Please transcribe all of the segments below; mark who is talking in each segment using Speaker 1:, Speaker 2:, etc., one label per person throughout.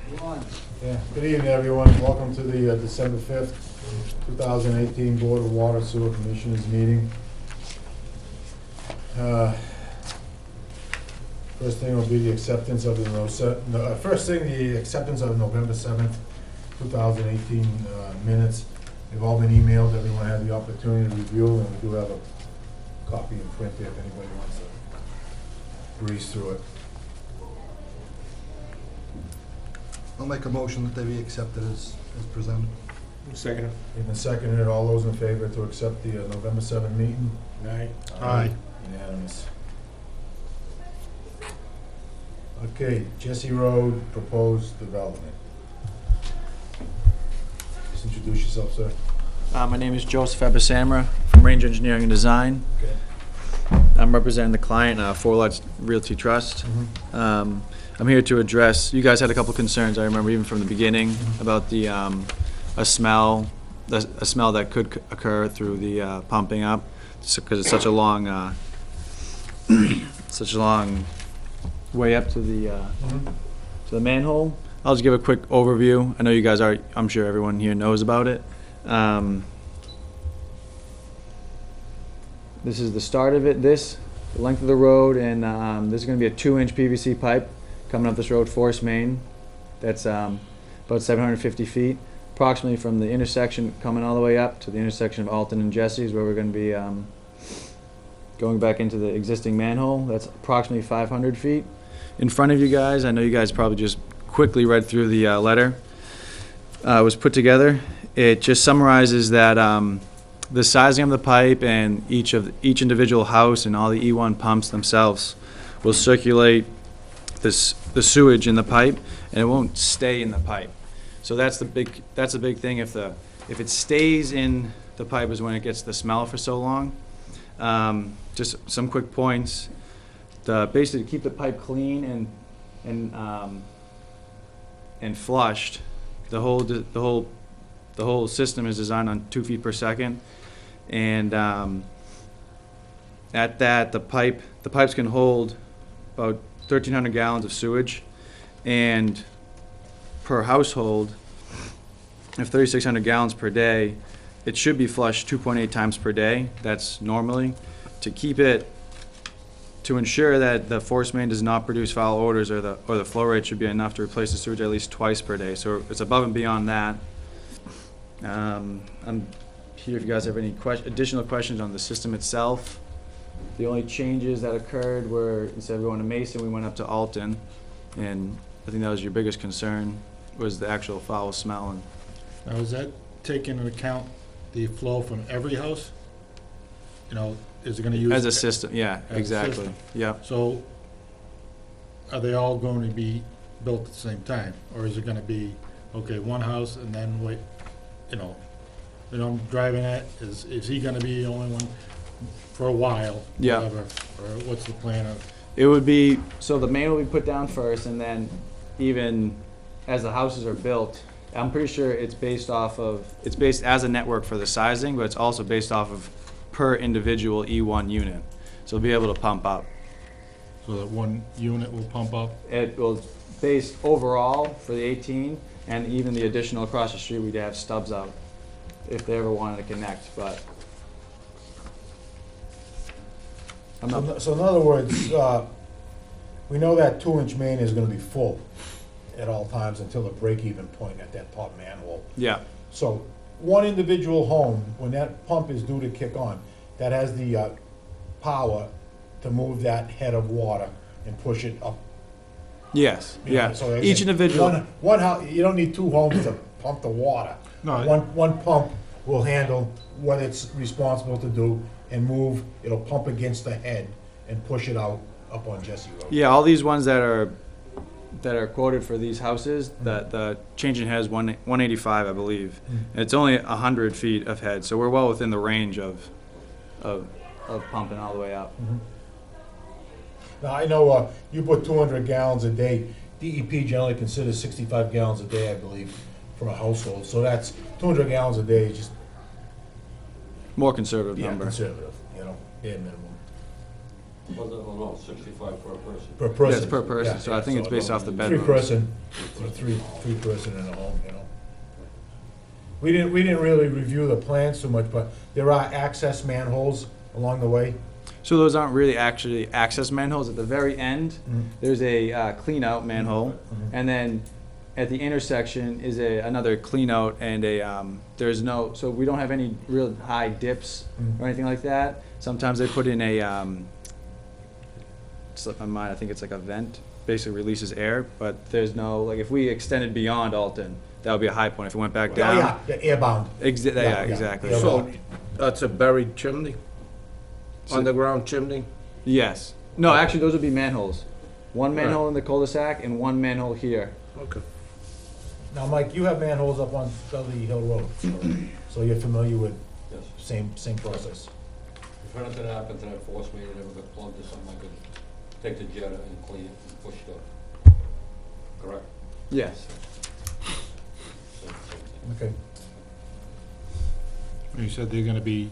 Speaker 1: Yeah, good evening, everyone. Welcome to the December 5th, 2018 Board of Water Sewer Commissioners meeting. First thing will be the acceptance of the acceptance of the November 7th, 2018 minutes. They've all been emailed. Everyone had the opportunity to review, and we do have a copy in print there if anybody wants to breeze through it.
Speaker 2: I'll make a motion that they be accepted as presented.
Speaker 3: Second.
Speaker 1: Even seconded, all those in favor to accept the November 7th meeting?
Speaker 3: Aye.
Speaker 2: Aye.
Speaker 1: Unanimous. Okay, Jesse Road, proposed development. Just introduce yourself, sir.
Speaker 4: My name is Joseph Abasamra from Range Engineering and Design.
Speaker 1: Okay.
Speaker 4: I'm representing the client, Four Lots Realty Trust. I'm here to address, you guys had a couple concerns, I remember even from the beginning, about the a smell that could occur through the pumping up, because it's such a long way up to the manhole. I'll just give a quick overview. I know you guys are, I'm sure everyone here knows about it. This is the start of it, the length of the road, and this is going to be a 2-inch PVC pipe coming up this road, force main. That's about 750 feet, approximately from the intersection coming all the way up to the intersection of Alton and Jesse's, where we're going to be going back into the existing manhole. That's approximately 500 feet. In front of you guys, I know you guys probably just quickly read through the letter. It was put together. It just summarizes that the sizing of the pipe and each individual house and all the E1 pumps themselves will circulate the sewage in the pipe, and it won't stay in the pipe. So that's the big thing. If it stays in the pipe is when it gets the smell for so long. Just some quick points. Basically, to keep the pipe clean and flushed, the whole system is designed on 2 feet per second, and at that the pipes can hold about 1,300 gallons of sewage, and per household, if 3,600 gallons per day, it should be flushed 2.8 times per day. That's normally to ensure that the force main does not produce foul odors, or the flow rate should be enough to replace the sewage at least twice per day. So it's above and beyond that. I'm here if you guys have any additional questions on the system itself. The only changes that occurred were, instead of going to Mason, we went up to Alton, and I think that was your biggest concern, was the actual foul smell. And
Speaker 3: Now, is that taking into account the flow from every house? You know, is it gonna use?
Speaker 4: as a system, yeah,
Speaker 3: as a
Speaker 4: exactly,
Speaker 3: system.
Speaker 4: yeah.
Speaker 3: So, are they all going to be built at the same time? Or is it gonna be, okay, one house and then wait, you know, I'm driving at, is he gonna be the only one for a while?
Speaker 4: Yeah.
Speaker 3: Whatever, or what's the plan of?
Speaker 4: It would be, so the main will be put down first, and then even as the houses are built, I'm pretty sure it's based as a network for the sizing, but it's also based off of per individual E1 unit. So we'll be able to pump up.
Speaker 3: So that one unit will pump up?
Speaker 4: It will based overall for the 18, and even the additional across the street, we'd have stubs out if they ever wanted to connect, but I'm not.
Speaker 1: So in other words, we know that 2-inch main is gonna be full at all times until the break-even point at that top manhole.
Speaker 4: Yeah,
Speaker 1: So one individual home, when that pump is due to kick on, that has the power to move that head of water and push it up.
Speaker 4: yes,
Speaker 1: You know,
Speaker 4: yeah.
Speaker 1: so
Speaker 4: Each individual,
Speaker 1: One house, you don't need 2 homes to pump the water.
Speaker 3: No.
Speaker 1: One pump will handle what it's responsible to do and move, it'll pump against the head and push it out up on Jesse Road.
Speaker 4: yeah, all these ones that are quoted for these houses, that the change in head is 185, I believe. And it's only 100 feet of head, so we're well within the range of pumping all the way up.
Speaker 1: Now, I know you put 200 gallons a day. DEP generally considers 65 gallons a day, I believe, for a household. So that's 200 gallons a day, is just
Speaker 4: More conservative number.
Speaker 1: conservative, bare minimum.
Speaker 5: Well, no, 65 per person.
Speaker 1: Per person.
Speaker 4: Yeah, it's per person,
Speaker 1: Yeah,
Speaker 4: so I think it's based off the
Speaker 1: Three
Speaker 4: bedrooms.
Speaker 1: person, three person in a home, you know. We didn't really review the plans too much, but there are access manholes along the way.
Speaker 4: So those aren't really actually access manholes. At the very end, there's a clean out manhole, and then at the intersection is another clean out and there's no, so we don't have any real high dips or anything like that. Sometimes they put in slip my mind, I think it's like a vent, basically releases air, but there's no, like if we extended beyond Alton, that would be a high point. If it went back
Speaker 1: Oh,
Speaker 4: down.
Speaker 1: yeah, airbound.
Speaker 4: Yeah,
Speaker 1: Yeah,
Speaker 4: exactly.
Speaker 1: yeah.
Speaker 6: So, that's a buried chimney? Underground chimney?
Speaker 4: Yes. No, actually, those would be manholes. One manhole in the cul-de-sac and one manhole here.
Speaker 6: Okay.
Speaker 1: Now, Mike, you have manholes up on Dudley Hill Road, so you're familiar with
Speaker 5: Yes.
Speaker 1: same process.
Speaker 5: If anything happened to that force main and ever got plugged or something, I could take the jetter and clean it and push it up. Correct?
Speaker 4: Yes.
Speaker 5: Same thing.
Speaker 1: Okay.
Speaker 3: You said they're gonna be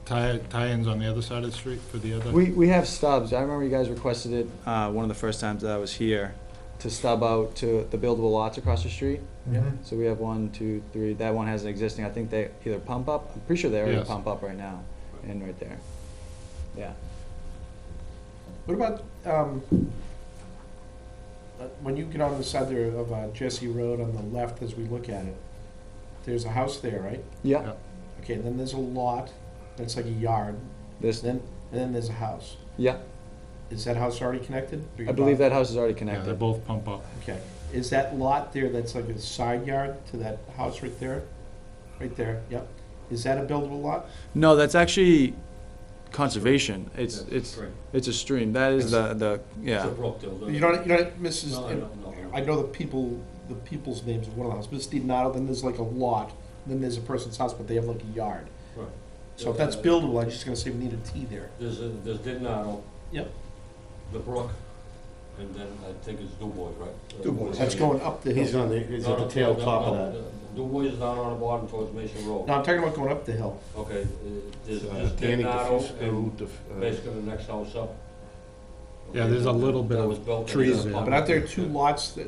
Speaker 3: tie-ins on the other side of the street for the other?
Speaker 4: We have stubs. I remember you guys requested it one of the first times that I was here to stub out to the buildable lots across the street.
Speaker 1: Mhm.
Speaker 4: So we have 1, 2, 3. That one has an existing. I think they either pump up. I'm pretty sure they already
Speaker 3: Yes.
Speaker 4: pump up right now, and right there. Yeah.
Speaker 7: What about, when you get on the side there of Jesse Road on the left as we look at it, there's a house there, right?
Speaker 4: Yeah.
Speaker 3: Yeah.
Speaker 7: Okay, and then there's a lot, that's like a yard,
Speaker 4: This.
Speaker 7: and then there's a house.
Speaker 4: Yeah.
Speaker 7: Is that house already connected? Or
Speaker 4: I
Speaker 7: you
Speaker 4: believe
Speaker 7: bought-
Speaker 4: that house is already
Speaker 3: Yeah, they
Speaker 4: connected.
Speaker 3: both pump up.
Speaker 7: Okay, is that lot there that's like a side yard to that house right there? Right there, yep. Is that a buildable lot?
Speaker 4: No, that's actually conservation. It's
Speaker 5: Yeah,
Speaker 4: it's
Speaker 5: great.
Speaker 4: it's a stream. That is the
Speaker 5: It's
Speaker 4: yeah.
Speaker 5: a brook, though.
Speaker 7: You don't, Mrs.,
Speaker 5: No, I don't know.
Speaker 7: I know the people's names of one of the houses, Mrs. DiDonato, then there's like a lot, then there's a person's house, but they have like a yard.
Speaker 5: Right.
Speaker 7: So if that's buildable, I'm just gonna say we need a T there.
Speaker 5: There's Didnato.
Speaker 7: Yep.
Speaker 5: The brook, and then I think it's Dubois, right?
Speaker 2: Dubois.
Speaker 7: That's going up the hill.
Speaker 8: He's on the, he's at the tail top of that.
Speaker 5: Dubois is down on the bottom towards Mason Road.
Speaker 7: No, I'm talking about going up the hill.
Speaker 5: Okay, there's
Speaker 8: Danny
Speaker 5: Didnato
Speaker 8: diffuse,
Speaker 5: and
Speaker 8: diffuse,
Speaker 5: basically the next house up.
Speaker 3: Yeah, there's a little bit
Speaker 5: That
Speaker 3: of
Speaker 5: was built in
Speaker 3: trees
Speaker 5: the-
Speaker 3: there.
Speaker 7: But aren't there two lots that,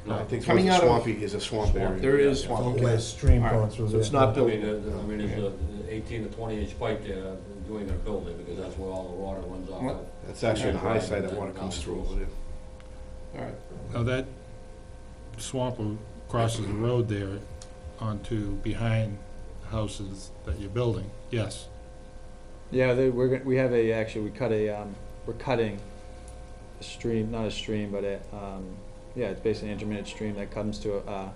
Speaker 8: No, I think
Speaker 7: Coming
Speaker 8: it's
Speaker 7: out of-
Speaker 8: swampy, is a swamp area.
Speaker 7: there is
Speaker 5: Yeah.
Speaker 7: swamp?
Speaker 1: There's a stream
Speaker 7: All right,
Speaker 1: going through
Speaker 7: so
Speaker 1: there.
Speaker 7: it's not
Speaker 5: I mean,
Speaker 7: buildable.
Speaker 5: there's a 18 to 20 inch pipe there, you ain't gonna build it, because that's where all the water runs off
Speaker 7: What?
Speaker 5: of.
Speaker 8: That's actually the high side that water comes through over there.
Speaker 7: All right.
Speaker 3: Now that swamp crosses the road there onto behind houses that you're building, yes.
Speaker 4: Yeah, we have we cut we're cutting a stream, not a stream, but yeah, it's basically an intermittent stream that comes to a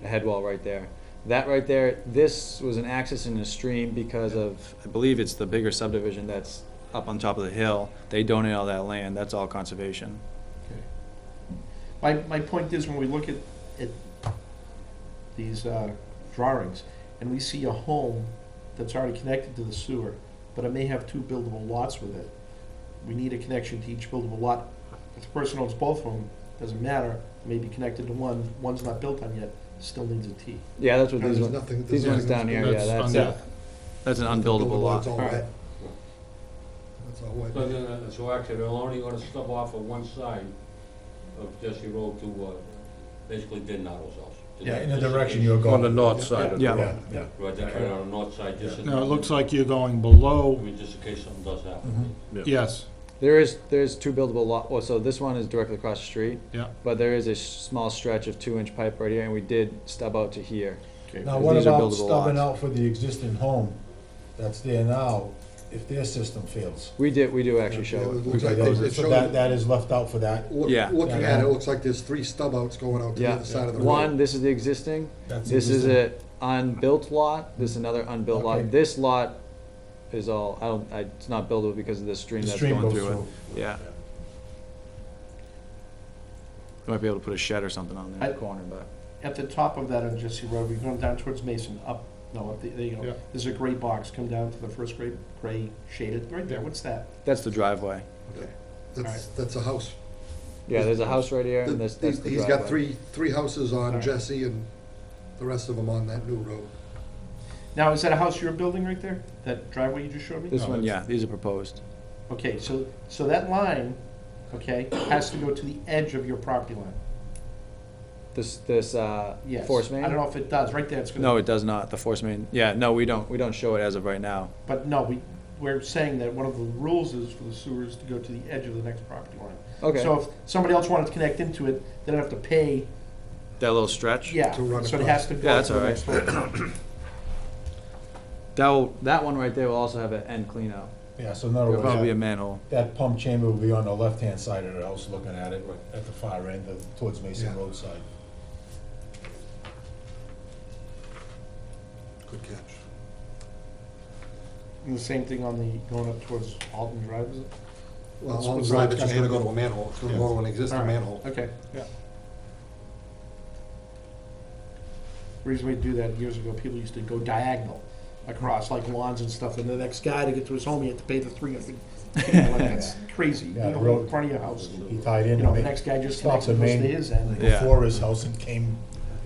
Speaker 4: head wall right there. That right there, this was an access in a stream because of, I believe it's the bigger subdivision that's up on top of the hill. They donate all that land. That's all conservation.
Speaker 7: My point is, when we look at these drawings, and we see a home that's already connected to the sewer, but it may have two buildable lots with it, we need a connection to each buildable lot. If the person owns both of them, doesn't matter, it may be connected to one, one's not built on yet, still needs a T.
Speaker 4: Yeah, that's what
Speaker 2: No,
Speaker 4: these
Speaker 2: there's
Speaker 4: ones.
Speaker 2: nothing-
Speaker 4: These
Speaker 2: there's
Speaker 4: ones
Speaker 2: nothing
Speaker 4: down here.
Speaker 2: that's
Speaker 4: Yeah,
Speaker 3: That's
Speaker 4: that's an
Speaker 2: Nothing
Speaker 4: unbuildable
Speaker 2: buildable,
Speaker 4: lot.
Speaker 2: It's all
Speaker 7: Alright.
Speaker 2: wet. That's all wet.
Speaker 5: So then, so actually, they're only gonna stub off of one side of Jesse Road to, basically Didnato's house.
Speaker 1: Yeah, in the direction you're going.
Speaker 6: On the north side of the
Speaker 4: Yeah.
Speaker 6: road.
Speaker 1: Yeah.
Speaker 5: Right there, right on the north side, just in.
Speaker 3: Now, it looks like you're going
Speaker 5: I
Speaker 3: below,
Speaker 5: mean, just in case something does happen.
Speaker 3: yes,
Speaker 4: There's two buildable lot. Well, so this one is directly across the street.
Speaker 3: yeah.
Speaker 4: But there is a small stretch of 2-inch pipe right here, and we did stub out to here.
Speaker 7: Okay.
Speaker 1: Now,
Speaker 4: Because
Speaker 1: what
Speaker 4: these are
Speaker 1: about
Speaker 4: buildable
Speaker 1: stubbing
Speaker 4: lots.
Speaker 1: out for the existing home that's there now, if their system fails?
Speaker 4: We do actually
Speaker 2: Yeah,
Speaker 4: show
Speaker 2: it
Speaker 4: it.
Speaker 2: looks like
Speaker 1: Okay,
Speaker 2: it
Speaker 1: so
Speaker 2: showed-
Speaker 1: that is left out for that?
Speaker 4: Yeah.
Speaker 2: Looking
Speaker 1: Yeah.
Speaker 2: at it, it looks like there's 3 stub outs going out to the
Speaker 4: Yeah.
Speaker 2: other side of the road.
Speaker 4: One, this is the existing.
Speaker 1: That's
Speaker 4: This is
Speaker 1: existing.
Speaker 4: an unbuilt lot. This is another unbuilt
Speaker 1: Okay.
Speaker 4: lot. This lot is all, it's not buildable because of the stream
Speaker 1: The
Speaker 4: that's
Speaker 1: stream
Speaker 4: going
Speaker 1: goes
Speaker 4: through it.
Speaker 1: through.
Speaker 4: Yeah. We might be able to put a shed or something on there in the
Speaker 7: I-
Speaker 4: corner, but.
Speaker 7: At the top of that on Jesse Road, we're going down towards Mason, up, there you
Speaker 3: Yeah.
Speaker 7: go. There's a gray box, come down to the first gray shaded, right there, what's that?
Speaker 4: That's the driveway.
Speaker 2: That's a house.
Speaker 4: Yeah, there's a house right here, and that's the driveway.
Speaker 2: He's got three houses on
Speaker 7: Alright.
Speaker 2: Jesse and the rest of them on that new road.
Speaker 7: Now, is that a house you're building right there? That driveway you just showed me?
Speaker 4: This
Speaker 3: No,
Speaker 4: one,
Speaker 3: that's-
Speaker 4: yeah, these are proposed.
Speaker 7: Okay, so that line, okay, has to go to the edge of your property line.
Speaker 4: This,
Speaker 7: Yes.
Speaker 4: force main?
Speaker 7: I don't know if it does, right there it's gonna.
Speaker 4: No, it does not, the force main. Yeah, no, we don't show it as of right now.
Speaker 7: But no, we're saying that one of the rules is for the sewers to go to the edge of the next property line.
Speaker 4: Okay,
Speaker 7: So if somebody else wanted to connect into it, they don't have to pay,
Speaker 4: that little stretch?
Speaker 7: yeah,
Speaker 2: To run
Speaker 7: so it
Speaker 2: across.
Speaker 7: has to
Speaker 4: Yeah,
Speaker 7: go
Speaker 4: that's
Speaker 7: to the
Speaker 4: all
Speaker 7: next one.
Speaker 4: That one right there will also have an end clean out.
Speaker 1: Yeah, so in other
Speaker 4: It'll probably be a
Speaker 1: words,
Speaker 4: manhole.
Speaker 1: that pump chamber will be on the left-hand side of the house, looking at it, at the far end, towards Mason
Speaker 2: Yeah.
Speaker 1: Road side.
Speaker 2: Good catch.
Speaker 7: And the same thing on the, going up towards Alton Drive, is it?
Speaker 2: Well,
Speaker 3: That's
Speaker 2: on the
Speaker 3: what
Speaker 2: drive,
Speaker 3: it's
Speaker 2: it's just
Speaker 3: gonna
Speaker 2: gonna go
Speaker 3: hit.
Speaker 2: to a manhole, it's gonna
Speaker 3: Yeah.
Speaker 2: go to an existing
Speaker 7: All right.
Speaker 2: manhole.
Speaker 7: Okay.
Speaker 3: Yeah.
Speaker 7: Reason we do that years ago, people used to go diagonal across like lawns and stuff, and the next guy to get to his home, he had to pay the 300. Like, that's crazy. You
Speaker 1: Yeah, the
Speaker 7: know,
Speaker 1: road-
Speaker 7: in front of your house.
Speaker 1: He tied in,
Speaker 7: You know, the
Speaker 1: and
Speaker 7: next guy just
Speaker 1: stopped
Speaker 7: connects
Speaker 1: the
Speaker 7: and goes
Speaker 1: main
Speaker 7: to his end.
Speaker 4: Yeah.
Speaker 1: before his house and came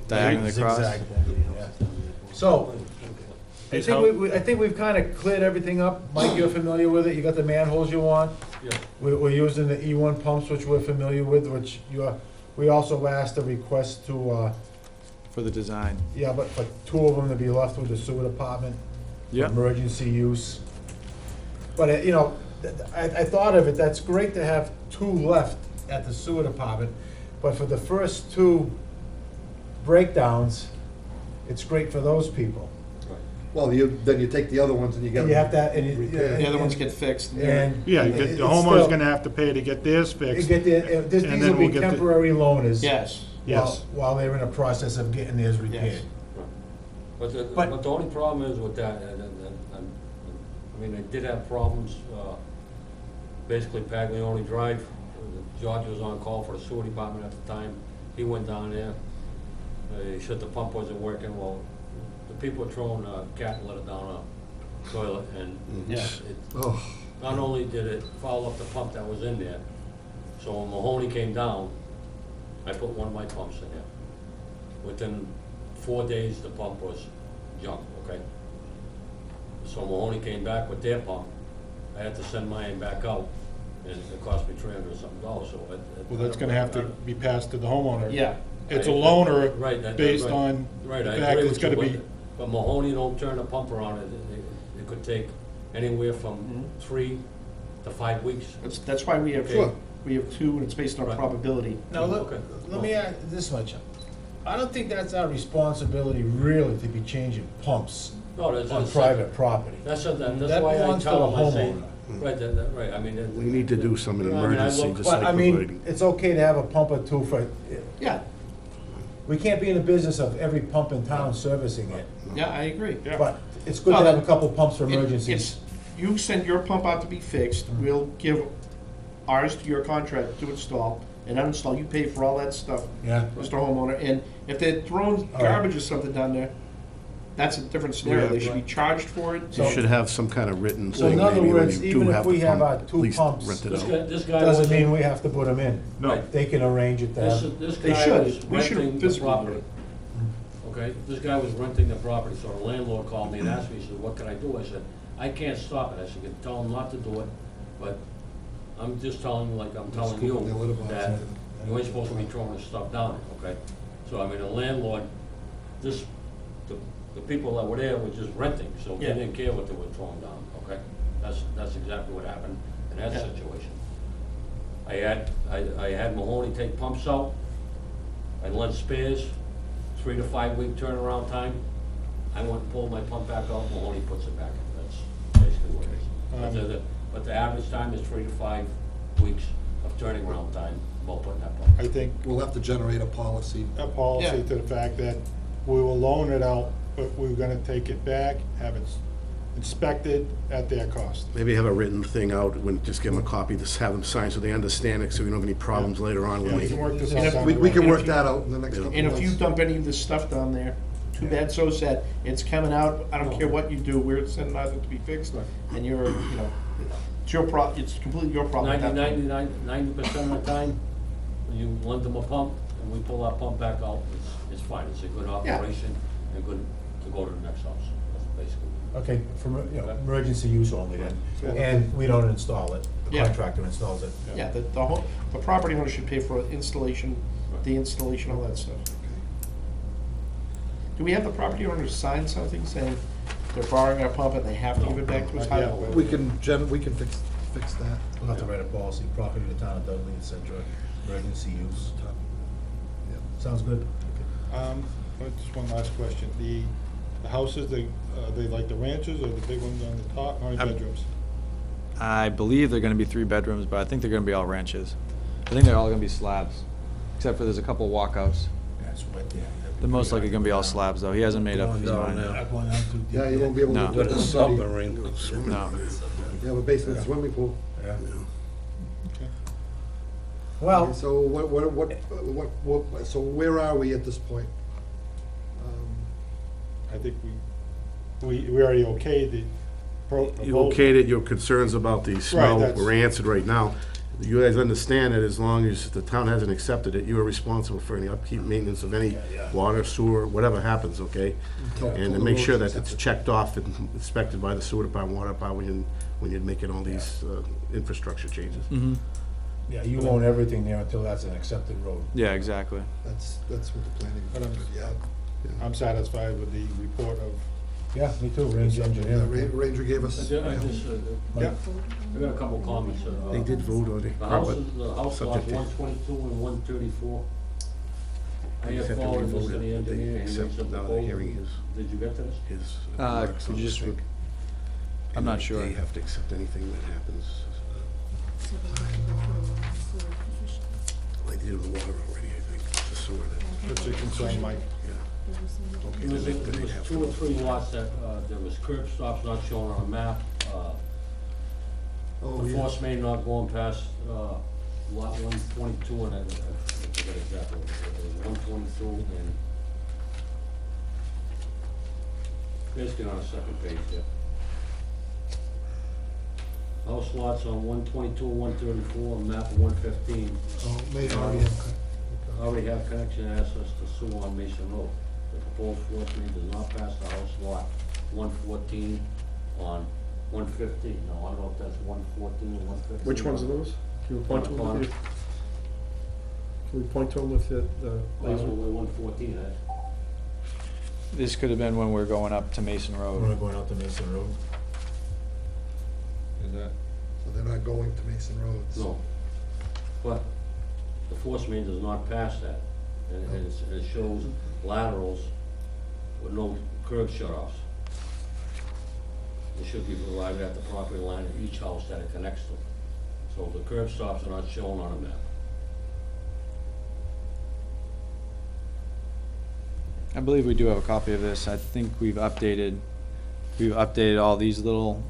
Speaker 4: Diagonally across.
Speaker 1: zigzag. Yeah. So, I
Speaker 3: Is
Speaker 1: think
Speaker 3: how-
Speaker 1: I think we've kinda cleared everything up. Mike, you're familiar with it, you got the manholes you want?
Speaker 5: Yeah.
Speaker 1: We're using the E1 pumps, which we're familiar with, which we also asked a request to,
Speaker 4: For the design.
Speaker 1: yeah, but for two of them to be left with the sewer department. for
Speaker 4: Yeah.
Speaker 1: Emergency use. But, I thought of it, that's great to have two left at the sewer department, but for the first two breakdowns, it's great for those people.
Speaker 2: Well, then you take the other ones and you get
Speaker 1: And
Speaker 2: them.
Speaker 1: you have that, and you.
Speaker 2: repaired.
Speaker 7: The other ones get fixed. and they're-
Speaker 1: And.
Speaker 3: Yeah,
Speaker 1: it's
Speaker 3: the homeowner's
Speaker 1: still-
Speaker 3: gonna have to pay to get theirs
Speaker 1: You
Speaker 3: fixed.
Speaker 1: get these
Speaker 3: And
Speaker 1: will
Speaker 3: then
Speaker 1: be
Speaker 3: we'll get the-
Speaker 1: temporary loaners.
Speaker 7: Yes.
Speaker 3: Yes.
Speaker 1: While they're in the process of getting theirs repaired.
Speaker 5: But
Speaker 1: But-
Speaker 5: the only problem is with that, I mean, they did have problems, basically Paglioni Drive, George was on call for the sewer department at the time, he went down there, he said the pump wasn't working, well, the people were throwing cat litter down a toilet, and
Speaker 7: Yeah.
Speaker 2: Oh,
Speaker 5: not only did it foul up the pump that was in there, so when Mahoney came down, I put one of my pumps in there. Within 4 days, the pump was junk, okay? So Mahoney came back with their pump, I had to send mine back out, and it cost me $300 and something, so it.
Speaker 3: Well, that's gonna have to be passed to the homeowner.
Speaker 7: Yeah.
Speaker 3: It's a loaner
Speaker 5: Right,
Speaker 3: based
Speaker 5: right.
Speaker 3: on
Speaker 5: Right,
Speaker 3: the
Speaker 5: I
Speaker 3: fact
Speaker 5: agree
Speaker 3: it's
Speaker 5: with you,
Speaker 3: gonna be,
Speaker 5: but Mahoney don't turn the pumper on, it could take anywhere from
Speaker 7: Mhm.
Speaker 5: 3 to 5 weeks.
Speaker 7: That's why we have,
Speaker 5: Sure.
Speaker 7: we have two, and it's based on
Speaker 5: Right.
Speaker 7: probability.
Speaker 1: Now,
Speaker 5: Okay.
Speaker 1: let me add this much. I don't think that's our responsibility really to be changing pumps
Speaker 5: No, that's.
Speaker 1: on private property.
Speaker 5: That's
Speaker 1: That
Speaker 5: why I
Speaker 1: belongs to
Speaker 5: tell
Speaker 1: the
Speaker 5: them, I say,
Speaker 1: homeowner.
Speaker 5: right, right, I mean.
Speaker 8: We need to do some in
Speaker 5: I mean, I
Speaker 8: emergency,
Speaker 5: look-
Speaker 8: just
Speaker 1: But,
Speaker 8: like
Speaker 1: I mean,
Speaker 8: providing.
Speaker 1: it's okay to have a pump or two for,
Speaker 7: Yeah,
Speaker 1: we can't be in the business of every pump in town servicing it.
Speaker 7: yeah, I agree.
Speaker 3: Yeah.
Speaker 1: But it's good
Speaker 7: Well,
Speaker 1: to have a
Speaker 7: then,
Speaker 1: couple pumps for
Speaker 7: It-
Speaker 1: emergencies.
Speaker 7: it's- You send your pump out to be fixed, we'll give ours to your contract to install and uninstall, you pay for all that stuff,
Speaker 1: Yeah.
Speaker 7: Mr. Homeowner, and if they're throwing
Speaker 1: All right.
Speaker 7: garbage or something down there, that's a different scenario, they should be charged for it.
Speaker 8: You should have some kind of written
Speaker 1: So in
Speaker 8: thing,
Speaker 1: other
Speaker 8: maybe when
Speaker 1: words,
Speaker 8: you
Speaker 1: even
Speaker 8: do
Speaker 1: if
Speaker 8: have
Speaker 1: we
Speaker 8: the
Speaker 1: have
Speaker 8: pump,
Speaker 1: our
Speaker 8: at
Speaker 1: two
Speaker 8: least
Speaker 1: pumps,
Speaker 8: rent it
Speaker 5: This
Speaker 8: out.
Speaker 5: guy, this guy
Speaker 1: Doesn't
Speaker 5: was,
Speaker 1: mean we have to put them in.
Speaker 3: no,
Speaker 1: They can arrange it to
Speaker 5: this,
Speaker 1: have.
Speaker 5: this
Speaker 7: They
Speaker 5: guy
Speaker 7: should.
Speaker 5: was
Speaker 7: We should
Speaker 5: renting the
Speaker 7: physically do
Speaker 5: property.
Speaker 7: it.
Speaker 5: Okay, this guy was renting the property, so the landlord called me and asked me, he said, what can I do? I said, I can't stop it. I said, you can tell him not to do it, but I'm just telling you, like I'm telling
Speaker 2: Scoop on the litter
Speaker 5: you,
Speaker 2: box.
Speaker 5: that you ain't supposed to be throwing this stuff down, okay? So, I mean, the landlord, the people that were there were just renting, so they
Speaker 7: Yeah.
Speaker 5: didn't care what they were throwing down, okay? That's exactly what happened in that
Speaker 7: Yeah.
Speaker 5: situation. I had Mahoney take pumps out, I lent spares, 3 to 5 week turnaround time. I went and pulled my pump back out, Mahoney puts it back in, that's basically what it is. But the average time is 3 to 5 weeks of turning around time while putting that pump.
Speaker 3: I think
Speaker 2: we'll have to generate a policy.
Speaker 3: a policy
Speaker 7: Yeah.
Speaker 3: to the fact that we will loan it out, but we're gonna take it back, have it inspected at their cost.
Speaker 8: Maybe have a written thing out, when, just give them a copy, just have them sign so they understand it, so we don't have any problems later on
Speaker 3: Yeah,
Speaker 8: when
Speaker 3: we can
Speaker 8: they.
Speaker 3: work this
Speaker 7: And
Speaker 3: out
Speaker 7: if
Speaker 3: down
Speaker 2: We
Speaker 3: the
Speaker 2: can
Speaker 3: road.
Speaker 2: work that out in the next couple
Speaker 7: And
Speaker 2: months.
Speaker 7: if you dump any of this stuff down there, too bad, so sad, it's coming out, I don't care what you do, we're sending it to be fixed, and you're, it's your it's completely your problem at that point.
Speaker 5: 90% of the time, when you lend them a pump and we pull our pump back out, it's fine. It's a good operation and good to go to the next house. basically.
Speaker 1: Okay, for, emergency use only then,
Speaker 7: Yeah.
Speaker 1: and we don't install it, the
Speaker 7: Yeah.
Speaker 1: contractor installs it.
Speaker 7: Yeah, the property owner should pay for installation, the installation, all that stuff. Do we have the property owner sign something saying they're borrowing our pump and they have to give it back to us?
Speaker 5: Yeah.
Speaker 2: We can fix that.
Speaker 1: We'll have to write a policy, property of the town of Dudley, et cetera, emergency use. Sounds good.
Speaker 3: Just one last question. The houses, they like the ranches or the big ones on the top, how many bedrooms?
Speaker 4: I believe they're gonna be 3 bedrooms, but I think they're gonna be all ranches. I think they're all gonna be slabs, except for there's a couple walkouts.
Speaker 1: Yeah, it's wet there.
Speaker 4: They're most likely gonna be all slabs, though. He hasn't made up his
Speaker 6: Going down
Speaker 4: mind.
Speaker 6: there.
Speaker 1: Not going out too deep.
Speaker 2: Yeah, you won't be able
Speaker 4: No.
Speaker 2: to do
Speaker 6: With
Speaker 2: it.
Speaker 6: a submarine.
Speaker 4: No.
Speaker 2: You have a basement swimming pool.
Speaker 1: Yeah.
Speaker 3: Okay.
Speaker 1: Well,
Speaker 2: Okay, so what, so where are we at this point?
Speaker 3: I think we already okayed the
Speaker 8: You
Speaker 3: proposal.
Speaker 8: okayed it, your concerns about the smell
Speaker 3: that's-
Speaker 8: were answered right now. You guys understand that as long as the town hasn't accepted it, you are responsible for any upkeep, maintenance of any water, sewer, whatever happens, okay?
Speaker 2: until
Speaker 8: And to
Speaker 2: the
Speaker 8: make
Speaker 2: road's
Speaker 8: sure that it's
Speaker 2: accepted?
Speaker 8: checked off and inspected by the sewer department, water department, when you're making all these infrastructure changes.
Speaker 4: Mm-hmm.
Speaker 1: yeah, you own everything there until that's an accepted road.
Speaker 4: Yeah, exactly.
Speaker 2: That's what the planning.
Speaker 3: But I'm-
Speaker 2: Yeah.
Speaker 3: I'm satisfied with the report of,
Speaker 1: Yeah, me too, range engineer.
Speaker 2: Ranger gave
Speaker 5: I
Speaker 2: us.
Speaker 5: ju- I
Speaker 2: yeah.
Speaker 5: just,
Speaker 3: yeah,
Speaker 5: I got a couple comments.
Speaker 8: They did vote on it.
Speaker 5: The house, the house lots
Speaker 8: Subject to-
Speaker 5: 122 and 134. I have
Speaker 8: Except that we
Speaker 5: forwarded this to
Speaker 8: voted,
Speaker 5: the
Speaker 8: they
Speaker 5: engineer, he makes
Speaker 8: accept
Speaker 5: a
Speaker 8: now the
Speaker 5: proposal.
Speaker 8: hearing is
Speaker 5: Did you get to this?
Speaker 8: his.
Speaker 4: Could you just I'm not sure.
Speaker 8: They have to accept anything that happens. Like they did with the water already, I think, the sewer.
Speaker 3: what's your concern, Mike?
Speaker 8: Okay,
Speaker 5: There was,
Speaker 8: then
Speaker 5: there
Speaker 8: they
Speaker 5: was
Speaker 8: have
Speaker 5: 2 or
Speaker 8: to-
Speaker 5: 3 lots that, there was curb stops not shown on a map.
Speaker 2: Oh,
Speaker 5: The
Speaker 2: yeah.
Speaker 5: force main not going past, lot 122 and I forget exactly, it was 122 and basically on the second page there. House lots on 122, 134, map 115.
Speaker 2: Oh, may already have.
Speaker 5: Already have connection access to sewer on Mason Road. The proposed force main does not pass the house lot 114 on 115. Now, I don't know if that's 114 or 115.
Speaker 7: Which ones are those? Can we point to them
Speaker 5: Pond.
Speaker 7: with can we point to them with the
Speaker 5: That's
Speaker 7: laser?
Speaker 5: only 114, eh?
Speaker 4: This could have been when we're going up to Mason
Speaker 1: We're
Speaker 4: Road.
Speaker 1: going out to Mason Road.
Speaker 3: Is that?
Speaker 2: So they're not going to Mason Roads.
Speaker 5: No. But the force main does not pass that. And it shows laterals with no curb shut-offs. It should be provided at the property line of each house that it connects to. So the curb stops are not shown on a map.
Speaker 4: I believe we do have a copy of this. I think we've updated all these little,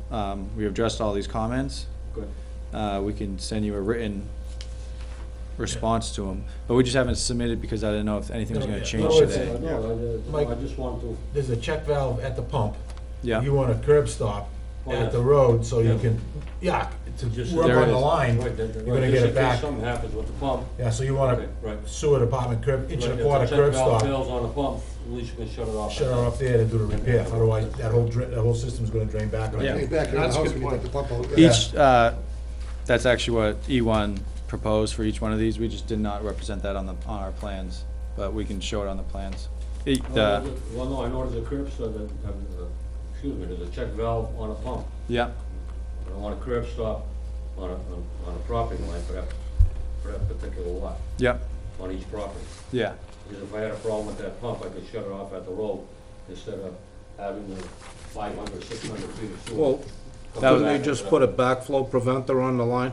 Speaker 4: we've addressed all these comments.
Speaker 5: Good.
Speaker 4: We can send you a written response to them, but we just haven't submitted because I didn't know if anything was gonna
Speaker 1: Yeah.
Speaker 4: change
Speaker 1: No, it's-
Speaker 4: today.
Speaker 5: No,
Speaker 1: Mike-
Speaker 5: I just want to,
Speaker 1: There's a check valve at the pump.
Speaker 4: Yeah,
Speaker 1: You want a curb stop
Speaker 5: Oh,
Speaker 1: at
Speaker 5: yes.
Speaker 1: the road so you
Speaker 5: Yeah.
Speaker 1: can, to
Speaker 5: Just-
Speaker 1: work
Speaker 4: There
Speaker 1: on
Speaker 4: it
Speaker 1: the
Speaker 4: is.
Speaker 1: line.
Speaker 5: right,
Speaker 1: You're gonna get
Speaker 5: just
Speaker 1: it
Speaker 5: in
Speaker 1: back.
Speaker 5: case something happens with the pump.
Speaker 1: Yeah, so you want
Speaker 5: Okay,
Speaker 1: a
Speaker 5: right.
Speaker 1: sewer department curb, inch and
Speaker 5: Right,
Speaker 1: a quarter
Speaker 5: If the
Speaker 1: curb
Speaker 5: check valve
Speaker 1: stop.
Speaker 5: fails on the pump, at least you can shut it off.
Speaker 1: Shut it off there to do the repair, otherwise that whole system's gonna drain back on
Speaker 7: Yeah.
Speaker 1: you.
Speaker 2: Hey, back in the
Speaker 7: That's a
Speaker 2: house
Speaker 7: good
Speaker 2: when you take the
Speaker 7: point.
Speaker 2: pump out. Yeah.
Speaker 4: each, that's actually what E1 proposed for each one of these. We just did not represent that on our plans, but we can show it on the plans.
Speaker 5: Well, no, I know there's a curb stop, excuse me, there's a check valve on a pump.
Speaker 4: Yeah,
Speaker 5: I don't want a curb stop on a property line for that particular lot,
Speaker 4: yeah,
Speaker 5: on each property.
Speaker 4: yeah.
Speaker 5: Because if I had a problem with that pump, I could shut it off at the road instead of having the 500, 600 feet of sewer.
Speaker 6: Well,
Speaker 5: come
Speaker 4: That was-
Speaker 6: couldn't
Speaker 5: back
Speaker 6: they just
Speaker 5: and-
Speaker 6: put a backflow preventer on the line?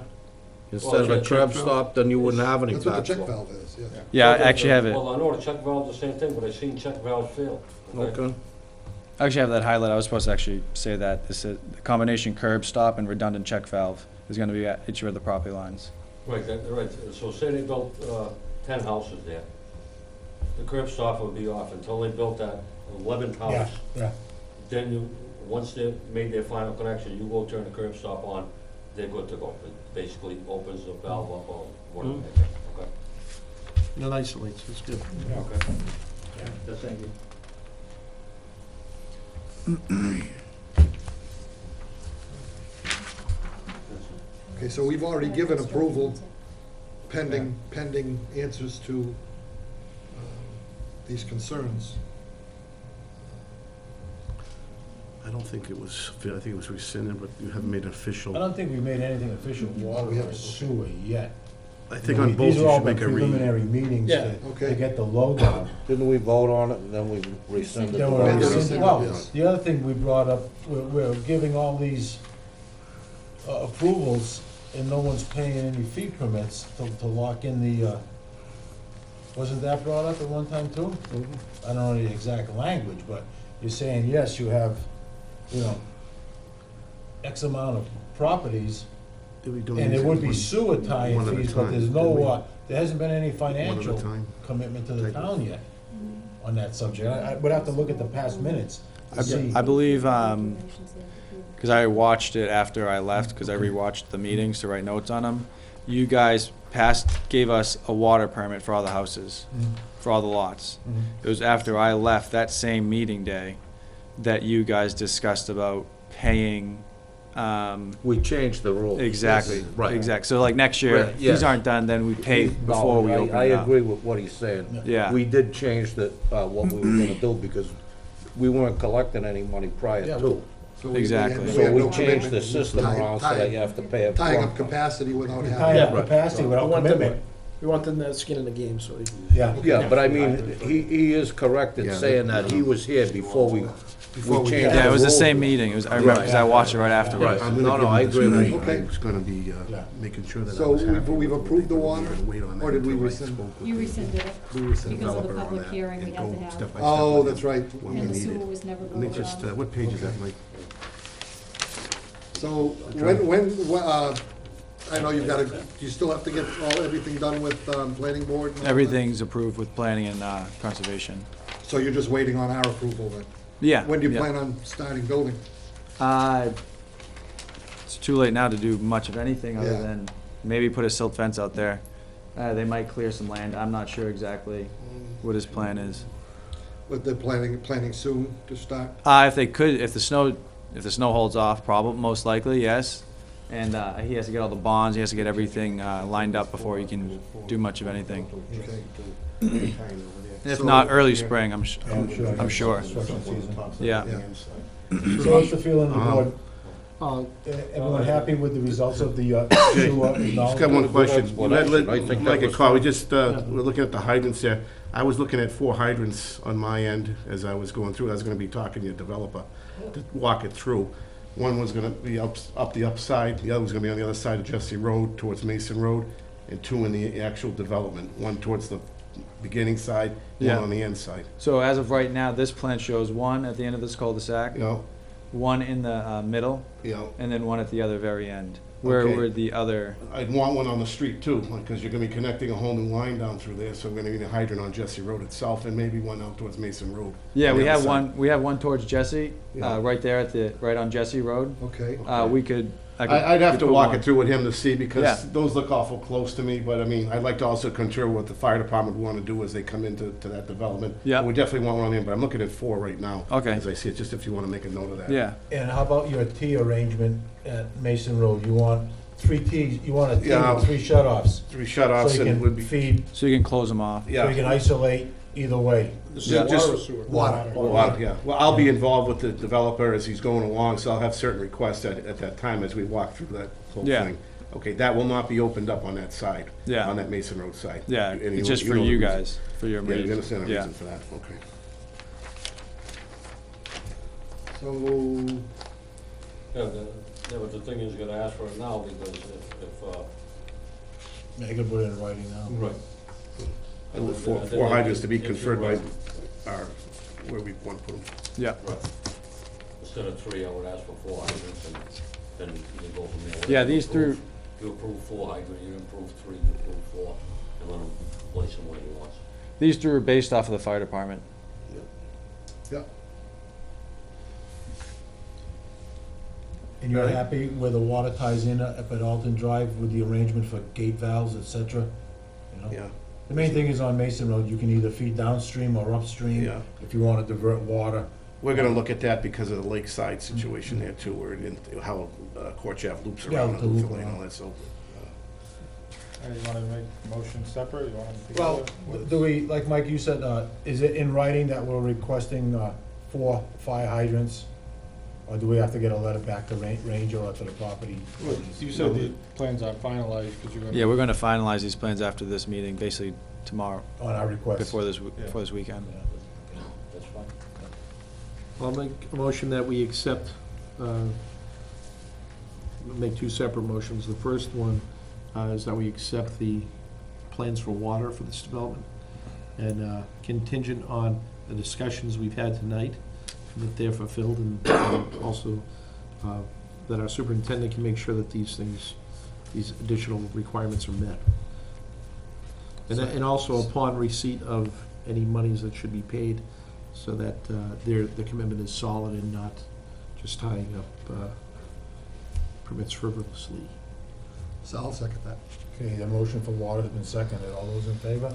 Speaker 6: Instead of a
Speaker 5: check
Speaker 6: curb
Speaker 5: valve.
Speaker 6: stop, then you wouldn't have any
Speaker 2: That's what the check
Speaker 6: backflow.
Speaker 2: valve is, yeah.
Speaker 4: Yeah, I actually have it.
Speaker 5: Well, I know the check valve's the same thing, but I've seen check valves fail.
Speaker 6: Okay.
Speaker 4: I actually have that highlight. I was supposed to actually say that. This is the combination curb stop and redundant check valve is gonna be at each of the property lines.
Speaker 5: Right, right, so say they built 10 houses there. The curb stop would be off until they built that 11th
Speaker 1: Yeah,
Speaker 5: house.
Speaker 1: yeah.
Speaker 5: Then you, once they made their final connection, you go turn the curb stop on, they're good to go. It basically opens the valve up or whatever. Okay.
Speaker 7: It isolates, it's good.
Speaker 5: Okay. That's thank you.
Speaker 2: Okay, so we've already given approval pending answers to these concerns.
Speaker 8: I don't think it was, I think it was rescinded, but you haven't made an official.
Speaker 1: I don't think we made anything official, water
Speaker 2: We
Speaker 1: or
Speaker 2: haven't.
Speaker 1: sewer yet.
Speaker 8: I think on both
Speaker 1: These
Speaker 8: you
Speaker 1: are all
Speaker 8: should
Speaker 1: the
Speaker 8: make a
Speaker 1: preliminary meetings
Speaker 6: Yeah.
Speaker 1: to
Speaker 2: Okay.
Speaker 1: get the low down.
Speaker 6: Didn't we vote on it and then we rescinded
Speaker 1: Then
Speaker 6: the
Speaker 1: we're
Speaker 2: Yeah,
Speaker 6: vote?
Speaker 2: rescinded,
Speaker 1: well,
Speaker 2: yes.
Speaker 1: the other thing we brought up, we're giving all these approvals and no one's paying any fee permits to lock in the, wasn't that brought up at one time too? I don't know the exact language, but you're saying, yes, you have, X amount of properties,
Speaker 8: Did we do
Speaker 1: and there would be
Speaker 8: one-
Speaker 1: sewer tie-in
Speaker 8: one at a
Speaker 1: fees, but
Speaker 8: time,
Speaker 1: there's
Speaker 8: didn't we?
Speaker 1: no, there hasn't been any
Speaker 8: One at a
Speaker 1: financial
Speaker 8: time?
Speaker 1: commitment to the town yet on that subject. I would have to look at the past minutes to see.
Speaker 4: I believe, because I watched it after I left, because I rewatched the meetings to write notes on them. You guys gave us a water permit for all the houses, for all the lots. It was after I left that same meeting day that you guys discussed about paying,
Speaker 6: We changed the rules.
Speaker 4: exactly,
Speaker 6: Right.
Speaker 4: exactly. So like next year,
Speaker 6: Right,
Speaker 4: if
Speaker 6: yes.
Speaker 4: these aren't done, then we pay before we open
Speaker 6: I
Speaker 4: it up.
Speaker 6: agree with what he's saying.
Speaker 4: Yeah.
Speaker 6: We did change what we were gonna do because we weren't collecting any money prior
Speaker 1: Yeah,
Speaker 6: to.
Speaker 2: So we-
Speaker 4: Exactly.
Speaker 2: had
Speaker 6: So
Speaker 2: no
Speaker 6: we changed
Speaker 2: commitment.
Speaker 6: the system
Speaker 2: Tying-
Speaker 6: around so that you have to pay up
Speaker 2: Tying up
Speaker 6: front.
Speaker 2: capacity without
Speaker 1: Tying
Speaker 2: having.
Speaker 1: up capacity without commitment.
Speaker 7: We want them to skin in the game, so they.
Speaker 1: Yeah.
Speaker 6: Yeah, but I mean, he is correct in
Speaker 8: Yeah.
Speaker 6: saying that he was here before we
Speaker 2: Before we-
Speaker 6: changed.
Speaker 4: Yeah, it was the
Speaker 6: rules.
Speaker 4: same meeting. It was, I remember, because I watched it right afterwards.
Speaker 8: I'm gonna
Speaker 6: No,
Speaker 8: give
Speaker 6: no,
Speaker 8: him
Speaker 6: I
Speaker 8: this
Speaker 6: agree with
Speaker 8: tonight.
Speaker 6: you.
Speaker 2: Okay.
Speaker 8: I was gonna be,
Speaker 1: Yeah.
Speaker 8: making sure that I
Speaker 2: So
Speaker 8: was happy.
Speaker 2: we've
Speaker 8: with
Speaker 2: approved the
Speaker 8: everything, but
Speaker 2: water,
Speaker 8: I'm gonna wait on that
Speaker 2: or did we
Speaker 8: until I
Speaker 2: rescind?
Speaker 8: spoke with
Speaker 9: You
Speaker 8: the-
Speaker 9: rescinded it
Speaker 2: We rescinded.
Speaker 9: because of the
Speaker 8: developer on
Speaker 9: public
Speaker 8: that
Speaker 9: hearing we
Speaker 8: and
Speaker 9: had
Speaker 8: go
Speaker 9: to have.
Speaker 8: step by step
Speaker 2: Oh,
Speaker 8: with
Speaker 2: that's
Speaker 8: him
Speaker 2: right.
Speaker 8: when we
Speaker 9: And the
Speaker 8: need
Speaker 9: sewer
Speaker 8: it.
Speaker 9: was never
Speaker 8: Let me
Speaker 9: voted
Speaker 8: just,
Speaker 9: on.
Speaker 8: what page is that, Mike?
Speaker 2: So I know you've got to, you still have to get everything done with planning board? and all that?
Speaker 4: Everything's approved with planning and conservation.
Speaker 2: So you're just waiting on our approval then?
Speaker 4: Yeah.
Speaker 2: When do you
Speaker 4: yeah.
Speaker 2: plan on starting building?
Speaker 4: It's too late now to do much of anything other
Speaker 2: Yeah.
Speaker 4: than maybe put a silt fence out there. They might clear some land. I'm not sure exactly what his plan is.
Speaker 2: But they're planning soon to start?
Speaker 4: If they could, if the snow holds off, most likely, yes. And he has to get all the bonds, he has to get everything lined up before he can do much of anything.
Speaker 2: Okay.
Speaker 4: If
Speaker 2: So-
Speaker 4: not, early spring, I'm
Speaker 1: Yeah,
Speaker 4: I'm sure.
Speaker 1: Construction season.
Speaker 4: Yeah.
Speaker 1: So what's the feeling of the board? Everyone happy with the results of the sewer
Speaker 8: Just got
Speaker 1: acknowledgement?
Speaker 8: one question.
Speaker 6: explanation. I think that
Speaker 8: Like a
Speaker 6: was
Speaker 8: call, we
Speaker 6: fine.
Speaker 8: just, we're looking at the hydrants there. I was looking at 4 hydrants on my end as I was going through. I was gonna be talking to your developer to walk it through. One was gonna be up the upside, the other was gonna be on the other side of Jesse Road towards Mason Road, and 2 in the actual development, one towards the beginning side, one
Speaker 4: Yeah.
Speaker 8: on the end side.
Speaker 4: So as of right now, this plan shows one at the end of this cul-de-sac,
Speaker 8: You know,
Speaker 4: one in the middle, and then one at the other very end. Where
Speaker 8: Okay.
Speaker 4: would the other?
Speaker 8: I'd want one on the street too, because you're gonna be connecting a whole new line down through there, so we're gonna need a hydrant on Jesse Road itself, and maybe one out towards Mason Road.
Speaker 4: Yeah,
Speaker 8: on
Speaker 4: we
Speaker 8: the other
Speaker 4: have
Speaker 8: side.
Speaker 4: one. We have one towards Jesse,
Speaker 8: Yeah.
Speaker 4: right there right on Jesse Road.
Speaker 2: Okay.
Speaker 4: We could.
Speaker 8: I'd have to
Speaker 4: put
Speaker 8: walk
Speaker 4: one.
Speaker 8: it through with him to see,
Speaker 4: Yeah.
Speaker 8: because those look awful close to me, but I mean, I'd like to also concur what the fire department would wanna do as they come into that development.
Speaker 4: Yeah.
Speaker 8: We definitely want one on there, but I'm looking at 4 right now.
Speaker 4: Okay.
Speaker 8: As I see it, just if you wanna make a note of that.
Speaker 4: Yeah.
Speaker 1: And how about your T arrangement at Mason Road? You want 3 Ts, you want a T
Speaker 8: Yeah.
Speaker 1: with 3 shut-offs?
Speaker 8: 3
Speaker 1: So
Speaker 8: shut-offs
Speaker 1: you
Speaker 8: and would
Speaker 1: can
Speaker 8: be,
Speaker 1: feed,
Speaker 4: So you can close them off.
Speaker 1: so you can
Speaker 8: yeah.
Speaker 1: isolate either way.
Speaker 7: This
Speaker 4: Yeah.
Speaker 7: is
Speaker 8: Just-
Speaker 7: water or sewer?
Speaker 2: Water.
Speaker 8: Well, yeah, well, I'll be involved with the developer as he's going along, so I'll have certain requests at that time as we walk through that whole
Speaker 4: Yeah.
Speaker 8: thing. Okay, that will not be opened up on that side.
Speaker 4: Yeah.
Speaker 8: On that Mason Road side.
Speaker 4: Yeah,
Speaker 8: And
Speaker 4: it's just for
Speaker 8: know the
Speaker 4: you
Speaker 8: reason.
Speaker 4: guys, for your
Speaker 8: Yeah,
Speaker 4: meeting.
Speaker 8: you understand the
Speaker 4: Yeah.
Speaker 8: reason for that, okay.
Speaker 2: So,
Speaker 5: Yeah, but the thing is, you gotta ask for it now, because
Speaker 1: Yeah, you can put it in writing now.
Speaker 5: right.
Speaker 8: And with four
Speaker 5: I think
Speaker 8: four
Speaker 5: that
Speaker 8: hydrants to be
Speaker 5: if you
Speaker 8: conferred by
Speaker 5: were-
Speaker 8: our, where we want to put them.
Speaker 4: Yeah.
Speaker 5: Right. Instead of 3, I would ask for 4 hydrants, and then you can go from there.
Speaker 4: Yeah,
Speaker 5: Whatever you
Speaker 4: these through-
Speaker 5: approve. You approve 4 hydrants, you approve 3, you approve 4, and let him place them where he wants.
Speaker 4: These three are based off of the fire department.
Speaker 2: yeah,
Speaker 1: And you're happy where the water ties in up at Alton Drive with the arrangement for gate valves, et cetera? You know?
Speaker 8: Yeah,
Speaker 1: The main thing is on Mason Road, you can either feed downstream or upstream.
Speaker 8: Yeah.
Speaker 1: If you wanna divert water,
Speaker 8: We're gonna look at that because of the lakeside situation there too, where, how Court Ave loops
Speaker 1: Yeah,
Speaker 8: around
Speaker 1: to
Speaker 8: and
Speaker 1: loop
Speaker 8: all
Speaker 1: around.
Speaker 8: that, so.
Speaker 3: You wanna make motion separate, you want them
Speaker 1: Well,
Speaker 3: together?
Speaker 1: do we, like Mike, you said, is it in writing that we're requesting 4 fire hydrants? Or do we have to get a letter back to Ranger or to the property?
Speaker 3: You said the plans aren't finalized, because you're gonna.
Speaker 4: Yeah, we're gonna finalize these plans after this meeting, basically tomorrow,
Speaker 1: On our request?
Speaker 4: before this,
Speaker 3: Yeah.
Speaker 4: before this weekend.
Speaker 5: That's fine.
Speaker 7: I'll make a motion that we accept, make two separate motions. The first one is that we accept the plans for water for this development, and contingent on the discussions we've had tonight, that they're fulfilled, and also that our superintendent can make sure that these things, these additional requirements are met. And also upon receipt of any monies that should be paid, so that the commitment is solid and not just tying up permits frivolously.
Speaker 2: So I'll second that.
Speaker 1: Okay, the motion for water has been seconded. All those in favor?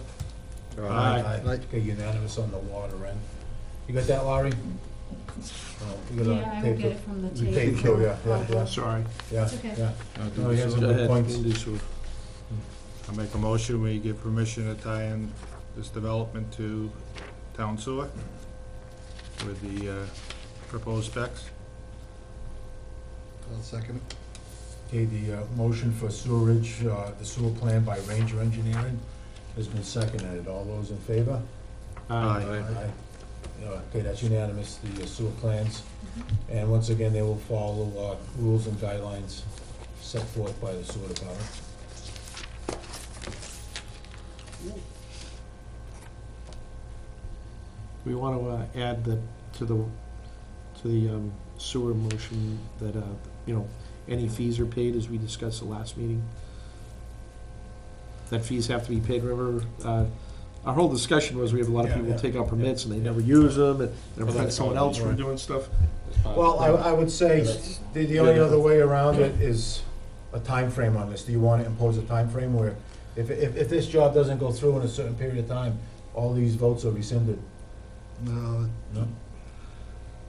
Speaker 7: Aye.
Speaker 1: Okay, unanimous on the water end. You got that, Laurie? You gotta
Speaker 9: Yeah, I will
Speaker 1: tape
Speaker 9: get it from the
Speaker 1: You
Speaker 9: tape.
Speaker 1: taped it, yeah,
Speaker 7: Sorry.
Speaker 1: yeah,
Speaker 9: It's okay.
Speaker 1: yeah.
Speaker 3: I'll do
Speaker 1: No, he
Speaker 3: the
Speaker 1: has
Speaker 3: sewer.
Speaker 1: some
Speaker 7: Go
Speaker 1: good
Speaker 7: ahead.
Speaker 1: points.
Speaker 7: You can do sewer.
Speaker 3: I'll make a motion, we give permission to tie in this development to town sewer with the proposed specs.
Speaker 2: I'll second it.
Speaker 1: Okay, the motion for sewerage, the sewer plan by Ranger Engineering has been seconded. All those in favor?
Speaker 3: Aye.
Speaker 1: Okay, that's unanimous, the sewer plans. And once again, they will follow rules and guidelines set forth by the sewer department.
Speaker 7: We want to add that to the sewer motion that, any fees are paid, as we discussed the last meeting. That fees have to be paid, remember, our whole discussion was we have a lot of
Speaker 1: Yeah,
Speaker 7: people
Speaker 1: yeah.
Speaker 7: take out permits and they never use them, and it prevents
Speaker 3: that's
Speaker 7: someone
Speaker 3: all
Speaker 7: else from
Speaker 3: right.
Speaker 7: doing stuff.
Speaker 1: Well, I would say, the only other way around it is a time frame on this. Do you want to impose a time frame where, if this job doesn't go through in a certain period of time, all these votes are rescinded?
Speaker 2: No,
Speaker 1: No?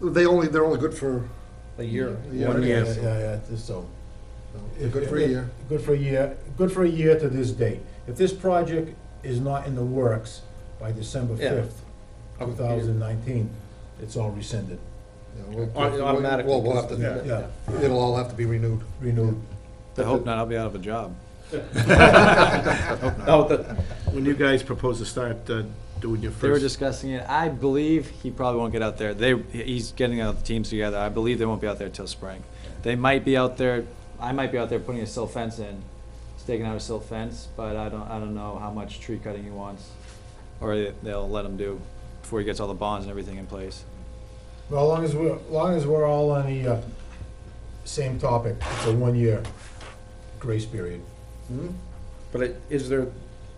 Speaker 2: they're only good for
Speaker 7: A year.
Speaker 2: a year.
Speaker 8: One year.
Speaker 1: Yeah, so.
Speaker 2: They're good for a year.
Speaker 1: Good for a year to this date. If this project is not in the works by December
Speaker 7: Yeah.
Speaker 1: 5th, 2019, it's all rescinded,
Speaker 2: Yeah,
Speaker 7: Automatically.
Speaker 2: We'll have to,
Speaker 3: Yeah.
Speaker 1: yeah,
Speaker 2: it'll all have to be renewed.
Speaker 1: renewed.
Speaker 4: I hope not, I'll be out of a job.
Speaker 8: When you guys propose to start doing your
Speaker 4: They were
Speaker 8: first,
Speaker 4: discussing it, I believe he probably won't get out there, he's getting out the teams together, I believe they won't be out there till spring. They might be out there, I might be out there putting a silt fence in, staking out a silt fence, but I don't know how much tree cutting he wants, or they'll let him do before he gets all the bonds and everything in place.
Speaker 1: Well, as long as we're all on the same topic, it's a 1-year grace period.
Speaker 7: But is there,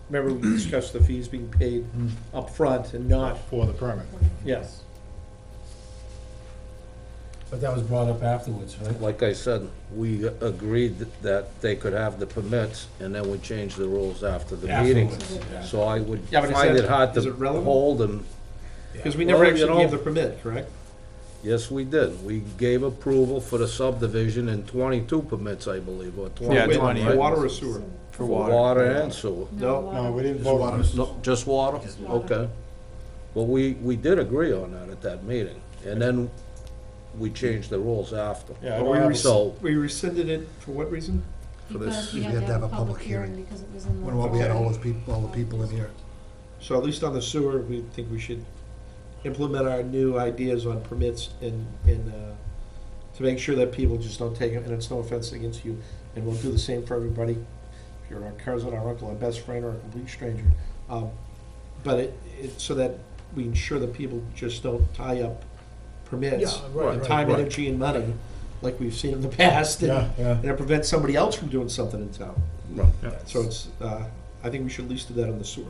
Speaker 7: remember we discussed the fees being paid up front and not,
Speaker 3: For the permit.
Speaker 7: yes.
Speaker 1: But that was brought up afterwards, right?
Speaker 6: Like I said, we agreed that they could have the permits, and then we changed the rules after the meeting.
Speaker 1: Afterwards, yeah.
Speaker 6: So I would
Speaker 7: Yeah, but is
Speaker 6: find
Speaker 7: that-
Speaker 6: it hard
Speaker 7: is
Speaker 6: to
Speaker 7: it relevant?
Speaker 6: hold them.
Speaker 7: Because we
Speaker 6: Well,
Speaker 7: never
Speaker 6: you
Speaker 7: actually
Speaker 6: know-
Speaker 7: gave the permit, correct?
Speaker 6: Yes, we did. We gave approval for the subdivision and 22 permits, I believe, or 20.
Speaker 4: Yeah,
Speaker 7: Wait,
Speaker 4: 20.
Speaker 7: for water or sewer?
Speaker 4: For
Speaker 6: For
Speaker 4: water.
Speaker 6: water and sewer.
Speaker 7: No.
Speaker 3: No, we didn't
Speaker 2: Just
Speaker 3: vote
Speaker 2: water.
Speaker 3: on it.
Speaker 6: No, just water? Okay. Well, we did agree on that at that meeting, and then we changed the rules after.
Speaker 3: Yeah, I
Speaker 7: But
Speaker 3: don't
Speaker 7: we
Speaker 3: have,
Speaker 6: So,
Speaker 7: We rescinded it for what reason?
Speaker 6: for this-
Speaker 9: Because we had to have a public hearing because it was in the.
Speaker 2: When we had all the people in here.
Speaker 7: So at least on the sewer, we think we should implement our new ideas on permits and to make sure that people just don't take it, and it's no offense against you, and we'll do the same for everybody. If you're our cousin, our uncle, our best friend, or a complete stranger. But so that we ensure that people just don't tie up permits,
Speaker 1: Yeah, right,
Speaker 7: time,
Speaker 1: right.
Speaker 7: energy, and money, like we've seen in the past,
Speaker 1: Yeah, yeah.
Speaker 7: and it prevents somebody else from doing something in town.
Speaker 6: Right.
Speaker 7: So it's, I think we should at least do that on the sewer.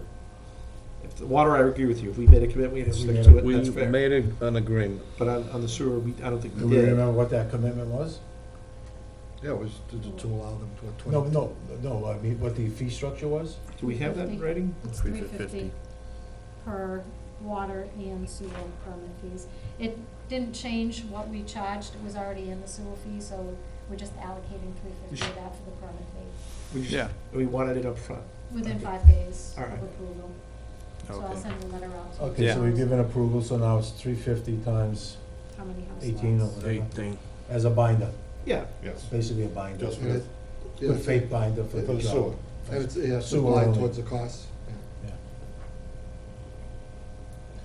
Speaker 7: If the water, I agree with you, if we made a commitment, we have to
Speaker 1: Yes,
Speaker 7: stick
Speaker 1: we
Speaker 7: to it,
Speaker 6: we
Speaker 7: that's fair.
Speaker 6: made an agreement.
Speaker 7: But on the sewer, I don't think
Speaker 1: Do
Speaker 7: we
Speaker 1: we
Speaker 7: did.
Speaker 1: remember what that commitment was?
Speaker 2: Yeah, it was to allow them to 20.
Speaker 1: No, I mean, what the fee structure was?
Speaker 7: Do we have that in writing?
Speaker 9: It's $350 per water and sewer permit fees. It didn't change what we charged, it was already in the sewer fee, so we're just allocating $350 of that for the permit fee,
Speaker 7: We just,
Speaker 4: Yeah.
Speaker 7: we wanted it up front.
Speaker 9: within 5 days
Speaker 7: All
Speaker 9: of
Speaker 7: right.
Speaker 9: approval. So I'll
Speaker 4: Okay.
Speaker 9: send a letter out to.
Speaker 1: Okay, so we've given approval, so now it's 350 times
Speaker 9: How many house
Speaker 1: 18 or
Speaker 9: lots?
Speaker 1: whatever,
Speaker 6: 18.
Speaker 1: as a binder,
Speaker 7: Yeah,
Speaker 8: Yes.
Speaker 1: basically a binder.
Speaker 8: Just
Speaker 2: And
Speaker 8: for
Speaker 2: it- yeah,
Speaker 1: Good faith binder for
Speaker 8: For
Speaker 1: the
Speaker 8: the
Speaker 1: job.
Speaker 8: sewer.
Speaker 2: And it's, yeah,
Speaker 1: Sewer
Speaker 2: supplied
Speaker 1: only.
Speaker 2: towards the cost.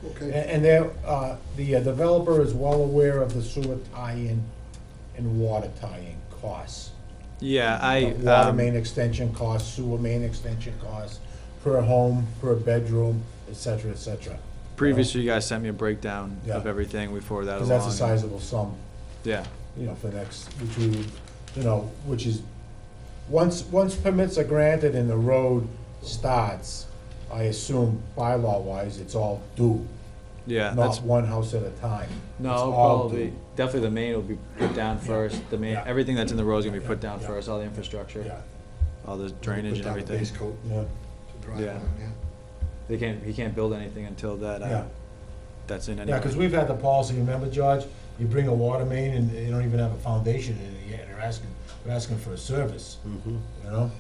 Speaker 1: And,
Speaker 2: Okay,
Speaker 1: and they're, the developer is well aware of the sewer tie-in and water tie-in costs.
Speaker 4: Yeah,
Speaker 1: Water main extension costs, sewer main extension costs, per home, per bedroom, et cetera, et cetera.
Speaker 4: previously you guys sent me a breakdown
Speaker 1: Yeah.
Speaker 4: of everything, we forwarded that
Speaker 1: Because
Speaker 4: along.
Speaker 1: that's a sizable sum,
Speaker 4: Yeah,
Speaker 1: you know, for next, which we, you know, which is, once permits are granted and the road starts, I assume bylaw-wise, it's all due,
Speaker 4: yeah, that's,
Speaker 1: not one house at a time.
Speaker 4: no,
Speaker 1: It's all
Speaker 4: probably,
Speaker 1: due.
Speaker 4: definitely the main will be put down first, the main,
Speaker 1: Yeah.
Speaker 4: everything that's in the road is gonna be put down
Speaker 1: Yeah.
Speaker 4: first, all the infrastructure,
Speaker 1: Yeah,
Speaker 4: all the drainage and
Speaker 2: Put down the
Speaker 4: everything.
Speaker 2: base coat
Speaker 1: yeah,
Speaker 2: to drive
Speaker 4: Yeah.
Speaker 2: on, yeah.
Speaker 4: He can't build anything until that,
Speaker 1: yeah.
Speaker 4: that's in
Speaker 1: Yeah,
Speaker 4: anyway.
Speaker 1: because we've had the policy, remember, George? You bring a water main and you don't even have a foundation in it yet, they're asking for a service,
Speaker 6: Mhm.
Speaker 1: you know?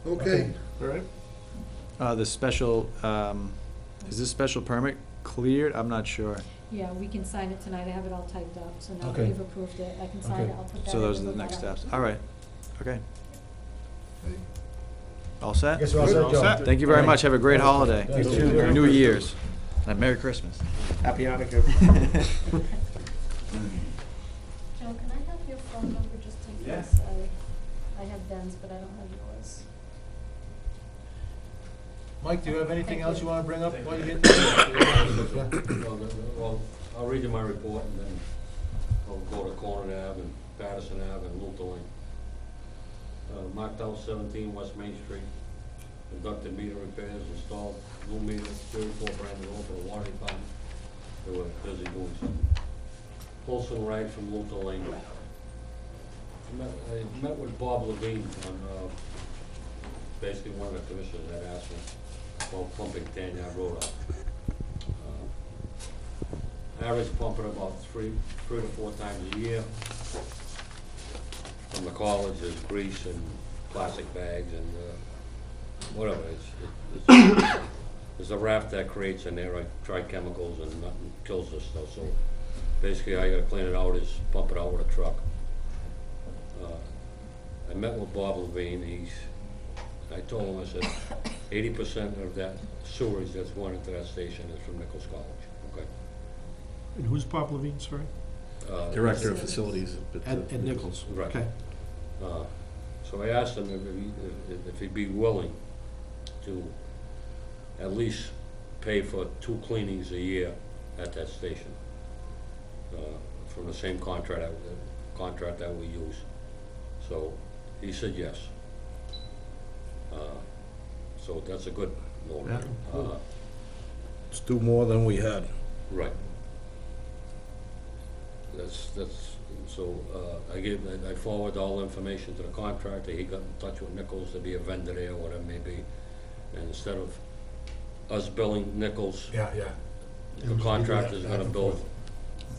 Speaker 2: Okay,
Speaker 7: all right.
Speaker 4: The special, is this special permit cleared? I'm not sure.
Speaker 9: Yeah, we can sign it tonight, I have it all typed up, so now that
Speaker 1: Okay.
Speaker 9: you've approved it, I can sign
Speaker 1: Okay.
Speaker 9: it, I'll put that
Speaker 4: So
Speaker 9: in
Speaker 4: those are
Speaker 9: the
Speaker 4: the next
Speaker 9: letter.
Speaker 4: steps. All right, okay.
Speaker 2: Okay.
Speaker 4: All set?
Speaker 1: Guess we're all set,
Speaker 8: All
Speaker 1: Joe?
Speaker 8: set.
Speaker 4: Thank you very much. Have a great holiday.
Speaker 1: Thank you.
Speaker 4: Or New Year's. And Merry Christmas.
Speaker 7: Happy Hanukkah.
Speaker 9: Joe, can I have your phone number just in
Speaker 4: Yeah.
Speaker 9: case? I have Ben's, but I don't have yours.
Speaker 1: Mike, do you have anything
Speaker 9: Thank
Speaker 1: else
Speaker 9: you.
Speaker 1: you wanna bring up while you're getting? Yeah.
Speaker 5: Well, I'll read you my report and then I'll go to Corner Ave and Patterson Ave and Luther Lane. Marked out 17 West Main Street, conducted meter repairs, installed new meter, 34 brand new for the water department. They were busy doing something. Colson Rag from Luther Lane. I met with Bob Levine on, basically one of the commissioners that asked me about pumping Tanya Road up. Average pumping about three to four times a year. From the college, there's grease and plastic bags and, whatever, there's a raft that creates in there, I try chemicals and nothing kills this stuff, so basically I gotta clean it out, is pump it out with a truck. I met with Bob Levine, I told him, I said, 80% of that sewage that's going into that station is from Nichols College, okay?
Speaker 7: And who's Bob Levine, sorry?
Speaker 8: Director of Facilities.
Speaker 7: At Nichols.
Speaker 5: Right.
Speaker 7: Okay.
Speaker 5: So I asked him if he'd be willing to at least pay for 2 cleanings a year at that station, from the same contract that we use. So he said yes. So that's a good loan.
Speaker 6: Yeah. Let's do more than we had.
Speaker 5: Right. So, I forwarded all the information to the contractor, he got in touch with Nichols to be a vendor there, whatever it may be. And instead of us billing Nichols,
Speaker 1: Yeah, yeah.
Speaker 5: the contractor's gonna bill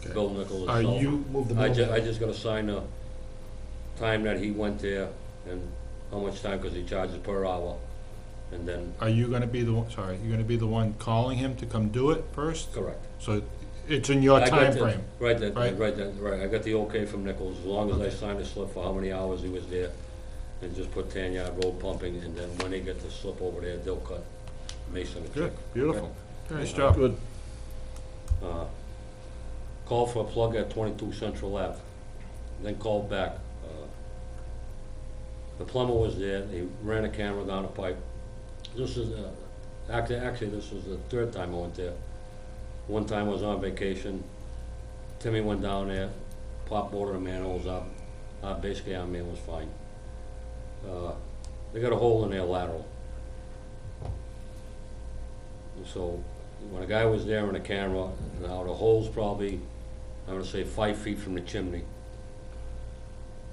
Speaker 8: Okay.
Speaker 5: Nichols
Speaker 8: Are
Speaker 5: himself.
Speaker 8: you,
Speaker 2: Move the
Speaker 5: I
Speaker 2: bill.
Speaker 5: just gotta sign the time that he went there and how much time, cause he charges per hour. And then,
Speaker 3: Are you gonna be the one, sorry, you're gonna be the one calling him to come do it first?
Speaker 5: correct.
Speaker 3: So it's in your
Speaker 5: I got the-
Speaker 3: timeframe.
Speaker 5: Right,
Speaker 3: right?
Speaker 5: right, I got the okay from Nichols, as long as I signed the slip for how many hours he was there, and just put Tanya road pumping, and then when they get the slip over there, they'll cut Mason a check.
Speaker 3: Good, beautiful. Nice job.
Speaker 6: Good.
Speaker 5: Called for a plug at 22 Central Ave, then called back. The plumber was there, he ran a camera down a pipe. This is, actually, this was the 3rd time I went there. One time I was on vacation, Timmy went down there, popped both of the manholes up, basically our man was fine. They got a hole in their lateral. And so, when a guy was there on the camera, now the hole's probably, I'm gonna say 5 feet from the chimney,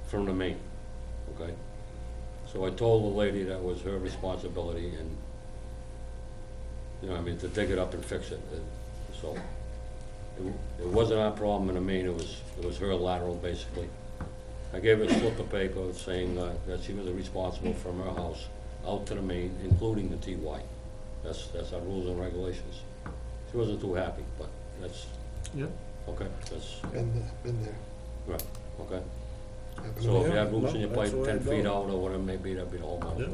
Speaker 5: from the main, okay? So I told the lady that was her responsibility, and you know, I mean, to dig it up and fix it. So, it wasn't our problem in the main, it was her lateral, basically. I gave her a slip of paper saying that she was responsible from her house out to the main, including the TY. That's our rules and regulations. She wasn't too happy, but that's,
Speaker 3: Yeah.
Speaker 5: okay, that's,
Speaker 2: Been there.
Speaker 5: right, okay.
Speaker 2: Happened
Speaker 5: So
Speaker 2: to
Speaker 5: if
Speaker 2: me.
Speaker 5: you have roots in
Speaker 6: No,
Speaker 5: your
Speaker 6: that's
Speaker 5: pipe
Speaker 6: the way
Speaker 5: 10
Speaker 6: it
Speaker 5: feet
Speaker 6: goes.
Speaker 5: out or whatever it may be, that'd be the homeowner's
Speaker 6: Yeah.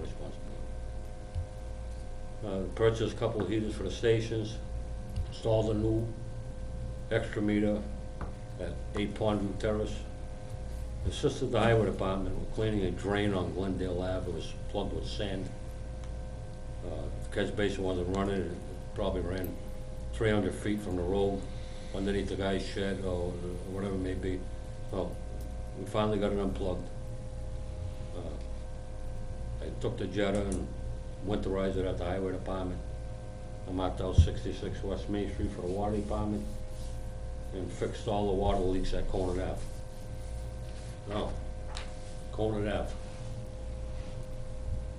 Speaker 5: responsibility. Purchased a couple of heaters for the stations, installed a new extra meter at 8 Pondview Terrace. Assisted the highway department with cleaning a drain on Glendale Ave, it was plugged with sand. Catch basin wasn't running, it probably ran 300 feet from the road, underneath the guy's shed or whatever it may be. So, we finally got it unplugged. I took the jetter and winterized it at the highway department. I marked out 66 West Main Street for the water department and fixed all the water leaks at Conant Ave. No, Conant Ave.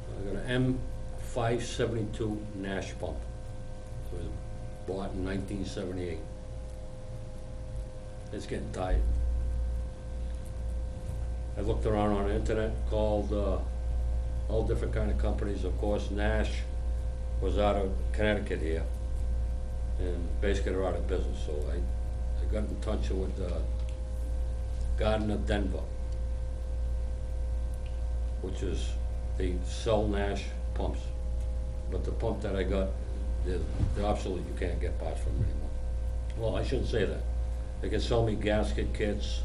Speaker 5: I got an M572 Nash pump. It was bought in 1978. It's getting tired. I looked around on the internet, called all different kind of companies. Of course, Nash was out of Connecticut here, and basically they're out of business. So I got in touch with Garden of Denver, which is, they sell Nash pumps. But the pump that I got, they're obsolete, you can't get parts from them anymore. Well, I shouldn't say that. They can sell me gasket kits,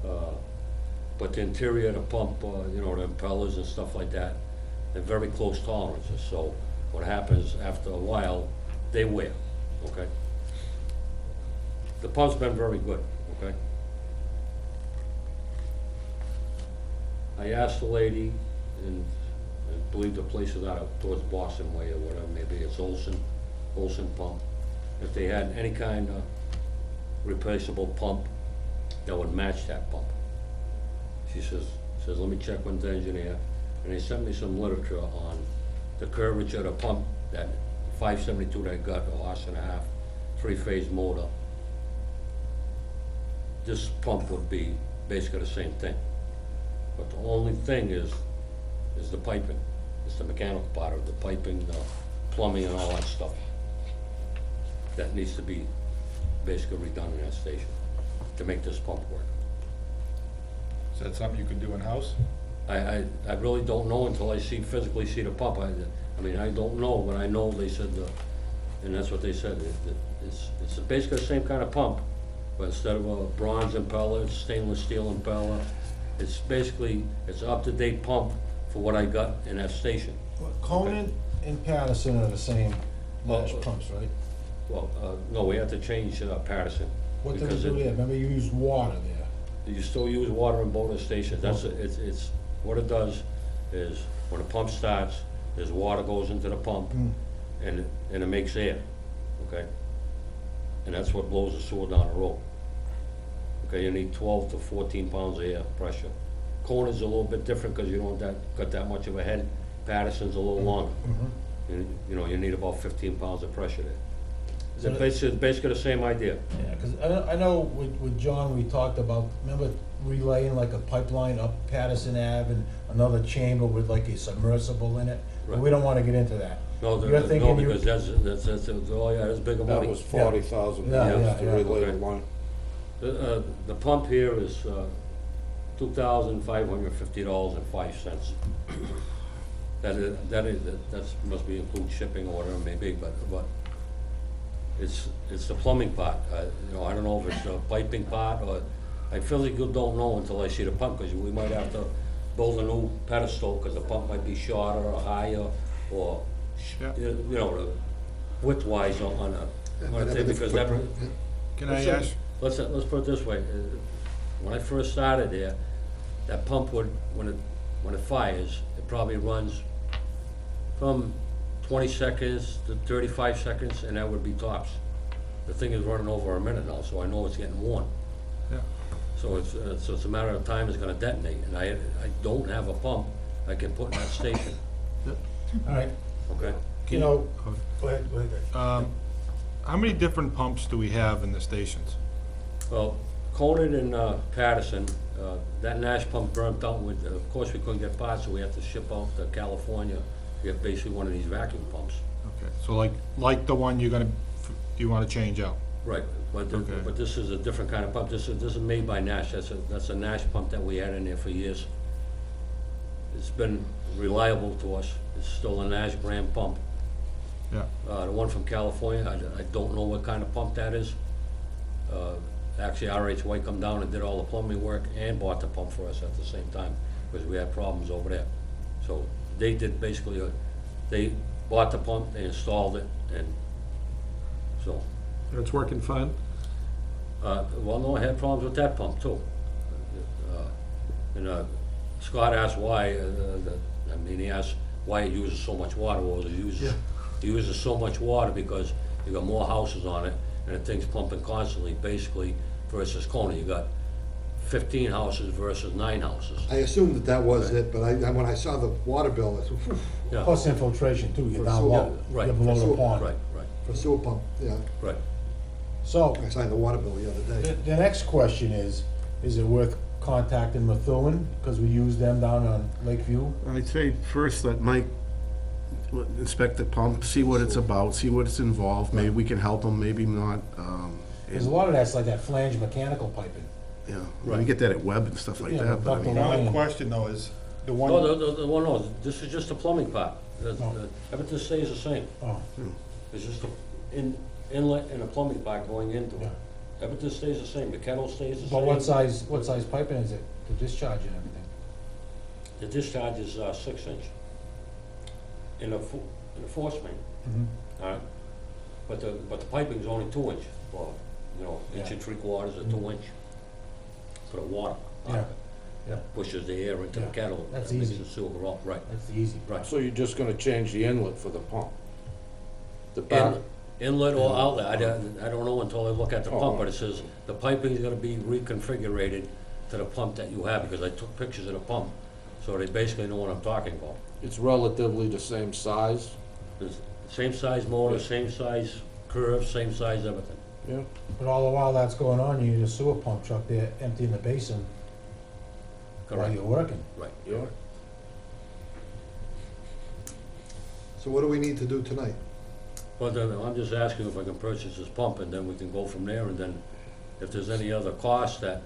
Speaker 5: but the interior of the pump, you know, the impellers and stuff like that, they're very close tolerances. So what happens after a while, they wear, okay? The pump's been very good, okay? I asked the lady, and I believe the place is out of towards Boston Way or whatever, maybe it's Olson Pump, if they had any kind of replaceable pump that would match that pump. She says, let me check with the engineer, and they sent me some literature on the curvature of the pump, that 572 that I got, a horse and a half, 3-phase motor. This pump would be basically the same thing. But the only thing is the piping. It's the mechanical part of the piping, the plumbing and all that stuff. That needs to be basically redone in that station to make this pump work.
Speaker 3: Is that something you could do in-house?
Speaker 5: I really don't know until I physically see the pump. I mean, I don't know, but I know they said, and that's what they said. It's basically the same kind of pump, but instead of a bronze impeller, it's stainless steel impeller. It's basically, it's an up-to-date pump for what I got in that station.
Speaker 10: Conant and Patterson are the same Nash
Speaker 5: Well,
Speaker 10: pumps, right?
Speaker 5: Well, no, we had to change Patterson.
Speaker 10: What did they
Speaker 5: because
Speaker 10: do there? Remember you used water there.
Speaker 5: You still use water in both the stations. It's, what it does is, when the pump starts, there's water goes into the pump, and it makes air, okay? And that's what blows the sewer down the road. Okay, you need 12 to 14 pounds of air pressure. Conant's a little bit different because you don't got that much of a head. Patterson's a little longer. And, you know, you need about 15 pounds of pressure there.
Speaker 10: So
Speaker 5: It's basically the same idea.
Speaker 10: Yeah, because I know with John, we talked about, remember relaying like a pipeline up Patterson Ave and another chamber with like a submersible in it? But we don't want to get into that.
Speaker 5: No,
Speaker 10: You're thinking
Speaker 5: because that's, oh yeah, that's bigger
Speaker 6: That
Speaker 5: money.
Speaker 6: was $40,000
Speaker 10: Yeah,
Speaker 6: to
Speaker 10: yeah,
Speaker 6: relay the
Speaker 5: okay.
Speaker 6: line.
Speaker 5: The pump here is $2,550.05. That must be include shipping or whatever it may be, but it's the plumbing part. You know, I don't know if it's the piping part, or I physically don't know until I see the pump, because we might have to build a new pedestal, because the pump might be shorter or higher, or, you know, width-wise on a thing, because that.
Speaker 3: Can I ask,
Speaker 5: Let's put it this way, when I first started there, that pump would, when it fires, it probably runs from 20 seconds to 35 seconds, and that would be tops. The thing is running over a minute now, so I know it's getting worn.
Speaker 3: Yeah.
Speaker 5: So it's a matter of time it's gonna detonate, and I don't have a pump I can put in that station,
Speaker 10: All right,
Speaker 5: okay?
Speaker 10: You know, go ahead, go ahead.
Speaker 3: How many different pumps do we have in the stations?
Speaker 5: Well, Conan and Patterson, that Nash pump burnt out with, of course, we couldn't get parts, so we had to ship out to California. We have basically one of these vacuum pumps.
Speaker 3: Okay, so like the one you wanna change out?
Speaker 5: Right,
Speaker 3: Okay.
Speaker 5: but this is a different kind of pump. This is made by Nash. That's a Nash pump that we had in there for years. It's been reliable to us. It's still a Nash brand pump.
Speaker 3: Yeah.
Speaker 5: The one from California, I don't know what kind of pump that is. Actually, RH White come down and did all the plumbing work and bought the pump for us at the same time, because we had problems over there. So they did basically, they bought the pump, they installed it, and so.
Speaker 7: And it's working fine?
Speaker 5: Well, no, I had problems with that pump too. And Scott asked why, he asked why it uses so much water. Well, it uses so much water because you got more houses on it, and the thing's pumping constantly, basically, versus Kona. You got 15 houses versus 9 houses.
Speaker 2: I assumed that was it, but when I saw the water bill, I said, whew,
Speaker 5: Yeah,
Speaker 10: Plus infiltration too, you're
Speaker 2: For
Speaker 10: down
Speaker 2: sewer,
Speaker 10: low,
Speaker 5: right,
Speaker 10: you're
Speaker 5: for
Speaker 10: below
Speaker 2: sewer,
Speaker 10: the pond.
Speaker 5: right,
Speaker 2: for sewer pump, yeah.
Speaker 5: right.
Speaker 10: So,
Speaker 2: I signed the water bill the other day.
Speaker 10: the next question is it worth contacting Methuen, because we use them down on Lakeview?
Speaker 8: I'd say first let Mike inspect the pump, see what it's about, see what it's involved, maybe we can help him, maybe not.
Speaker 10: There's a lot of that's like that flange mechanical piping.
Speaker 8: Yeah, we get that at Webb and stuff like
Speaker 10: Yeah,
Speaker 8: that, but I mean,
Speaker 10: ductile
Speaker 3: Another
Speaker 10: line.
Speaker 3: question though is, the one.
Speaker 5: The one, no, this is just the plumbing part. Everything stays the same.
Speaker 10: Oh,
Speaker 5: It's just an inlet and a plumbing part going into
Speaker 10: yeah.
Speaker 5: it. Everything stays the same. The kettle stays the same.
Speaker 10: But what size piping is it, to discharge and everything?
Speaker 5: The discharge is 6-inch in a force main,
Speaker 10: Mm-hmm.
Speaker 5: all right? But the piping's only 2-inch, or, inch and 3/4 or 2-inch for the water.
Speaker 10: Yeah, yeah.
Speaker 5: Pushes the air into the
Speaker 10: Yeah,
Speaker 5: kettle.
Speaker 10: that's
Speaker 5: that makes
Speaker 10: easy.
Speaker 5: the sewer up, right,
Speaker 10: That's the easy.
Speaker 5: right.
Speaker 6: So you're just gonna change the inlet for the pump? The
Speaker 5: In-
Speaker 6: back,
Speaker 5: Inlet or outlet, I don't know until I look at the
Speaker 6: Oh.
Speaker 5: pump, but it says the piping's gonna be reconfigured to the pump that you have, because I took pictures of the pump, so they basically know what I'm talking about.
Speaker 6: it's relatively the same size?
Speaker 5: It's same size motor, same size curve, same size everything.
Speaker 6: Yeah.
Speaker 10: But all the while that's going on, you need a sewer pump truck there emptying the basin while
Speaker 5: Correct,
Speaker 10: you're working.
Speaker 5: right.
Speaker 6: Yeah.
Speaker 2: So what do we need to do tonight?
Speaker 5: Well, then, I'm just asking if I can purchase this pump, and then we can go from there, and then if there's any other cost that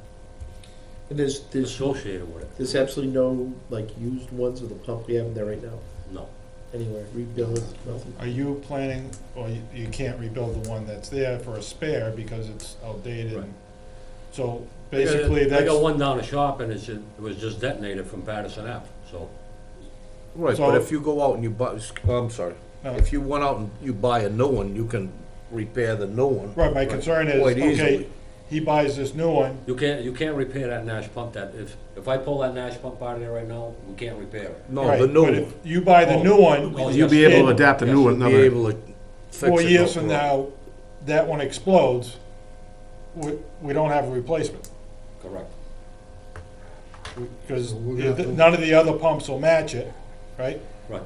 Speaker 7: And there's
Speaker 5: associated with it,
Speaker 7: There's absolutely no, like, used ones of the pump we have in there right now,
Speaker 5: no.
Speaker 7: anywhere, rebuild, nothing.
Speaker 3: Are you planning, or you can't rebuild the one that's there for a spare because it's outdated?
Speaker 5: Right.
Speaker 3: So basically,
Speaker 5: I
Speaker 3: that's,
Speaker 5: got one down the shop, and it was just detonated from Patterson Ave, so,
Speaker 6: Right,
Speaker 3: So-
Speaker 6: but if you go out and you buy, I'm sorry,
Speaker 3: No.
Speaker 6: if you went out and you buy a new one, you can repair the new one.
Speaker 3: right, my concern is,
Speaker 6: Quite
Speaker 3: okay,
Speaker 6: easily.
Speaker 3: he buys this new one,
Speaker 5: you can't repair that Nash pump. That if I pull that Nash pump out of there right now, we can't repair it.
Speaker 6: No,
Speaker 3: right,
Speaker 6: the new
Speaker 3: but
Speaker 6: one.
Speaker 3: if you buy the new one,
Speaker 5: Oh,
Speaker 8: you'll be able to
Speaker 5: yes.
Speaker 8: adapt a new one,
Speaker 6: Be
Speaker 8: another,
Speaker 6: able to fix
Speaker 3: 4
Speaker 6: it,
Speaker 3: years
Speaker 6: no
Speaker 3: from
Speaker 6: problem.
Speaker 3: now, that one explodes, we don't have a replacement.
Speaker 5: Correct.
Speaker 3: Because
Speaker 2: So we're gonna have to-
Speaker 3: none of the other pumps will match it, right?
Speaker 5: Right.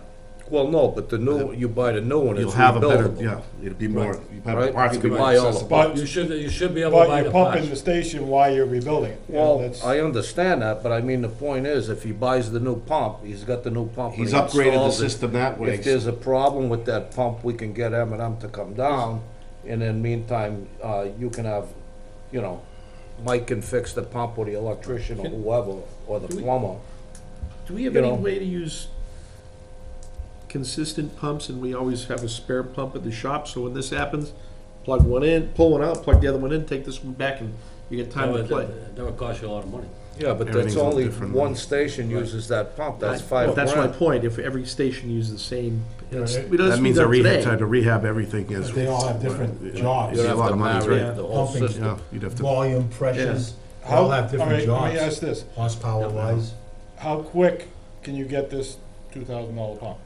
Speaker 6: Well, no, but the new, you buy the new one,
Speaker 8: you'll
Speaker 6: it's
Speaker 8: have a better,
Speaker 6: rebuildable.
Speaker 8: yeah, it'll be more, you have
Speaker 6: Right,
Speaker 8: parts
Speaker 6: you
Speaker 8: will be
Speaker 6: can
Speaker 8: more
Speaker 6: buy all the
Speaker 8: accessible.
Speaker 3: But-
Speaker 5: You should be able to
Speaker 3: But
Speaker 5: buy
Speaker 3: you're
Speaker 5: the
Speaker 3: pumping
Speaker 5: parts.
Speaker 3: the station while you're rebuilding it. You know,
Speaker 6: Well,
Speaker 3: that's-
Speaker 6: I understand that, but I mean, the point is, if he buys the new pump, he's got the new pump. and
Speaker 8: He's
Speaker 6: he
Speaker 8: upgraded the
Speaker 6: installs it.
Speaker 8: system that way.
Speaker 6: If there's a problem with that pump, we can get M&M to come down, and in meantime, you can have, Mike can fix the pump or the electrician or whoever, or the
Speaker 7: Do we-
Speaker 6: plumber.
Speaker 7: Do we have
Speaker 6: You
Speaker 7: any
Speaker 6: know.
Speaker 7: way to use consistent pumps, and we always have a spare pump at the shop, so when this happens, plug one in, pull one out, plug the other one in, take this one back, and you get time to play?
Speaker 5: That would cost you a lot of money.
Speaker 6: Yeah, but
Speaker 8: Everything's
Speaker 6: that's
Speaker 8: a little
Speaker 6: only
Speaker 8: different
Speaker 6: one
Speaker 8: now.
Speaker 6: station uses that pump, that's
Speaker 7: But
Speaker 6: $5
Speaker 7: that's my
Speaker 6: grand.
Speaker 7: point, if every station used the same, it's,
Speaker 10: Right.
Speaker 7: it doesn't
Speaker 8: That means
Speaker 7: be
Speaker 8: a
Speaker 7: done
Speaker 8: rehab,
Speaker 7: today.
Speaker 8: try to rehab everything is.
Speaker 10: But they all have different
Speaker 8: It'd
Speaker 10: jobs.
Speaker 8: be
Speaker 6: You'd
Speaker 8: a
Speaker 6: have
Speaker 8: lot
Speaker 6: to
Speaker 8: of money,
Speaker 6: marry
Speaker 8: right?
Speaker 6: the whole
Speaker 10: Pumping.
Speaker 6: system.
Speaker 8: Yeah, you'd have to,
Speaker 10: Volume, pressures, they
Speaker 3: How-
Speaker 10: all have different
Speaker 3: all right, Let me
Speaker 10: jobs,
Speaker 3: ask this,
Speaker 10: horsepower wise.
Speaker 3: how quick can you get this $2,000 pump?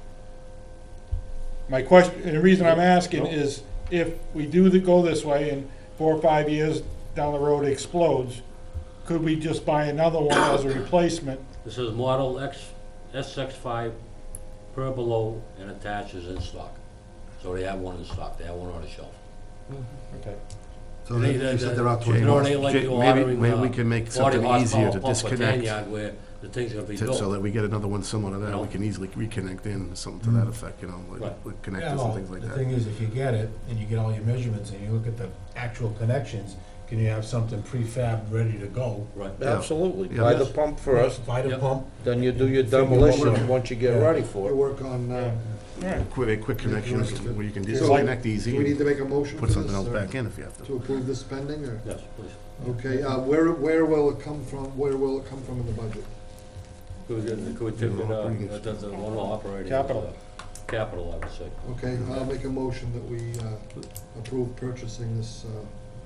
Speaker 3: My question, and the reason I'm asking is, if we go this way and 4 or 5 years down the road it explodes, could we just buy another one as a replacement?
Speaker 5: This is model SX5 per below and attaches in stock. So they have one in stock, they have one on the shelf.
Speaker 3: Okay.
Speaker 2: So they, you said they're out
Speaker 8: Jay,
Speaker 2: twenty
Speaker 5: You know,
Speaker 2: bucks.
Speaker 5: they like
Speaker 8: Jay,
Speaker 5: you
Speaker 8: maybe-
Speaker 5: ordering,
Speaker 8: maybe we can make
Speaker 5: 40
Speaker 8: something easier
Speaker 5: horsepower
Speaker 8: to
Speaker 5: pump for tan
Speaker 8: disconnect.
Speaker 5: yard where the thing's gonna be
Speaker 8: So
Speaker 5: built.
Speaker 8: that we get another one similar to that,
Speaker 5: No.
Speaker 8: we can easily reconnect in, something to that effect, you know,
Speaker 5: Right.
Speaker 8: with
Speaker 10: Yeah,
Speaker 8: connectors and
Speaker 10: well,
Speaker 8: things like
Speaker 10: the
Speaker 8: that.
Speaker 10: thing is, if you get it, and you get all your measurements, and you look at the actual connections, can you have something prefab ready to go?
Speaker 5: Right.
Speaker 8: Yeah.
Speaker 6: Absolutely,
Speaker 8: Yeah.
Speaker 6: buy the
Speaker 5: Yes.
Speaker 6: pump first,
Speaker 10: Buy the
Speaker 5: Yep.
Speaker 10: pump,
Speaker 6: then you do your
Speaker 10: Figure what
Speaker 6: demolition
Speaker 10: we're-
Speaker 6: once you get
Speaker 10: Yeah.
Speaker 6: ready
Speaker 2: You
Speaker 6: for it.
Speaker 2: work on,
Speaker 8: Quick connections where you can
Speaker 2: So,
Speaker 8: disconnect
Speaker 2: do we
Speaker 8: easy
Speaker 2: need
Speaker 8: and
Speaker 2: to make a motion
Speaker 8: put
Speaker 2: for
Speaker 8: something
Speaker 2: this,
Speaker 8: else
Speaker 2: or
Speaker 8: back in if you have
Speaker 2: to
Speaker 8: to.
Speaker 2: approve this spending, or?
Speaker 5: Yes, please.
Speaker 2: Okay, where will it come from, where will it come from in the budget?
Speaker 5: Could we take it, the one operating?
Speaker 3: Capital.
Speaker 5: Capital, I would say.
Speaker 2: Okay, I'll make a motion that we approve purchasing this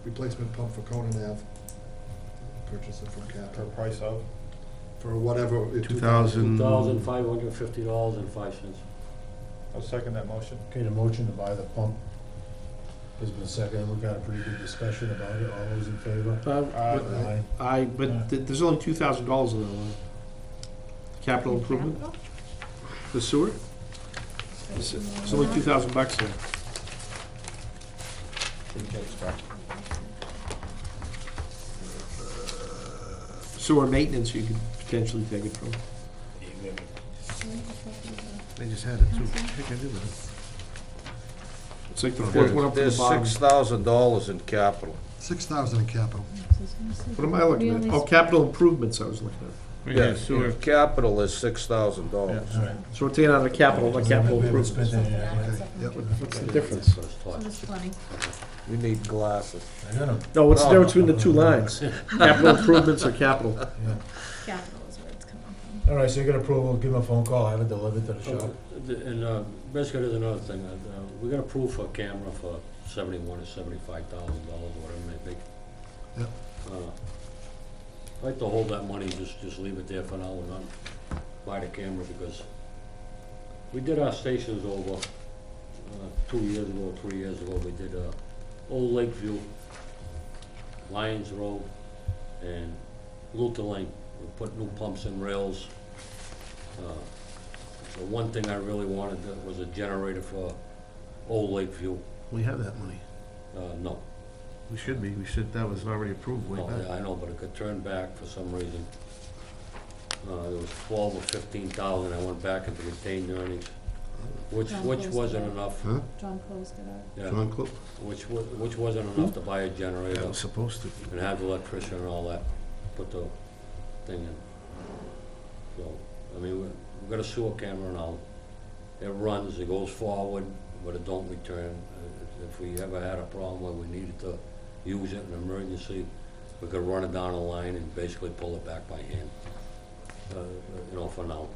Speaker 2: replacement pump for Conan Ave. Purchase it from
Speaker 3: For
Speaker 2: capital,
Speaker 3: price of?
Speaker 2: for whatever.
Speaker 8: 2,000.
Speaker 5: $2,550.05.
Speaker 3: I'll second that motion.
Speaker 1: Okay, the motion to buy the pump has been seconded. We've got a pretty good discussion about it. All those in favor? Aye.
Speaker 7: But there's only $2,000 in the capital improvement, the sewer? It's only $2,000 there. Sewer maintenance, you could potentially take it from.
Speaker 8: They just had it too. What the heck I do with it?
Speaker 7: It's like the fourth one up from the
Speaker 6: There's
Speaker 7: bottom.
Speaker 6: $6,000 in capital.
Speaker 2: 6,000 in capital.
Speaker 7: What am I looking at? Oh, capital improvements I was looking at.
Speaker 6: Yeah, capital is $6,000.
Speaker 1: All right.
Speaker 7: So we're taking out of capital, not capital
Speaker 1: We haven't
Speaker 7: improvements.
Speaker 1: spent any of that yet.
Speaker 2: Okay, yep.
Speaker 7: What's the difference?
Speaker 5: So it's
Speaker 9: So
Speaker 5: taught.
Speaker 9: there's plenty.
Speaker 6: We need glasses.
Speaker 1: I got 'em.
Speaker 7: No, what's the difference between the two lines? Capital improvements or capital?
Speaker 1: Yeah.
Speaker 9: Capital is where it's coming from.
Speaker 1: All right, so you get approval, give them a phone call, have it delivered to the shop.
Speaker 5: And basically, there's another thing, we got approved for a camera for $71,000 or $75,000, whatever it may be.
Speaker 2: Yep.
Speaker 5: I'd like to hold that money, just leave it there for now and not buy the camera, because we did our stations over 2 years ago, 3 years ago. We did Old Lakeview, Lions Road, and Luther Lane. We put new pumps and rails. The one thing I really wanted was a generator for Old Lakeview.
Speaker 8: We have that money.
Speaker 5: No.
Speaker 8: We should be, that was already approved way
Speaker 5: No,
Speaker 8: back.
Speaker 5: I know, but it got turned back for some reason. There was 12 or 15,000, I went back into retained earnings, which wasn't enough.
Speaker 8: Huh?
Speaker 9: John Close got out.
Speaker 5: Yeah,
Speaker 8: John Clip?
Speaker 5: which wasn't enough to buy a
Speaker 8: Yeah,
Speaker 5: generator
Speaker 8: it was supposed to.
Speaker 5: and have the electrician and all that, put the thing in. So, I mean, we've got a sewer camera now. It runs, it goes forward, but it don't return. If we ever had a problem where we needed to use it in an emergency, we could run it down a line and basically pull it back by hand, for now.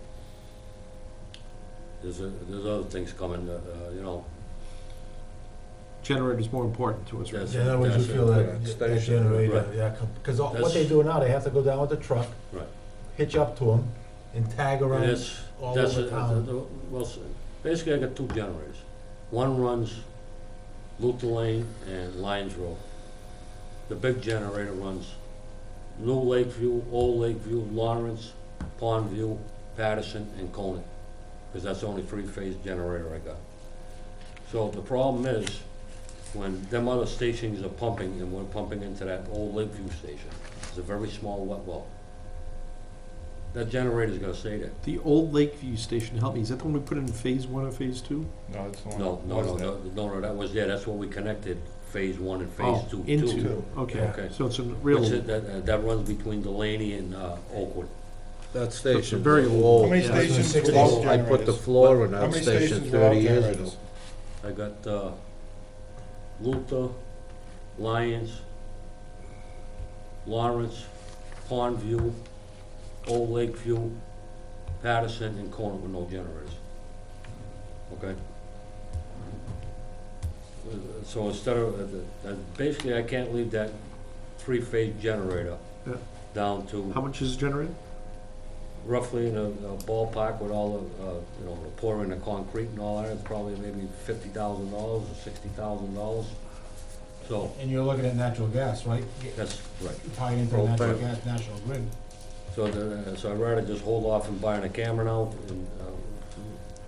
Speaker 5: There's other things coming,
Speaker 7: Generator's more important to us, right?
Speaker 5: Yes.
Speaker 1: In other words, you feel that
Speaker 6: Station,
Speaker 1: generator,
Speaker 5: right.
Speaker 1: yeah, because what
Speaker 5: That's-
Speaker 1: they do now, they have to go down with the truck,
Speaker 5: Right.
Speaker 1: hitch up to them, and tag around
Speaker 5: That's,
Speaker 1: all
Speaker 5: that's,
Speaker 1: over town.
Speaker 5: basically I got two generators. One runs Luther Lane and Lions Road. The big generator runs New Lakeview, Old Lakeview, Lawrence, Pondview, Patterson, and Conant, because that's the only three-phase generator I got. So the problem is, when them other stations are pumping, and we're pumping into that Old Lakeview station, it's a very small wet well. That generator's gonna stay there.
Speaker 7: The old Lakeview station, help me, is that the one we put in phase 1 or phase 2?
Speaker 3: No, it's the one.
Speaker 5: No, that was there, that's what we connected phase 1 and phase 2 to.
Speaker 7: Into, okay,
Speaker 5: Okay.
Speaker 7: so it's a real,
Speaker 5: Which that runs between Delaney and Oakwood.
Speaker 6: That station's
Speaker 7: very old.
Speaker 6: old.
Speaker 8: How many
Speaker 1: Yeah, I was gonna
Speaker 8: stations
Speaker 1: say
Speaker 8: without
Speaker 1: this-
Speaker 6: I put the
Speaker 8: generators?
Speaker 6: floor in
Speaker 8: How
Speaker 6: that
Speaker 8: many
Speaker 6: station
Speaker 8: stations without
Speaker 6: 30 years ago.
Speaker 8: generators?
Speaker 5: I got Luther, Lyons, Lawrence, Pondview, Old Lakeview, Patterson, and Conant with no generators. Okay? So instead of, basically I can't leave that three-phase generator
Speaker 7: Yeah.
Speaker 5: down to
Speaker 7: how much is a generator?
Speaker 5: roughly in a ballpark with all the pouring the concrete and all that, it's probably maybe $50,000 or $60,000. So,
Speaker 1: And you're looking at natural gas, right?
Speaker 5: that's right.
Speaker 1: Tied into the natural
Speaker 6: Propane.
Speaker 1: gas national grid.
Speaker 5: So I'd rather just hold off and buying a camera now and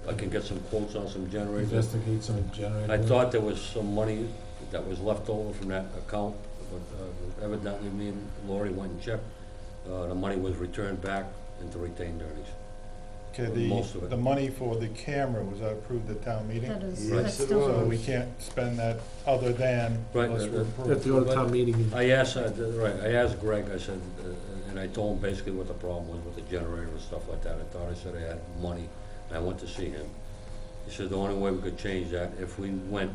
Speaker 5: I can get some quotes on some generators.
Speaker 1: Investigate some generator.
Speaker 5: I thought there was some money that was left over from that account, but evidently me and Lori went and checked. The money was returned back into retained earnings.
Speaker 3: Okay,
Speaker 5: Most of it.
Speaker 3: the money for the camera, was that approved at town meeting?
Speaker 9: That is,
Speaker 2: Yes,
Speaker 9: that's
Speaker 2: it
Speaker 9: still.
Speaker 3: So we can't spend that other than
Speaker 5: Right,
Speaker 3: unless we're
Speaker 6: Have to
Speaker 3: approved.
Speaker 6: go to town meeting and
Speaker 5: I asked, I asked Greg, I said, and I told him basically what the problem was with the generator and stuff like that. I thought I said I had money, and I went to see him. He said the only way we could change that, if we went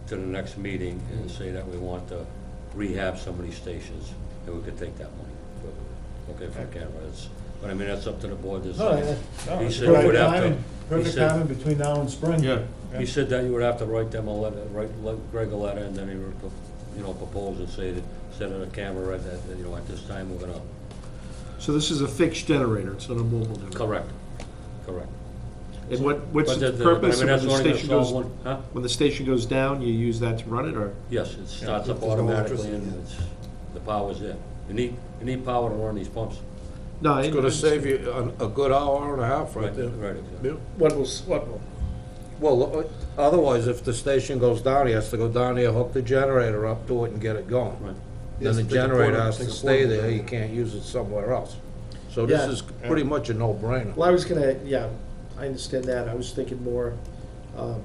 Speaker 5: to the next meeting and say that we want to rehab some of these stations, and we could take that money for cameras. But I mean, that's up to the board to
Speaker 1: No,
Speaker 5: decide.
Speaker 1: no,
Speaker 5: He
Speaker 1: it's
Speaker 5: said we would
Speaker 1: perfect
Speaker 5: have to-
Speaker 1: timing, perfect
Speaker 5: he said-
Speaker 1: timing between now and spring.
Speaker 5: He said that you would have to write them a letter, write Greg a letter, and then he would, propose and say that instead of the camera, that, at this time, we're gonna,
Speaker 7: So this is a fixed generator, it's not a mobile generator?
Speaker 5: correct.
Speaker 7: And what's
Speaker 5: But
Speaker 7: the
Speaker 5: I
Speaker 7: purpose
Speaker 5: mean,
Speaker 7: of
Speaker 5: that's
Speaker 7: when the
Speaker 5: only gonna
Speaker 7: station
Speaker 5: solve
Speaker 7: goes,
Speaker 5: one, huh?
Speaker 7: when the station goes down, you use that to run it, or?
Speaker 5: Yes, it starts up
Speaker 2: There's no
Speaker 5: automatically
Speaker 2: electricity,
Speaker 5: and
Speaker 2: yeah.
Speaker 5: it's, the power's there. You need power to run these pumps.
Speaker 7: No,
Speaker 6: it's gonna save you a good hour and a half right there.
Speaker 5: Right, exactly.
Speaker 6: Well, otherwise, if the station goes down, he has to go down there, hook the generator up to it and get it going.
Speaker 5: Right.
Speaker 6: Then
Speaker 2: Yes,
Speaker 6: the
Speaker 2: take a
Speaker 6: generator
Speaker 2: portable-
Speaker 6: has to
Speaker 2: take a
Speaker 6: stay
Speaker 2: portable
Speaker 6: there,
Speaker 2: generator.
Speaker 6: you can't use it somewhere else. So this
Speaker 7: Yeah.
Speaker 6: is pretty much a no-brainer.
Speaker 7: Well, I was gonna, yeah, I understand that, I was thinking more,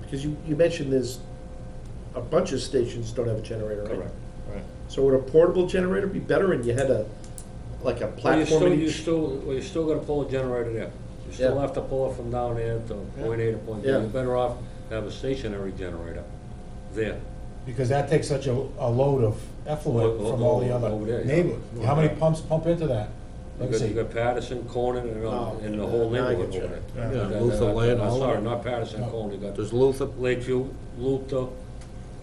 Speaker 7: because you mentioned there's a bunch of stations don't have a generator, right?
Speaker 5: Correct.
Speaker 3: Right.
Speaker 7: So would a portable generator be better, and you had like a
Speaker 5: Well, you
Speaker 7: platform in
Speaker 5: still,
Speaker 7: each?
Speaker 5: you still gotta pull a generator there. You still
Speaker 7: Yeah.
Speaker 5: have to pull it from down there to point A to point B.
Speaker 7: Yeah.
Speaker 5: You're better off to have a stationary generator there.
Speaker 1: Because that takes such a load of effluent from all the other
Speaker 5: Over there, yeah.
Speaker 1: neighborhoods. How many pumps pump into that?
Speaker 5: You
Speaker 1: Let me
Speaker 5: got
Speaker 1: see.
Speaker 5: Patterson, Conan, and
Speaker 7: Oh,
Speaker 5: the whole
Speaker 7: now I
Speaker 5: neighborhood
Speaker 7: get you.
Speaker 5: over there.
Speaker 6: Yeah, Luther Lane, all
Speaker 5: Sorry,
Speaker 6: that.
Speaker 5: not Patterson,
Speaker 1: No.
Speaker 5: Conan, you got
Speaker 6: Does Luther,
Speaker 5: Lakeview, Luther,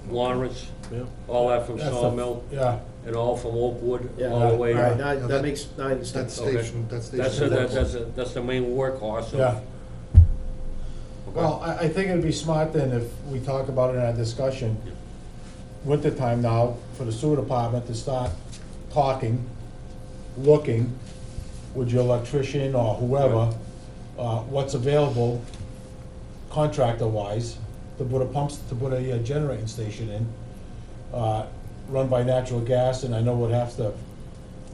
Speaker 5: Lawrence,
Speaker 6: yeah.
Speaker 5: all that from
Speaker 1: That's the-
Speaker 5: Sawmill,
Speaker 1: Yeah,
Speaker 5: and all from Oakwood,
Speaker 7: Yeah,
Speaker 5: all the way.
Speaker 7: all right,
Speaker 1: Right.
Speaker 7: now, that makes, now I understand.
Speaker 2: That
Speaker 5: Okay.
Speaker 2: station,
Speaker 5: That's the main workhorse of.
Speaker 1: yeah.
Speaker 5: Okay.
Speaker 1: Well, I think it'd be smart then if we talk about it in our discussion, wintertime now, for the sewer department to start talking, looking with your electrician or whoever, what's available contractor-wise to put a generating station in, run by natural gas, and I know we'd have to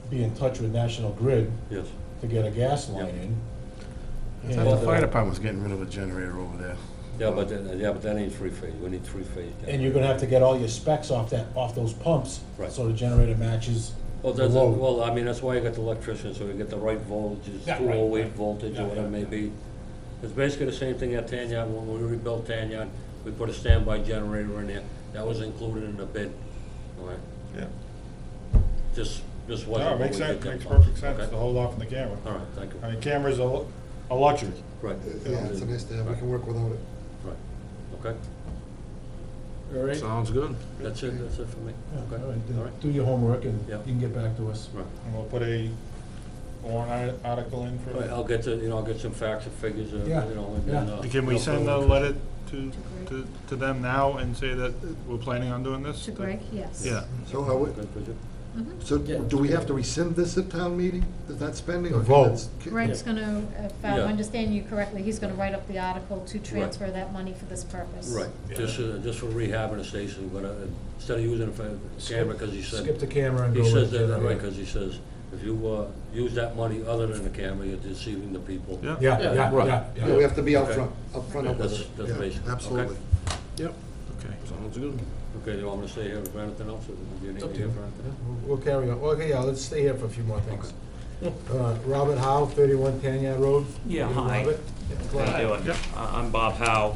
Speaker 1: be in touch with National Grid
Speaker 5: Yes.
Speaker 1: to get a gas line in.
Speaker 8: I thought the fire department's getting rid of a generator over there.
Speaker 5: Yeah, but that ain't three-phase, we need three-phase.
Speaker 1: And you're gonna have to get all your specs off those pumps.
Speaker 5: Right.
Speaker 1: So the generator matches
Speaker 5: Well,
Speaker 1: the load.
Speaker 5: I mean, that's why you got the electrician, so you get the right voltages,
Speaker 1: Yeah,
Speaker 5: 208
Speaker 1: right.
Speaker 5: voltage
Speaker 1: Yeah,
Speaker 5: or whatever it
Speaker 1: yeah,
Speaker 5: may
Speaker 1: yeah.
Speaker 5: be. It's basically the same thing at Tanyan, when we rebuilt Tanyan, we put a standby generator in there, that was included in the bid, all right?
Speaker 3: Yeah.
Speaker 5: Just wasn't.
Speaker 3: No, it
Speaker 5: what
Speaker 3: makes
Speaker 5: we
Speaker 3: sense,
Speaker 5: did that
Speaker 3: makes
Speaker 5: much.
Speaker 3: perfect sense
Speaker 5: Okay.
Speaker 3: to hold off on the camera.
Speaker 5: All right, thank you.
Speaker 3: I mean, cameras are a luxury.
Speaker 5: Right.
Speaker 2: Yeah, it's a nice to have, we can work without it.
Speaker 5: Right, okay,
Speaker 7: All right,
Speaker 6: Sounds good.
Speaker 5: that's it for me,
Speaker 1: Yeah,
Speaker 5: okay?
Speaker 1: all right, then
Speaker 5: All right.
Speaker 1: do your homework and you
Speaker 5: Yeah.
Speaker 1: can get back to us.
Speaker 5: Right.
Speaker 3: And we'll put a warrant article in for
Speaker 5: Right, I'll get I'll get some facts and figures,
Speaker 1: Yeah,
Speaker 5: and then.
Speaker 1: yeah.
Speaker 3: Can we send a letter to them now and say that we're planning on doing this?
Speaker 9: To Greg, yes.
Speaker 3: Yeah.
Speaker 2: So are we,
Speaker 5: Good for you?
Speaker 9: Mhm.
Speaker 2: so do we have to rescind this at town meeting, that spending? or
Speaker 1: The vote.
Speaker 2: that's-
Speaker 9: Greg's gonna, if I'm
Speaker 5: Yeah.
Speaker 9: understanding you correctly, he's gonna write up the article to transfer that money for this purpose.
Speaker 5: Right, just for rehabbing the station, but instead of using it for camera, because he
Speaker 1: Skip
Speaker 5: said,
Speaker 1: the camera and
Speaker 5: he
Speaker 1: go
Speaker 5: says
Speaker 1: with the
Speaker 5: that, right,
Speaker 1: generator.
Speaker 5: because he says, if you use that money other than the camera, you're deceiving the people.
Speaker 3: Yeah.
Speaker 1: Yeah,
Speaker 6: Yeah,
Speaker 1: yeah,
Speaker 6: right.
Speaker 1: yeah,
Speaker 2: Yeah, we
Speaker 1: yeah.
Speaker 2: have to be
Speaker 5: Okay.
Speaker 2: upfront
Speaker 5: Yeah,
Speaker 2: up with
Speaker 5: that's-
Speaker 2: it.
Speaker 5: that's
Speaker 2: Yeah,
Speaker 5: basic, okay.
Speaker 2: Absolutely.
Speaker 6: Yep,
Speaker 3: Okay.
Speaker 6: sounds good.
Speaker 5: Okay, do you want me to stay here for anything else, or do you need
Speaker 1: up
Speaker 5: me
Speaker 1: to
Speaker 5: here
Speaker 1: you.
Speaker 5: for anything?
Speaker 1: We'll carry on. Well, okay, yeah, let's stay here for a few more things. Robert Howe, 31 Tanya Road.
Speaker 11: Yeah,
Speaker 1: Hey,
Speaker 11: hi.
Speaker 1: Robert.
Speaker 11: How you doing?
Speaker 3: Yep.
Speaker 11: I'm Bob Howe.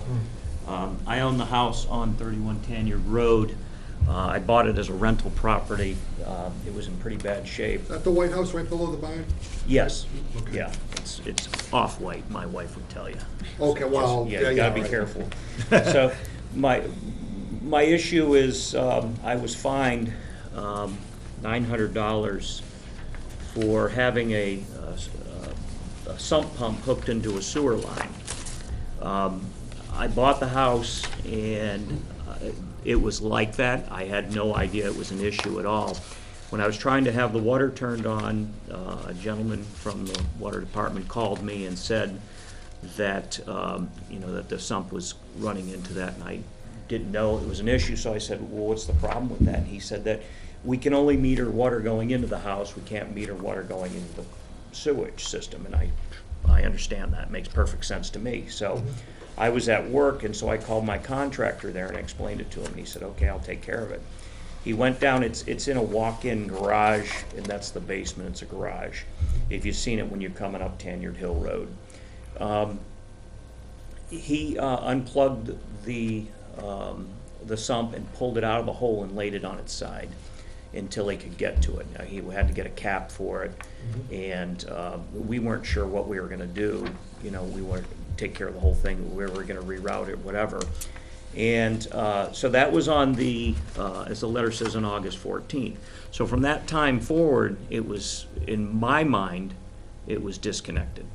Speaker 11: I own the house on 31 Tanyard Road. I bought it as a rental property. It was in pretty bad shape.
Speaker 2: Is that the White House right below the barn?
Speaker 11: Yes,
Speaker 2: Okay.
Speaker 11: yeah, it's off-white, my wife would tell you.
Speaker 2: Okay, well,
Speaker 11: Yeah, you gotta be
Speaker 2: right.
Speaker 11: careful. So, my issue is, I was fined $900 for having a sump pump hooked into a sewer line. I bought the house and it was like that. I had no idea it was an issue at all. When I was trying to have the water turned on, a gentleman from the water department called me and said that, that the sump was running into that, and I didn't know it was an issue, so I said, well, what's the problem with that? And he said that we can only meter water going into the house, we can't meter water going into the sewage system, and I understand that, makes perfect sense to me. So I was at work, and so I called my contractor there and I explained it to him, and he said, okay, I'll take care of it. He went down, it's in a walk-in garage, and that's the basement, it's a garage, if you've seen it when you're coming up Tanyard Hill Road. He unplugged the sump and pulled it out of the hole and laid it on its side until he could get to it. Now, he had to get a cap for it, and we weren't sure what we were gonna do. We weren't take care of the whole thing, we were gonna reroute it, whatever. And so that was on the, as the letter says, on August 14th. So from that time forward, it was, in my mind, it was disconnected.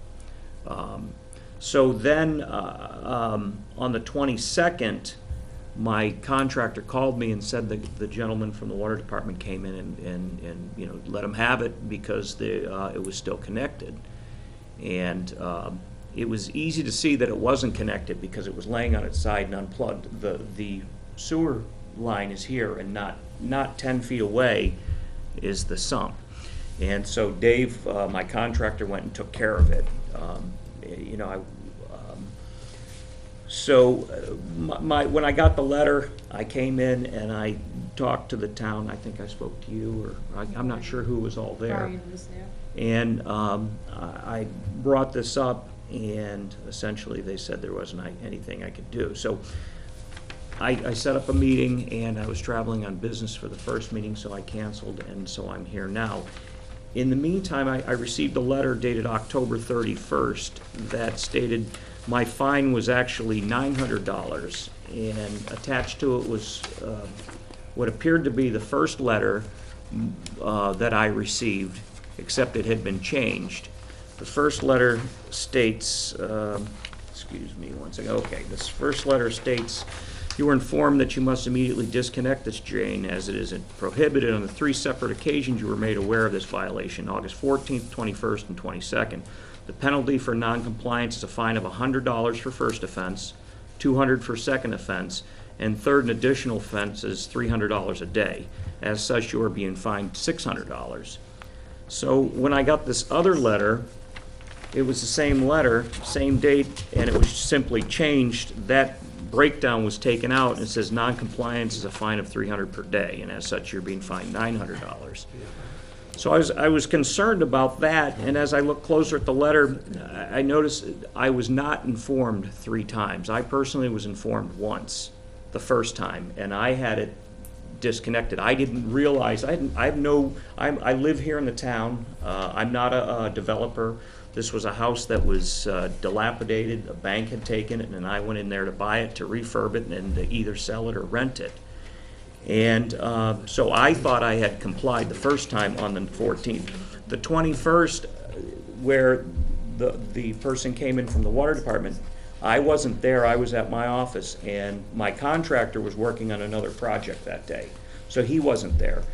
Speaker 11: So then, on the 22nd, my contractor called me and said that the gentleman from the water department came in and let him have it because it was still connected. And it was easy to see that it wasn't connected because it was laying on its side and unplugged. The sewer line is here, and not 10 feet away is the sump. And so Dave, my contractor, went and took care of it. When I got the letter, I came in and I talked to the town. I think I spoke to you, or I'm not sure who was all there.
Speaker 9: Brian was there.
Speaker 11: And I brought this up, and essentially they said there wasn't anything I could do. So I set up a meeting, and I was traveling on business for the first meeting, so I canceled, and so I'm here now. In the meantime, I received a letter dated October 31st that stated my fine was actually $900, and attached to it was what appeared to be the first letter that I received, except it had been changed. The first letter states, excuse me one second, okay, this first letter states, you were informed that you must immediately disconnect this drain as it is prohibited. On the 3 separate occasions you were made aware of this violation, August 14th, 21st, and 22nd. The penalty for noncompliance is a fine of $100 for first offense, $200 for second offense, and third and additional offense is $300 a day. As such, you are being fined $600. So when I got this other letter, it was the same letter, same date, and it was simply changed. That breakdown was taken out, and it says non-compliance is a fine of $300 per day, and as such, you're being fined $900. So I was concerned about that, and as I looked closer at the letter, I noticed I was not informed 3 times. I personally was informed once, the first time, and I had it disconnected. I didn't realize, I live here in the town. I'm not a developer. This was a house that was dilapidated, a bank had taken it, and I went in there to buy it, to refurb it, and to either sell it or rent it. And so I thought I had complied the first time on the 14th. The 21st, where the person came in from the water department, I wasn't there, I was at my office, and my contractor was working on another project that day, so he wasn't there.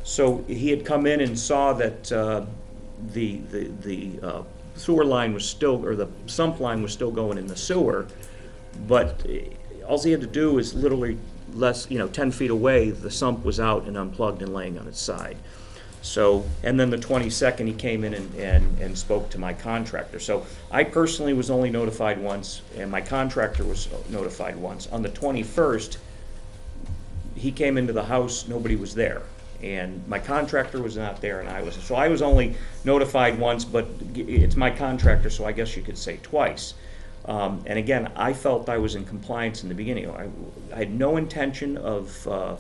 Speaker 11: So he had come in and saw that the sewer line was still, or the sump line was still going in the sewer, but all he had to do was literally 10 feet away, the sump was out and unplugged and laying on its side. So, and then the 22nd, he came in and spoke to my contractor. So I personally was only notified once, and my contractor was notified once. On the 21st, he came into the house, nobody was there. And my contractor was not there, and I was. So I was only notified once, but it's my contractor, so I guess you could say twice. And again, I felt I was in compliance in the beginning. I had no intention of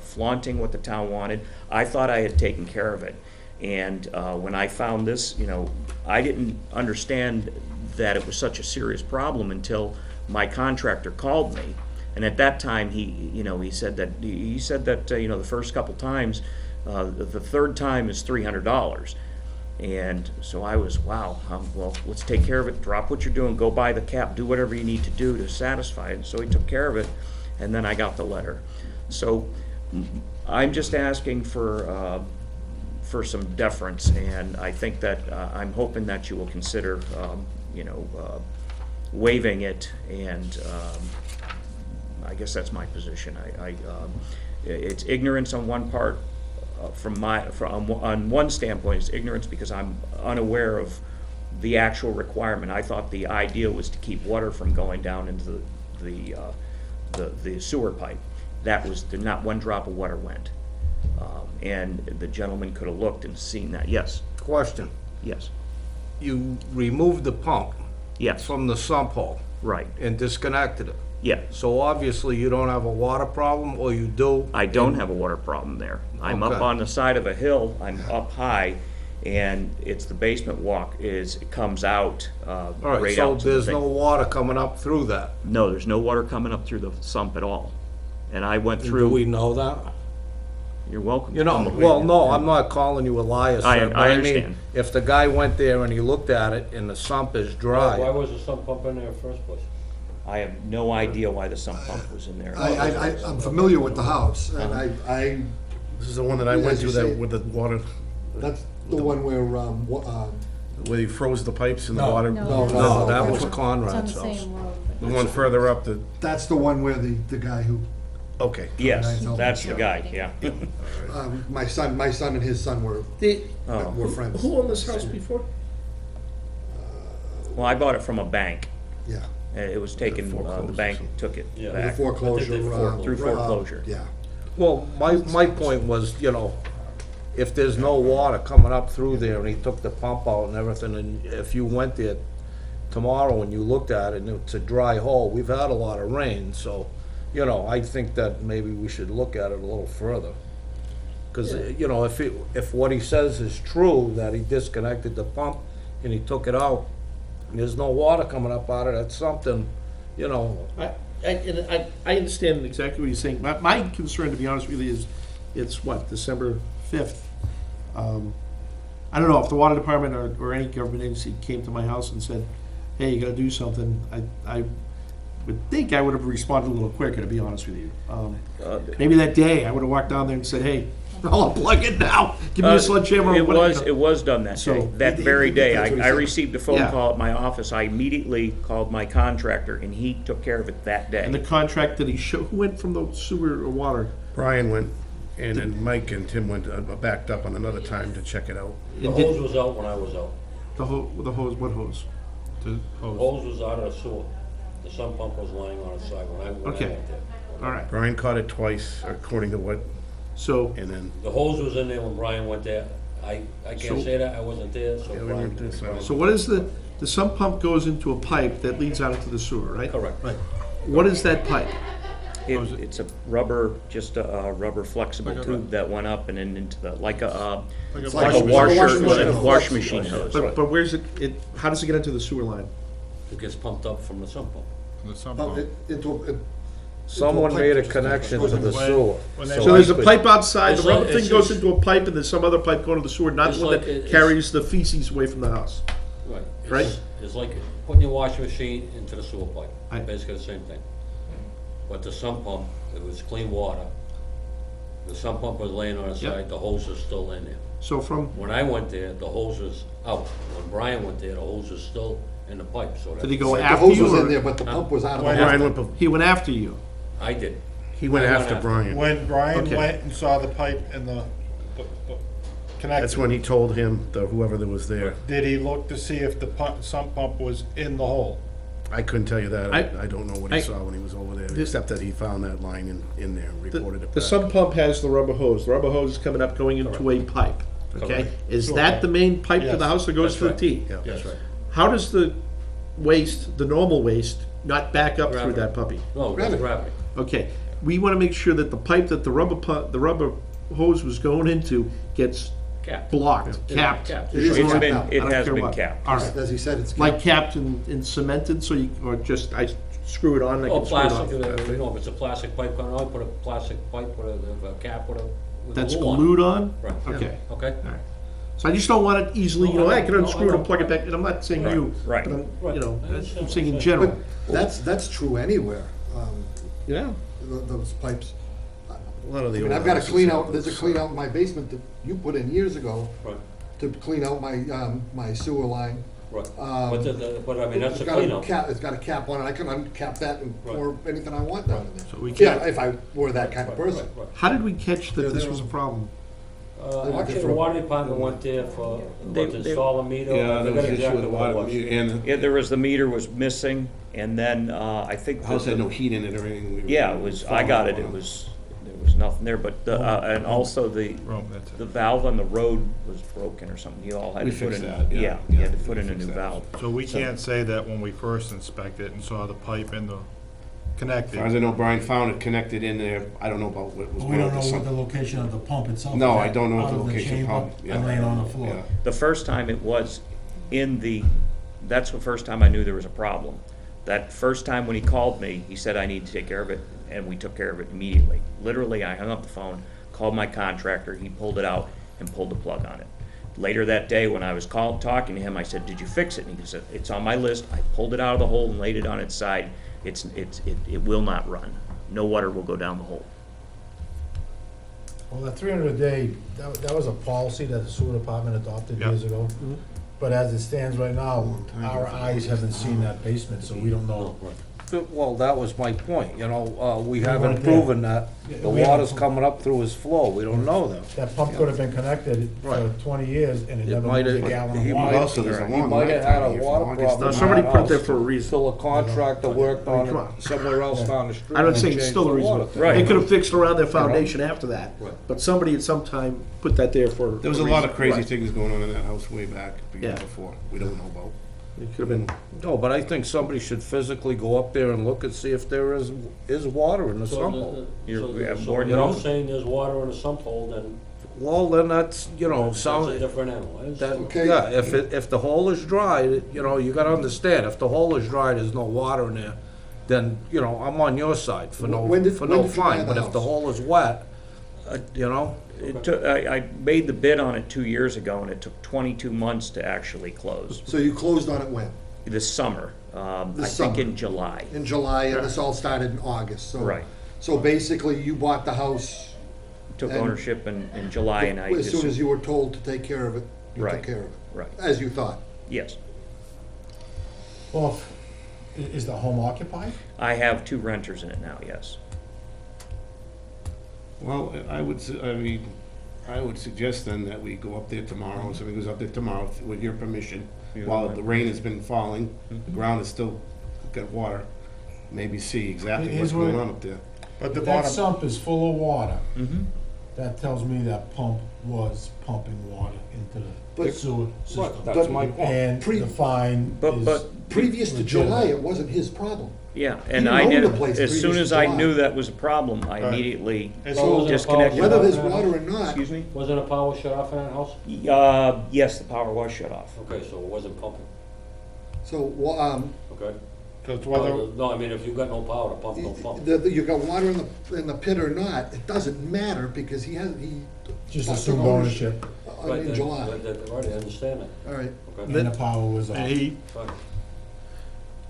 Speaker 11: flaunting what the town wanted. I thought I had taken care of it. And when I found this, I didn't understand that it was such a serious problem until my contractor called me. And at that time, he said that the first couple times, the third time is $300. And so I was, wow, well, let's take care of it, drop what you're doing, go buy the cap, do whatever you need to do to satisfy it. So he took care of it, and then I got the letter. So I'm just asking for some deference, and I think that I'm hoping that you will consider, waiving it, and I guess that's my position. It's ignorance on one part, on one standpoint, it's ignorance because I'm unaware of the actual requirement. I thought the idea was to keep water from going down into the sewer pipe. Not one drop of water went. And the gentleman could have looked and seen that. Yes,
Speaker 6: Question,
Speaker 11: yes,
Speaker 6: you removed the pump
Speaker 11: yes,
Speaker 6: from the sump hole
Speaker 11: right,
Speaker 6: and disconnected it.
Speaker 11: yeah.
Speaker 6: So obviously you don't have a water problem, or you do?
Speaker 11: I don't have a water problem there. I'm up
Speaker 6: Okay.
Speaker 11: on the side of a hill, I'm up high, and it's the basement walk it comes out,
Speaker 6: All right,
Speaker 11: right
Speaker 6: so
Speaker 11: out to the
Speaker 6: there's
Speaker 11: thing.
Speaker 6: no water coming up through that?
Speaker 11: No, there's no water coming up through the sump at all. And I went
Speaker 6: Do we
Speaker 11: through,
Speaker 6: know that?
Speaker 11: you're welcome.
Speaker 6: You know, well, no, I'm not calling you a liar, sir.
Speaker 11: I
Speaker 6: but mean,
Speaker 11: understand.
Speaker 6: if the guy went there and he looked at it and the sump is
Speaker 5: Why
Speaker 6: dry,
Speaker 5: was the sump pump in there in the first place?
Speaker 11: I have no idea why the sump pump was in there.
Speaker 2: I'm familiar with the house, and I,
Speaker 8: This is the one that I went
Speaker 2: As
Speaker 8: to
Speaker 2: you
Speaker 8: that
Speaker 2: say-
Speaker 8: with the water,
Speaker 2: that's the one where,
Speaker 8: where he froze the pipes in the
Speaker 10: No.
Speaker 8: water.
Speaker 6: no, that was
Speaker 9: It's on the
Speaker 6: Conrad's house.
Speaker 9: same road,
Speaker 8: The
Speaker 9: but
Speaker 8: one further up,
Speaker 2: that's the one where the guy who,
Speaker 8: okay.
Speaker 11: Yes, that's the guy, yeah.
Speaker 2: my son and his son were
Speaker 11: Oh.
Speaker 2: friends.
Speaker 7: Who owned this house before?
Speaker 11: Well, I bought it from a bank.
Speaker 2: Yeah,
Speaker 11: It was taken, the bank took it
Speaker 5: Yeah.
Speaker 2: the
Speaker 11: back.
Speaker 2: foreclosure.
Speaker 11: Through foreclosure.
Speaker 2: Yeah.
Speaker 6: Well, my point was, you know, if there's no water coming up through there and he took the pump out and everything, and if you went there tomorrow and you looked at it and it's a dry hole, we've had a lot of rain, so, you know, I think that maybe we should look at it a little further. Cause, you know, if what he says is true, that he disconnected the pump and he took it out, and there's no water coming up out of it, that's something, you know,
Speaker 7: I understand exactly what you're saying. My concern, to be honest with you, is it's what, December 5th? I don't know if the water department or any government agency came to my house and said, hey, you gotta do something. I would think I would have responded a little quicker, to be honest with you. Maybe that day I would have walked down there and said, hey, I'll unplug it now. Give me a sledgehammer. or
Speaker 11: It
Speaker 7: whatever,
Speaker 11: was,
Speaker 7: you know.
Speaker 11: it was done that
Speaker 7: So-
Speaker 11: day, that very day.
Speaker 2: That's what he
Speaker 11: I
Speaker 2: said.
Speaker 11: received a phone
Speaker 7: Yeah.
Speaker 11: call at my office. I immediately called my contractor, and he took care of it that
Speaker 7: And the
Speaker 11: day.
Speaker 7: contract that he showed, who went from the sewer or water?
Speaker 8: Brian went, and then Mike and Tim went, backed up on another time to check it out.
Speaker 5: The hose was out when I was out.
Speaker 7: The hose, what hose?
Speaker 3: The
Speaker 5: The
Speaker 3: hose.
Speaker 5: hose was out of the sewer. The sump pump was lying on its side when I went
Speaker 7: Okay.
Speaker 5: there.
Speaker 7: All right,
Speaker 8: Brian caught it twice, according to what,
Speaker 7: so,
Speaker 8: and then,
Speaker 5: The hose was in there when Brian went there. I
Speaker 7: So-
Speaker 5: can't say that, I wasn't there, so
Speaker 8: Yeah, we
Speaker 5: Brian.
Speaker 8: weren't there, so-
Speaker 7: so what is the sump pump goes into a pipe that leads out into the sewer, right?
Speaker 5: Correct.
Speaker 7: What is that pipe?
Speaker 11: It's a rubber, just a rubber flexible tube that went up and then into the, like a
Speaker 2: It's
Speaker 11: like
Speaker 2: like
Speaker 11: a
Speaker 2: a
Speaker 11: washer,
Speaker 2: washing
Speaker 11: like a
Speaker 2: machine.
Speaker 11: wash machine hose.
Speaker 7: But where's how does it get into the sewer line?
Speaker 5: It gets pumped up from the sump pump.
Speaker 3: The sump
Speaker 2: Well,
Speaker 3: pump.
Speaker 6: someone made a connection to the sewer.
Speaker 3: When they-
Speaker 7: So there's a
Speaker 6: I-
Speaker 7: pipe outside,
Speaker 5: It's
Speaker 7: the rubber
Speaker 5: like-
Speaker 7: thing
Speaker 5: it's
Speaker 7: goes
Speaker 5: just-
Speaker 7: into a pipe, and there's some other pipe going to the sewer, not
Speaker 5: It's
Speaker 7: the one
Speaker 5: like-
Speaker 7: that
Speaker 5: it's-
Speaker 7: carries the feces away from the house.
Speaker 5: Right. It's-
Speaker 7: Right.
Speaker 5: It's like putting your washing machine into the sewer pipe,
Speaker 7: I-
Speaker 5: basically the same thing. But the sump pump, it was clean water. The sump pump was laying on its
Speaker 7: Yep.
Speaker 5: side, the hose is still in there.
Speaker 7: So from,
Speaker 5: When I went there, the hose was out. When Brian went there, the hose was still in the pipe, so
Speaker 7: did he
Speaker 5: that,
Speaker 7: go
Speaker 2: The
Speaker 7: after
Speaker 2: hose
Speaker 7: you,
Speaker 2: was in there,
Speaker 7: or
Speaker 2: but the pump was out of the
Speaker 8: Brian
Speaker 2: house.
Speaker 8: went,
Speaker 7: he went after you?
Speaker 5: I did.
Speaker 8: he went
Speaker 5: I went
Speaker 8: after
Speaker 5: after.
Speaker 8: Brian.
Speaker 3: When Brian
Speaker 7: Okay.
Speaker 3: went and saw the pipe and the connector.
Speaker 8: That's when he told him, whoever that was there.
Speaker 3: Did he look to see if the sump pump was in the hole?
Speaker 8: I couldn't tell you that. I don't know what he
Speaker 7: I-
Speaker 8: saw when he was over there,
Speaker 7: This-
Speaker 8: except that he found that line in there and reported it
Speaker 7: The
Speaker 8: back.
Speaker 7: sump pump has the rubber hose. The rubber hose is coming up, going into a pipe, okay?
Speaker 5: Correct.
Speaker 7: Is that the main pipe to the
Speaker 3: Yes.
Speaker 7: house that goes
Speaker 5: That's
Speaker 7: to the
Speaker 5: right.
Speaker 7: T?
Speaker 8: Yeah.
Speaker 5: That's right.
Speaker 7: How does the waste, the normal waste, not back up through
Speaker 5: Gravity.
Speaker 7: that puppy?
Speaker 5: No, it was
Speaker 2: Gravity.
Speaker 5: gravity.
Speaker 7: Okay, we wanna make sure that the pipe that the rubber hose was going into gets
Speaker 5: Capped.
Speaker 7: blocked,
Speaker 5: Yeah,
Speaker 7: capped.
Speaker 2: It is
Speaker 11: It's
Speaker 2: capped
Speaker 11: been,
Speaker 2: now.
Speaker 11: it
Speaker 7: I don't
Speaker 11: has
Speaker 7: care
Speaker 11: been
Speaker 7: what.
Speaker 11: capped.
Speaker 7: All right,
Speaker 2: As he said, it's
Speaker 7: like
Speaker 2: capped.
Speaker 7: capped and cemented, so you, or just, I screw it on, I
Speaker 5: Oh,
Speaker 7: can screw it
Speaker 5: plastic,
Speaker 7: off.
Speaker 5: you know, if it's a plastic pipe coming out, put a plastic pipe with a cap with a
Speaker 7: That's
Speaker 5: glue on it.
Speaker 7: glued on?
Speaker 5: Right.
Speaker 7: Okay.
Speaker 5: Okay?
Speaker 7: All right. So I just don't want it easily, you know, I can
Speaker 5: No, I
Speaker 7: unscrew it and
Speaker 5: know.
Speaker 7: plug it back, and I'm not saying you,
Speaker 11: Right.
Speaker 7: but I'm,
Speaker 5: Right.
Speaker 7: you know,
Speaker 5: I understand
Speaker 7: I'm
Speaker 5: what
Speaker 7: saying in
Speaker 5: you're
Speaker 7: general.
Speaker 2: But that's true anywhere,
Speaker 7: Yeah.
Speaker 2: those pipes.
Speaker 8: A lot of the
Speaker 2: I mean,
Speaker 8: old
Speaker 2: I've got a
Speaker 8: houses
Speaker 2: clean
Speaker 8: have
Speaker 2: out, there's a
Speaker 8: those,
Speaker 2: clean out in my basement that you put in years ago
Speaker 5: Right.
Speaker 2: to clean out my sewer line
Speaker 5: Right,
Speaker 2: Um,
Speaker 5: but I mean, that's
Speaker 2: It's
Speaker 5: a
Speaker 2: got a
Speaker 5: cleanup.
Speaker 2: cap, it's got a cap on it, I can uncap that and pour anything I want down in there.
Speaker 3: So we
Speaker 2: Yeah,
Speaker 3: can't,
Speaker 2: if I were that kind of person.
Speaker 5: Right.
Speaker 7: How did we catch
Speaker 2: They're
Speaker 7: that this
Speaker 2: their
Speaker 7: was a
Speaker 2: own-
Speaker 7: problem?
Speaker 5: Actually, the water department went there for,
Speaker 11: They-
Speaker 5: to
Speaker 11: they-
Speaker 5: install a meter,
Speaker 8: Yeah,
Speaker 5: I
Speaker 8: there was
Speaker 5: forgot
Speaker 8: an issue
Speaker 5: exactly
Speaker 8: with the
Speaker 5: what it
Speaker 8: water,
Speaker 5: was.
Speaker 8: and
Speaker 11: Yeah, there was, the meter was missing, and then, I think.
Speaker 8: the house had no heat in it or anything. We were-
Speaker 11: Yeah, it was, I got it, it was, there was nothing there, but, and also the
Speaker 3: Rome, that's it.
Speaker 11: valve on the road was broken or something, you all had
Speaker 8: We
Speaker 11: to put
Speaker 8: fixed
Speaker 11: in.
Speaker 8: that, yeah,
Speaker 11: You had
Speaker 8: yeah,
Speaker 11: to put
Speaker 8: we
Speaker 11: in a
Speaker 8: fixed
Speaker 11: new
Speaker 8: that.
Speaker 11: valve.
Speaker 3: So we can't say that when we first inspected and saw the pipe and the
Speaker 8: As far as
Speaker 3: connected.
Speaker 8: I know, Brian found it connected in there. I don't know about what was
Speaker 10: But we
Speaker 8: going
Speaker 10: don't
Speaker 8: on
Speaker 10: know
Speaker 8: with
Speaker 10: what the
Speaker 8: some.
Speaker 10: location of the pump itself.
Speaker 8: No,
Speaker 10: is
Speaker 8: I don't know what
Speaker 10: out
Speaker 8: the
Speaker 10: of
Speaker 8: location
Speaker 10: chamber
Speaker 8: pump, yeah.
Speaker 10: and laying on the floor.
Speaker 8: Yeah.
Speaker 11: The first time it was in the, that's the first time I knew there was a problem. That first time when he called me, he said, I need to take care of it, and we took care of it immediately. Literally, I hung up the phone, called my contractor, he pulled it out and pulled the plug on it. Later that day, when I was talking to him, I said, did you fix it? And he said, it's on my list, I pulled it out of the hole and laid it on its side, it will not run. No water will go down the hole.
Speaker 1: Well, that 300 a day, that was a policy that the sewer department adopted
Speaker 3: Yeah.
Speaker 1: years ago. But as it stands right now, our eyes haven't seen that basement, so we don't know.
Speaker 6: Well, that was my point, you know, we
Speaker 1: We
Speaker 6: haven't
Speaker 1: weren't there.
Speaker 6: proven that
Speaker 1: Yeah,
Speaker 6: the
Speaker 1: we haven't
Speaker 6: water's
Speaker 1: pro-
Speaker 6: coming up through his flow, we don't know that.
Speaker 1: That pump could have been connected for
Speaker 6: Right.
Speaker 1: 20 years and it
Speaker 6: It
Speaker 1: never
Speaker 6: might
Speaker 1: moved a
Speaker 6: have,
Speaker 1: gallon
Speaker 6: he
Speaker 1: of
Speaker 6: might,
Speaker 1: water.
Speaker 8: Also, there's a
Speaker 6: he
Speaker 8: long
Speaker 6: might have had a
Speaker 8: lifetime here from
Speaker 6: water
Speaker 8: August
Speaker 6: problem.
Speaker 7: No,
Speaker 6: in
Speaker 7: somebody
Speaker 6: that
Speaker 7: put it there
Speaker 6: house
Speaker 7: for a reason.
Speaker 6: Till a contractor worked on it somewhere else down the street.
Speaker 7: I'm not
Speaker 6: and
Speaker 7: saying it's
Speaker 6: changed
Speaker 7: still
Speaker 6: the
Speaker 7: a reason.
Speaker 6: water.
Speaker 11: Right.
Speaker 7: They could have fixed around their foundation after that,
Speaker 5: Right.
Speaker 7: but somebody at some time put that there for.
Speaker 8: There was a lot of crazy
Speaker 7: Right.
Speaker 8: things going on in that house way back,
Speaker 7: Yeah.
Speaker 8: before, we don't know about.
Speaker 7: It could have been,
Speaker 6: No, but I think somebody should physically go up there and look and see if there is water in the
Speaker 5: So
Speaker 6: sump
Speaker 5: the-
Speaker 6: hole.
Speaker 11: We have
Speaker 5: so
Speaker 11: more
Speaker 5: if
Speaker 11: than
Speaker 5: you're
Speaker 11: enough.
Speaker 5: saying there's water in the sump hole, then
Speaker 6: Well, then that's, you know,
Speaker 5: that's a
Speaker 6: sound,
Speaker 5: different animal. I understand.
Speaker 2: Okay.
Speaker 6: yeah, if the hole is dry, you know, you gotta understand, if the hole is dry, there's no water in there, then, you know, I'm on your side for no,
Speaker 2: When did-
Speaker 6: for
Speaker 2: when
Speaker 6: no
Speaker 2: did you buy
Speaker 6: fine,
Speaker 2: the
Speaker 6: but if the
Speaker 2: house?
Speaker 6: hole is wet, you know,
Speaker 11: It took, I made the bid on it 2 years ago, and it took 22 months to actually close.
Speaker 2: So you closed on it when?
Speaker 11: This summer, I
Speaker 2: This
Speaker 11: think
Speaker 2: summer.
Speaker 11: in July.
Speaker 2: In July, and this all started in August, so.
Speaker 11: Right.
Speaker 2: So basically, you bought the house
Speaker 11: Took
Speaker 2: And-
Speaker 11: ownership in July, and I
Speaker 2: as soon as
Speaker 11: just,
Speaker 2: you were told to take care of it, you took
Speaker 11: Right.
Speaker 2: care of it,
Speaker 11: right,
Speaker 2: as you thought.
Speaker 11: yes.
Speaker 1: Well, is the home occupied?
Speaker 11: I have 2 renters in it now, yes.
Speaker 8: Well, I would, I mean, I would suggest then that we go up there tomorrow, somebody goes up there tomorrow with your permission,
Speaker 11: You
Speaker 8: while
Speaker 11: don't
Speaker 8: the
Speaker 11: mind?
Speaker 8: rain has been falling, the ground is still got water, maybe see exactly
Speaker 1: Here's
Speaker 8: what's going
Speaker 1: what-
Speaker 8: on up there.
Speaker 3: But the
Speaker 1: If that
Speaker 3: bottom,
Speaker 1: sump is full of water,
Speaker 11: Mm-hmm.
Speaker 1: that tells me that pump was pumping water into the
Speaker 2: But-
Speaker 1: sewer system.
Speaker 6: right, that's my point.
Speaker 1: And
Speaker 2: Pre-
Speaker 1: the fine
Speaker 11: But-
Speaker 1: is
Speaker 11: but-
Speaker 2: Previous to
Speaker 1: legitimate.
Speaker 2: July, it wasn't his problem.
Speaker 11: Yeah, and
Speaker 2: didn't
Speaker 11: I
Speaker 2: own
Speaker 11: did,
Speaker 2: the place
Speaker 11: as soon
Speaker 2: previous
Speaker 11: as
Speaker 2: to
Speaker 11: I
Speaker 2: July.
Speaker 11: knew that was a problem, I
Speaker 3: Right.
Speaker 11: immediately
Speaker 3: And
Speaker 5: so-
Speaker 11: disconnected.
Speaker 2: Whether there's
Speaker 5: Yeah.
Speaker 2: water or not,
Speaker 11: Excuse me?
Speaker 5: Wasn't a power shut off in that house?
Speaker 11: Yes, the power was shut off.
Speaker 5: Okay, so it wasn't pumping,
Speaker 2: so, well,
Speaker 5: okay?
Speaker 3: that's whether,
Speaker 5: No, I mean, if you've got no power, the pump don't pump.
Speaker 2: you got water in the pit or not, it doesn't matter, because he
Speaker 1: just
Speaker 2: took
Speaker 1: assumed
Speaker 2: ownership.
Speaker 1: ownership,
Speaker 2: In
Speaker 5: Right,
Speaker 2: July,
Speaker 5: Right, I understand that,
Speaker 2: all right.
Speaker 5: okay?
Speaker 1: and the power was off.
Speaker 3: and
Speaker 5: Fine.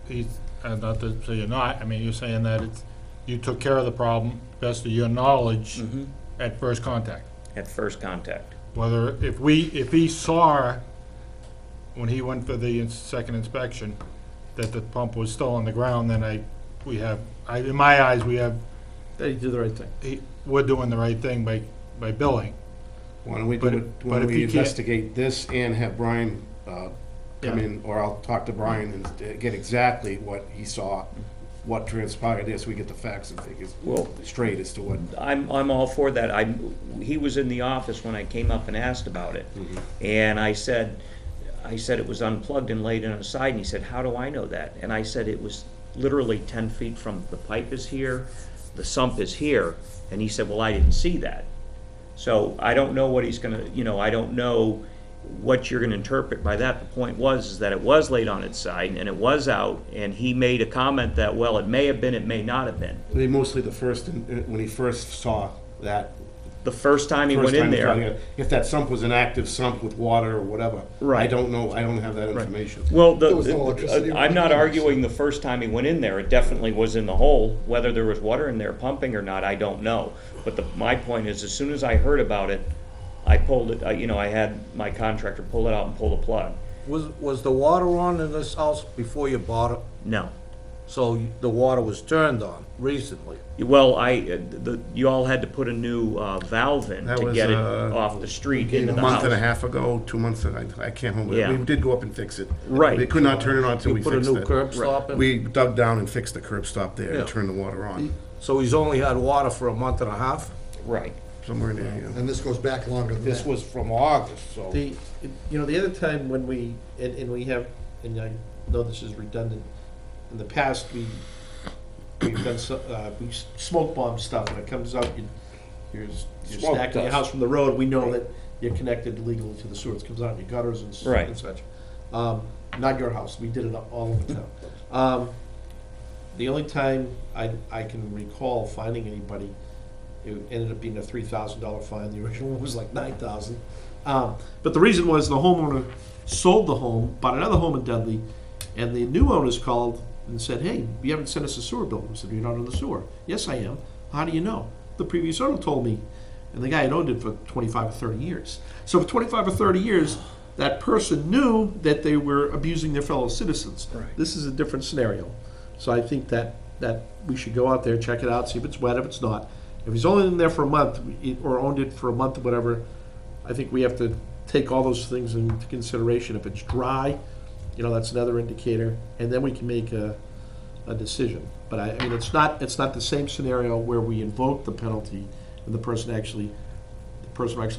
Speaker 3: he's, not to say you're not, I mean, you're saying that it's, you took care of the problem, best of your knowledge,
Speaker 11: Mhm.
Speaker 3: at first contact.
Speaker 11: At first contact.
Speaker 3: Whether, if he saw, when he went for the second inspection, that the pump was still on the ground, then in my eyes,
Speaker 7: they did the right thing.
Speaker 3: we're doing the right thing by billing.
Speaker 8: Why don't we
Speaker 3: But
Speaker 8: do
Speaker 3: if-
Speaker 8: it,
Speaker 3: but
Speaker 8: why don't
Speaker 3: if
Speaker 8: we
Speaker 3: you can't-
Speaker 8: investigate this and have Brian, come
Speaker 3: Yeah.
Speaker 8: in, or I'll talk to Brian and get exactly what he saw, what transpired there, so we get the facts and figures
Speaker 11: Well,
Speaker 8: straight as to what.
Speaker 11: I'm all for that. He was in the office when I came up and asked about it. And I said it was unplugged and laid on its side, and he said, how do I know that? And I said it was literally 10 feet from, the pipe is here, the sump is here, and he said, well, I didn't see that. So I don't know what he's gonna, I don't know what you're gonna interpret by that. The point was, is that it was laid on its side, and it was out, and he made a comment that, well, it may have been, it may not have been.
Speaker 8: I mean, mostly the first, when he first saw that.
Speaker 11: The first time he
Speaker 8: first
Speaker 11: went in
Speaker 8: time he saw
Speaker 11: there,
Speaker 8: it, if that sump was an active sump with water or whatever. I
Speaker 11: Right.
Speaker 8: don't know, I don't have that information.
Speaker 11: well,
Speaker 2: There was no electricity
Speaker 11: I'm not
Speaker 2: running.
Speaker 11: arguing the first time he went in there, it definitely was in the hole. Whether there was water in there pumping or not, I don't know. But my point is, as soon as I heard about it, I pulled it, I had my contractor pull it out and pull the plug.
Speaker 6: Was the water on in this house before you bought it?
Speaker 11: No.
Speaker 6: So the water was turned on recently?
Speaker 11: Well, you all had to put a new valve in
Speaker 8: That
Speaker 11: to
Speaker 8: was,
Speaker 11: get it off the street into
Speaker 8: A
Speaker 11: the
Speaker 8: month and a
Speaker 11: house.
Speaker 8: half ago, 2 months, I can't remember.
Speaker 11: Yeah.
Speaker 8: We did go up and fix it.
Speaker 11: Right.
Speaker 8: They could not turn it on until
Speaker 6: You
Speaker 8: we
Speaker 6: put a
Speaker 8: fixed
Speaker 6: new
Speaker 8: it.
Speaker 6: curb stop in?
Speaker 8: We dug down and fixed the curb stop there
Speaker 6: Yeah.
Speaker 8: and turned the water on,
Speaker 6: So he's only had water for a month and a half?
Speaker 11: Right.
Speaker 8: somewhere in there, yeah.
Speaker 2: And this goes back longer than that.
Speaker 6: This was from August, so.
Speaker 7: The, you know, the other time when we, and we have, and I know this is redundant, in the past, we've done, we smoke bomb stuff, and it comes out, you're
Speaker 6: Smoke
Speaker 7: stacking your
Speaker 6: dust.
Speaker 7: house from the road, we know that you're connected illegally to the sewer, it comes out in your gutters and
Speaker 11: Right.
Speaker 7: and such. Not your house, we did it all over town. The only time I can recall finding anybody, it ended up being a $3,000 fine, the original one was like $9,000. But the reason was the homeowner sold the home, bought another home in Dudley, and the new owners called and said, hey, you haven't sent us a sewer bill. We said, you're not in the sewer. Yes, I am. How do you know? The previous owner told me. And the guy had owned it for 25 or 30 years. So for 25 or 30 years, that person knew that they were abusing their fellow citizens.
Speaker 11: Right.
Speaker 7: This is a different scenario. So I think that we should go out there, check it out, see if it's wet, if it's not. If he's only in there for a month, or owned it for a month or whatever, I think we have to take all those things into consideration. If it's dry, that's another indicator, and then we can make a decision. But I mean, it's not the same scenario where we invoke the penalty and the person actually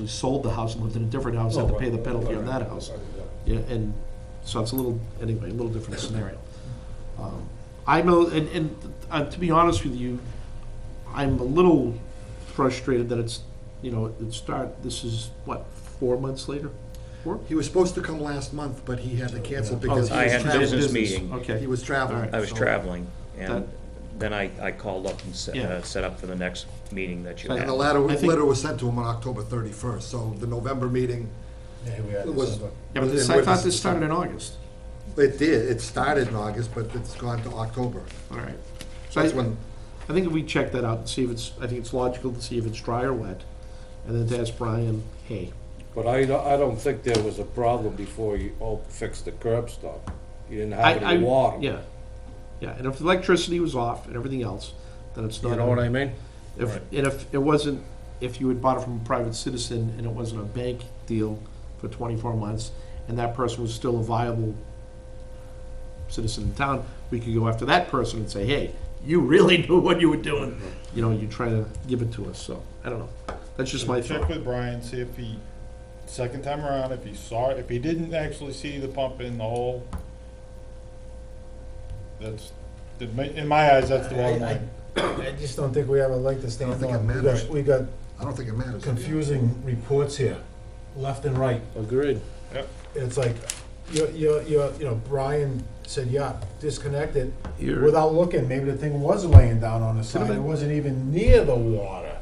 Speaker 7: sold the house and lived in a different house, had to pay the penalty on that house. Yeah, and so it's a little different scenario. To be honest with you, I'm a little frustrated that this is, what, 4 months later? 4?
Speaker 2: He was supposed to come last month, but he had to cancel because he
Speaker 11: I
Speaker 2: was
Speaker 11: had a
Speaker 2: traveling.
Speaker 11: business meeting.
Speaker 7: Okay.
Speaker 2: He was traveling.
Speaker 11: I was
Speaker 2: so-
Speaker 11: traveling, and
Speaker 7: That-
Speaker 11: then I called up and
Speaker 7: Yeah.
Speaker 11: set up for the next meeting that you
Speaker 2: And
Speaker 11: had.
Speaker 2: the
Speaker 7: I think-
Speaker 2: letter was sent to him on October 31st, so the November meeting,
Speaker 1: Yeah, we had
Speaker 2: It was-
Speaker 1: December.
Speaker 7: Yeah, but
Speaker 2: And
Speaker 7: I
Speaker 2: with
Speaker 7: thought
Speaker 2: this-
Speaker 7: this started in August.
Speaker 2: it did, it started in August, but it's gone to October.
Speaker 7: All right.
Speaker 2: So that's when,
Speaker 7: I think if we check that out and see if I think it's logical to see if it's dry or wet, and then to ask Brian, hey,
Speaker 6: But I don't think there was a problem before you fixed the curb stop. You didn't have any water.
Speaker 7: Yeah, and if the electricity was off and everything else, then it's not.
Speaker 6: You know what I mean?
Speaker 7: And if it wasn't, if you had bought it from a private citizen and it wasn't a bank deal for 24 months, and that person was still a viable citizen in town, we could go after that person and say, hey, you really knew what you were doing. You try to give it to us, so, I don't know. That's just my
Speaker 3: Check
Speaker 7: thought.
Speaker 3: with Brian, see if he, second time around, if he didn't actually see the pump in the hole, in my eyes, that's the bottom line.
Speaker 1: I just don't think we have a leg to
Speaker 2: I
Speaker 1: stand
Speaker 2: don't think it
Speaker 1: on.
Speaker 2: matters.
Speaker 1: We got
Speaker 2: I don't think it matters.
Speaker 1: confusing reports here, left and right.
Speaker 6: Agreed.
Speaker 1: It's like, Brian said, yeah, disconnected,
Speaker 6: You're-
Speaker 1: without looking, maybe the thing was laying down on the side, it wasn't even near the water.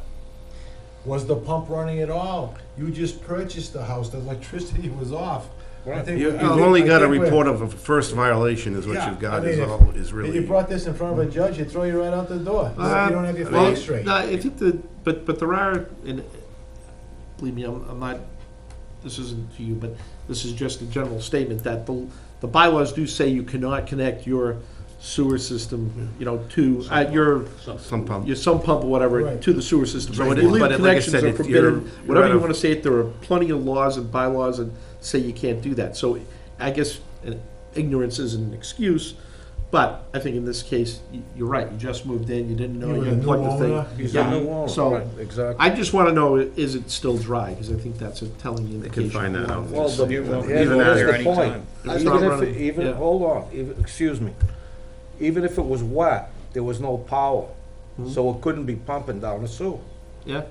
Speaker 1: Was the pump running at all? You just purchased the house, the electricity was off. I think
Speaker 8: You've
Speaker 1: I think-
Speaker 8: only
Speaker 1: I
Speaker 8: got a
Speaker 1: think we're-
Speaker 8: report of a first violation is what
Speaker 1: Yeah,
Speaker 8: you've got,
Speaker 1: I mean,
Speaker 8: is really.
Speaker 1: You brought this in front of a judge, he'd throw you right out the door. You don't have your
Speaker 7: Well,
Speaker 1: facts straight.
Speaker 7: no, I think but there are, and believe me, I'm not, this isn't to you, but this is just a general statement that the bylaws do say you cannot connect your sewer system, to, your
Speaker 8: Some pump.
Speaker 7: sump pump or whatever,
Speaker 1: Right.
Speaker 7: to the sewer system. So
Speaker 8: But
Speaker 7: illegal
Speaker 8: like I
Speaker 7: connections
Speaker 8: said,
Speaker 7: are
Speaker 8: if
Speaker 7: forbidden,
Speaker 8: you're
Speaker 7: whatever
Speaker 8: out
Speaker 7: you
Speaker 8: of-
Speaker 7: wanna say, there are plenty of laws and bylaws that say you can't do that. So I guess ignorance is an excuse, but I think in this case, you're right, you just moved in, you didn't know
Speaker 1: You
Speaker 7: you
Speaker 1: were the
Speaker 7: unplugged
Speaker 1: new
Speaker 7: the thing.
Speaker 1: owner?
Speaker 6: He's
Speaker 7: Yeah,
Speaker 6: a new owner,
Speaker 7: so-
Speaker 6: right, exactly.
Speaker 7: I just want to know, is it still dry? Because I think that's a telling
Speaker 8: They
Speaker 7: indication.
Speaker 8: can find that out.
Speaker 6: Well,
Speaker 11: You're welcome
Speaker 6: here's
Speaker 11: to go there
Speaker 6: the point.
Speaker 11: anytime.
Speaker 7: It's not running.
Speaker 6: Even,
Speaker 7: Yeah.
Speaker 6: hold on, excuse me. Even if it was wet, there was no power, so it couldn't be pumping down the sewer.
Speaker 7: Yeah?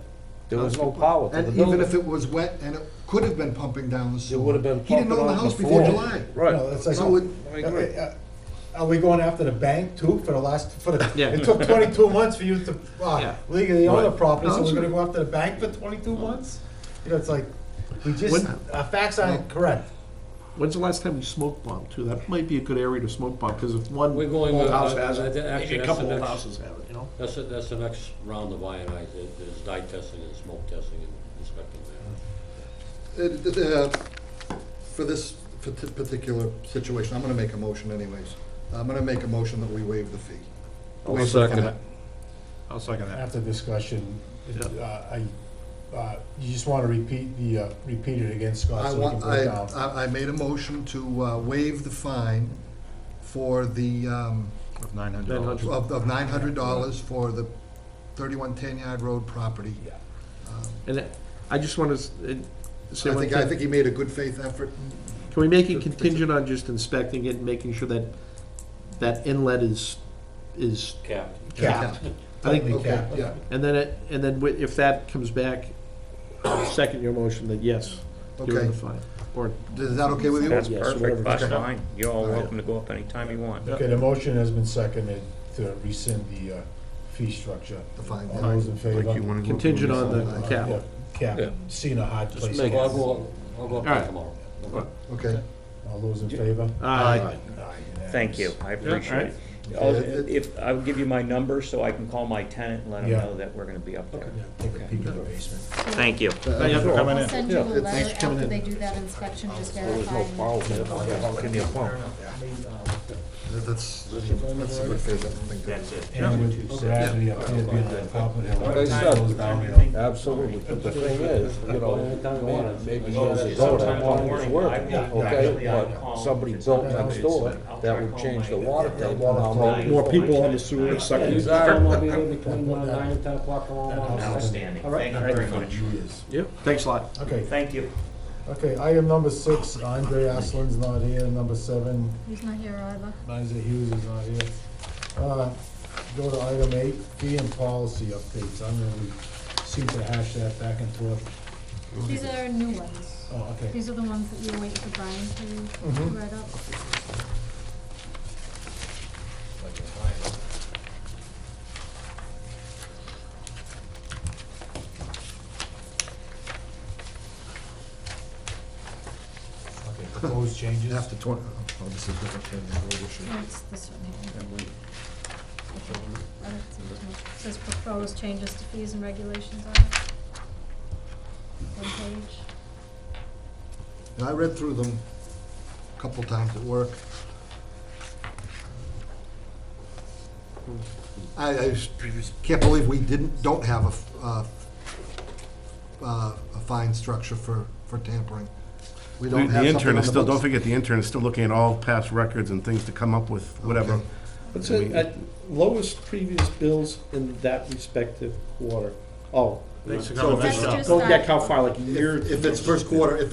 Speaker 6: There was no power to the
Speaker 2: And
Speaker 6: building.
Speaker 2: even if it was wet and it could have been pumping down the sewer.
Speaker 6: would have been
Speaker 2: He didn't
Speaker 6: pumping
Speaker 2: own the
Speaker 6: on
Speaker 2: house
Speaker 6: the
Speaker 2: before
Speaker 6: floor.
Speaker 2: July.
Speaker 6: Right.
Speaker 1: No, it's like,
Speaker 2: So it,
Speaker 6: I agree.
Speaker 1: Are we going after the bank too
Speaker 7: Yeah.
Speaker 1: it took 22 months for you to
Speaker 7: Yeah.
Speaker 1: legally own the
Speaker 7: Right.
Speaker 1: property, so
Speaker 7: No,
Speaker 1: we're
Speaker 7: that's
Speaker 1: gonna go after the bank for 22 months? It's like, we just,
Speaker 7: When-
Speaker 1: our facts aren't correct.
Speaker 7: When's the last time you smoke bomb too? That might be a good area to smoke bomb, because if one
Speaker 5: We're going,
Speaker 7: old
Speaker 5: uh,
Speaker 7: house has
Speaker 5: I
Speaker 7: it,
Speaker 5: think
Speaker 7: maybe
Speaker 5: actually
Speaker 7: a
Speaker 5: that's
Speaker 7: couple
Speaker 5: the
Speaker 7: old
Speaker 5: next-
Speaker 7: houses have it,
Speaker 5: That's the next round of INI, is dye testing and smoke testing and inspecting that.
Speaker 2: for particular situation, I'm gonna make a motion anyways. I'm gonna make a motion that we waive the fee.
Speaker 6: I'll
Speaker 2: Waive the
Speaker 6: second
Speaker 2: fine.
Speaker 6: it.
Speaker 3: I'll second that.
Speaker 1: After discussion, you just wanna repeat it again, Scott,
Speaker 2: I
Speaker 1: so we can
Speaker 2: want,
Speaker 1: go down.
Speaker 2: I made a motion to waive the fine for the,
Speaker 3: Of $900.
Speaker 2: of $900 for the 31 Yard Road property.
Speaker 7: And I just want to say
Speaker 2: I
Speaker 7: one
Speaker 2: think
Speaker 7: thing.
Speaker 2: he made a good faith effort.
Speaker 7: Can we make it contingent on just inspecting it and making sure that that inlet is
Speaker 5: Capped.
Speaker 1: Capped.
Speaker 7: I think,
Speaker 1: Tightly
Speaker 2: Okay,
Speaker 1: capped.
Speaker 2: yeah,
Speaker 7: and then if that comes back, I'll second your motion that yes, give
Speaker 2: okay.
Speaker 7: it a fine. Or,
Speaker 2: Is that okay with you?
Speaker 11: That's
Speaker 7: Yes,
Speaker 11: perfect,
Speaker 7: whatever.
Speaker 11: that's
Speaker 2: Okay.
Speaker 11: fine. You're all
Speaker 2: All right.
Speaker 11: welcome to go up anytime you want.
Speaker 1: Okay, the motion has been seconded to rescind the fee structure.
Speaker 2: The fine,
Speaker 1: All
Speaker 2: yeah.
Speaker 1: those in favor?
Speaker 8: Like you wanna go
Speaker 7: contingent
Speaker 8: through
Speaker 7: on
Speaker 8: this?
Speaker 7: the cap.
Speaker 1: Yeah, cap,
Speaker 6: Yeah.
Speaker 1: seen a hard place.
Speaker 6: make
Speaker 5: Well,
Speaker 6: it-
Speaker 5: I'll go up
Speaker 7: All
Speaker 5: there
Speaker 7: right.
Speaker 5: tomorrow.
Speaker 2: Okay.
Speaker 1: All those in favor?
Speaker 7: Aye.
Speaker 1: Aye,
Speaker 11: Thank you, I appreciate it. I'll give you my number so I can call my tenant and let him
Speaker 1: Yeah.
Speaker 11: know that we're gonna be up there.
Speaker 1: Take a peek in the basement.
Speaker 11: Thank you.
Speaker 3: Thank you for coming
Speaker 9: I'll
Speaker 3: in.
Speaker 9: send you a
Speaker 2: Yeah, it's-
Speaker 9: letter
Speaker 7: Thanks for coming
Speaker 9: after
Speaker 7: in.
Speaker 9: they do that inspection, just
Speaker 6: There was no
Speaker 9: verifying.
Speaker 6: foul there, how can you pump?
Speaker 2: That's a good faith thing to do.
Speaker 11: That's it.
Speaker 1: And with gravity up here being the top of the hill,
Speaker 6: Like I
Speaker 1: it
Speaker 6: said,
Speaker 1: goes downhill.
Speaker 6: Absolutely, but the thing is, you know, maybe he doesn't know that pump is working, okay? But somebody built next door, that would change the water table. Now, maybe-
Speaker 7: More people on the sewer sucking.
Speaker 6: Exactly.
Speaker 5: Between 9 and 10 o'clock tomorrow morning.
Speaker 11: Outstanding,
Speaker 7: All right.
Speaker 11: thank you very much.
Speaker 7: Yep, thanks a lot.
Speaker 1: Okay,
Speaker 11: Thank you.
Speaker 1: okay, item number 6, Andre Aslin's not here, number 7,
Speaker 9: He's not here either.
Speaker 1: Liza Hughes is not here. Go to item 8, fee and policy updates. I know we seem to hash that back and forth.
Speaker 9: These are new ones.
Speaker 1: Oh, okay.
Speaker 9: These are the ones that you're waiting for Brian to
Speaker 1: Mhm.
Speaker 9: write up.
Speaker 1: Okay, proposed changes.
Speaker 2: After 20, oh, this is different than the road issue.
Speaker 9: No, it's this one here. I don't see as much. It says proposed changes to fees and regulations on it. One page.
Speaker 2: And I read through them a couple times at work. I just can't believe we don't have a fine structure for tampering. We don't
Speaker 8: The
Speaker 2: have something
Speaker 8: intern
Speaker 2: on
Speaker 8: is
Speaker 2: the
Speaker 8: still, don't
Speaker 2: books.
Speaker 8: forget, the intern is still looking at all past records and things to come up with whatever.
Speaker 2: Okay.
Speaker 7: What's it, at lowest previous bills in that respective quarter? Oh,
Speaker 3: Thanks for
Speaker 2: So
Speaker 3: coming.
Speaker 2: that's
Speaker 3: Nice job.
Speaker 9: just-
Speaker 7: go back how far, like a year?
Speaker 2: If it's first quarter,
Speaker 7: Yeah,
Speaker 2: you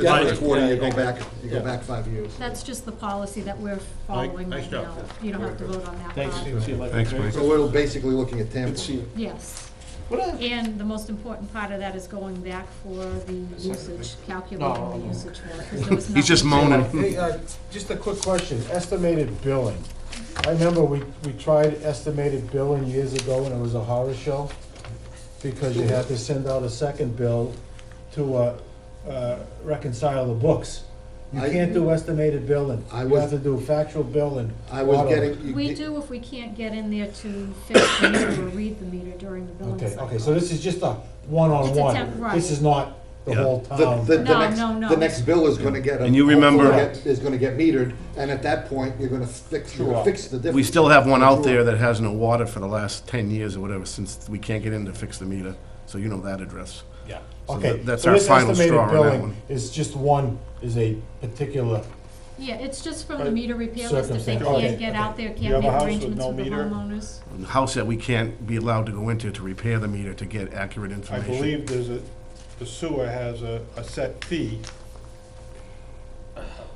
Speaker 2: go
Speaker 7: yeah.
Speaker 2: back,
Speaker 7: Yeah.
Speaker 2: 5 years.
Speaker 9: That's just the policy that we're following
Speaker 3: nice
Speaker 9: right
Speaker 3: job.
Speaker 9: now. You don't have to vote on that
Speaker 7: Thanks.
Speaker 9: part.
Speaker 7: See you later.
Speaker 8: Thanks, Mike.
Speaker 2: So we're basically looking at
Speaker 7: Good to see
Speaker 2: tampering.
Speaker 7: you.
Speaker 9: Yes.
Speaker 7: What a-
Speaker 9: And the most important part of that is going back for the usage, calculating the usage for it, 'cause there was
Speaker 8: He's just
Speaker 9: nothing-
Speaker 8: moaning.
Speaker 1: Hey, just a quick question, estimated billing. I remember we tried estimated billing years ago and it was a horror show because you had to send out a second bill to reconcile the books. You
Speaker 2: I-
Speaker 1: can't do estimated billing.
Speaker 2: I
Speaker 1: You
Speaker 2: was-
Speaker 1: have to do factual billing.
Speaker 2: I was
Speaker 1: auto.
Speaker 2: getting.
Speaker 9: We do if we can't get in there to fix the meter or read the meter during the billing
Speaker 1: Okay,
Speaker 9: cycle.
Speaker 1: okay, so this is just a
Speaker 9: It's a
Speaker 1: one-on-one.
Speaker 9: temp- right.
Speaker 1: This is not the
Speaker 8: Yeah.
Speaker 1: whole town.
Speaker 9: No.
Speaker 2: The next bill is gonna get.
Speaker 8: And you remember-
Speaker 2: Is gonna get metered, and at that point, you're gonna fix the difference.
Speaker 8: We still have one out there that hasn't water for the last 10 years or whatever, since we can't get in to fix the meter, so you know that address.
Speaker 1: Yeah.
Speaker 8: So
Speaker 1: Okay,
Speaker 8: that's
Speaker 1: so
Speaker 8: our
Speaker 1: this
Speaker 8: final
Speaker 1: estimated
Speaker 8: straw on that
Speaker 1: billing
Speaker 8: one.
Speaker 1: is just one, is a particular,
Speaker 9: Yeah, it's just from the meter repair list, if they
Speaker 1: Circumstance. Okay,
Speaker 9: can't get out there,
Speaker 3: You
Speaker 9: can't
Speaker 3: have a
Speaker 9: make
Speaker 3: house with
Speaker 9: arrangements
Speaker 3: no
Speaker 9: with the
Speaker 3: meter?
Speaker 9: homeowners.
Speaker 8: The house that we can't be allowed to go into to repair the meter to get accurate
Speaker 3: I
Speaker 8: information.
Speaker 3: believe the sewer has a set fee.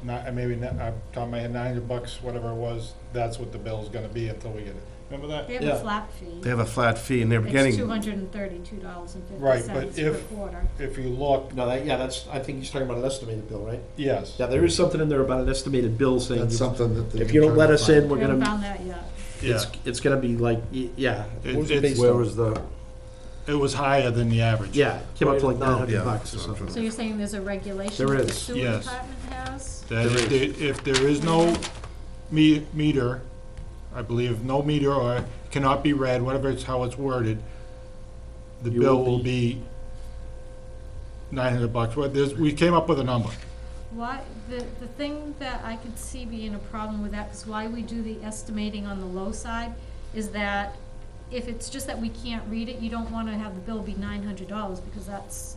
Speaker 3: Not, maybe, top of my head, $900, whatever it was, that's what the bill's gonna be until we get it. Remember that?
Speaker 9: They have
Speaker 7: Yeah.
Speaker 9: a flat fee.
Speaker 8: They have a flat fee and they're
Speaker 9: It's
Speaker 8: getting,
Speaker 9: $232.50
Speaker 3: Right, but
Speaker 9: per
Speaker 3: if-
Speaker 9: quarter.
Speaker 3: If you look,
Speaker 7: No, that's, I think he's talking about an estimated bill, right?
Speaker 3: yes.
Speaker 7: Yeah, there is something in there about an estimated bill saying,
Speaker 2: That's something that.
Speaker 7: if you don't let us in, we're
Speaker 9: We haven't
Speaker 7: gonna,
Speaker 9: found that yet.
Speaker 7: it's gonna be like, yeah. What was it
Speaker 3: It's-
Speaker 7: based
Speaker 6: Where
Speaker 7: on?
Speaker 6: was the,
Speaker 3: It was higher than the average.
Speaker 7: Yeah, it came up to like
Speaker 6: Yeah,
Speaker 7: $900 or
Speaker 8: that's what I'm
Speaker 7: something.
Speaker 9: So you're saying there's a regulation
Speaker 7: There
Speaker 9: that the
Speaker 7: is,
Speaker 9: sewer
Speaker 3: yes.
Speaker 9: department has?
Speaker 3: That if there is no meter, I believe no meter or cannot be read, whatever it's, how it's worded, the
Speaker 7: You
Speaker 3: bill
Speaker 7: will
Speaker 3: will be $900. Well, we came up with a number.
Speaker 9: why, the thing that I could see being a problem with that, because why we do the estimating on the low side, is that if it's just that we can't read it, you don't wanna have the bill be $900, because that's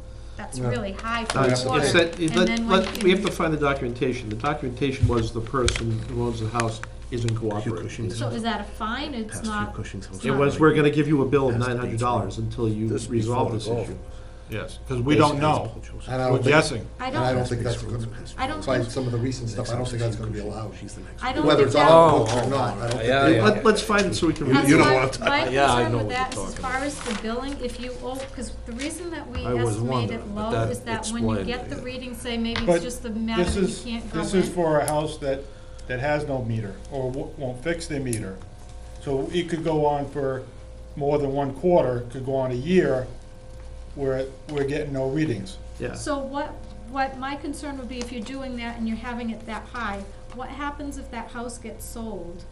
Speaker 2: Yeah.
Speaker 9: really high for
Speaker 7: It's
Speaker 9: water.
Speaker 7: that,
Speaker 9: And then when
Speaker 7: we
Speaker 9: you
Speaker 7: have to find the documentation. The documentation was the person who owns the house isn't cooperating.
Speaker 9: So is that a fine? It's
Speaker 8: Past few
Speaker 9: not,
Speaker 8: Cushing's house.
Speaker 9: it's
Speaker 7: It
Speaker 9: not-
Speaker 7: was, we're gonna give you a bill of
Speaker 8: That's the
Speaker 7: $900 until you
Speaker 6: This
Speaker 7: resolve
Speaker 6: before
Speaker 7: this
Speaker 6: the golf.
Speaker 7: issue.
Speaker 3: Yes, because we don't know.
Speaker 2: And I
Speaker 3: We're
Speaker 2: don't think,
Speaker 3: guessing.
Speaker 9: I
Speaker 2: and I don't
Speaker 9: don't,
Speaker 2: think that's gonna,
Speaker 9: I don't
Speaker 2: by
Speaker 9: think,
Speaker 2: some of the recent stuff, I don't think that's gonna be allowed.
Speaker 9: I don't
Speaker 2: Whether
Speaker 9: think
Speaker 2: it's
Speaker 9: that.
Speaker 2: on the books or not, I don't
Speaker 6: Yeah,
Speaker 2: think.
Speaker 6: yeah.
Speaker 7: Let's find it so we can.
Speaker 9: That's
Speaker 8: You don't
Speaker 9: my-
Speaker 8: wanna talk-
Speaker 9: My
Speaker 6: Yeah, I
Speaker 9: concern
Speaker 6: know
Speaker 9: with
Speaker 6: what
Speaker 9: that
Speaker 6: you're
Speaker 9: is as
Speaker 6: talking
Speaker 9: far as the billing, if you owe, because the reason that we
Speaker 6: I was
Speaker 9: estimate
Speaker 6: wondering,
Speaker 9: it
Speaker 6: but
Speaker 9: low
Speaker 6: that
Speaker 9: is that when you
Speaker 6: explained
Speaker 9: get
Speaker 6: it,
Speaker 9: the
Speaker 6: yeah.
Speaker 9: reading, say maybe
Speaker 3: But
Speaker 9: it's just the matter
Speaker 3: This
Speaker 9: that you
Speaker 3: is,
Speaker 9: can't go in.
Speaker 3: this is for a house that has no meter, or won't fix their meter. So it could go on for more than 1 quarter, could go on a year, where we're getting no readings.
Speaker 7: Yeah.
Speaker 9: So what my concern would be, if you're doing that and you're having it that high, what happens if that house gets sold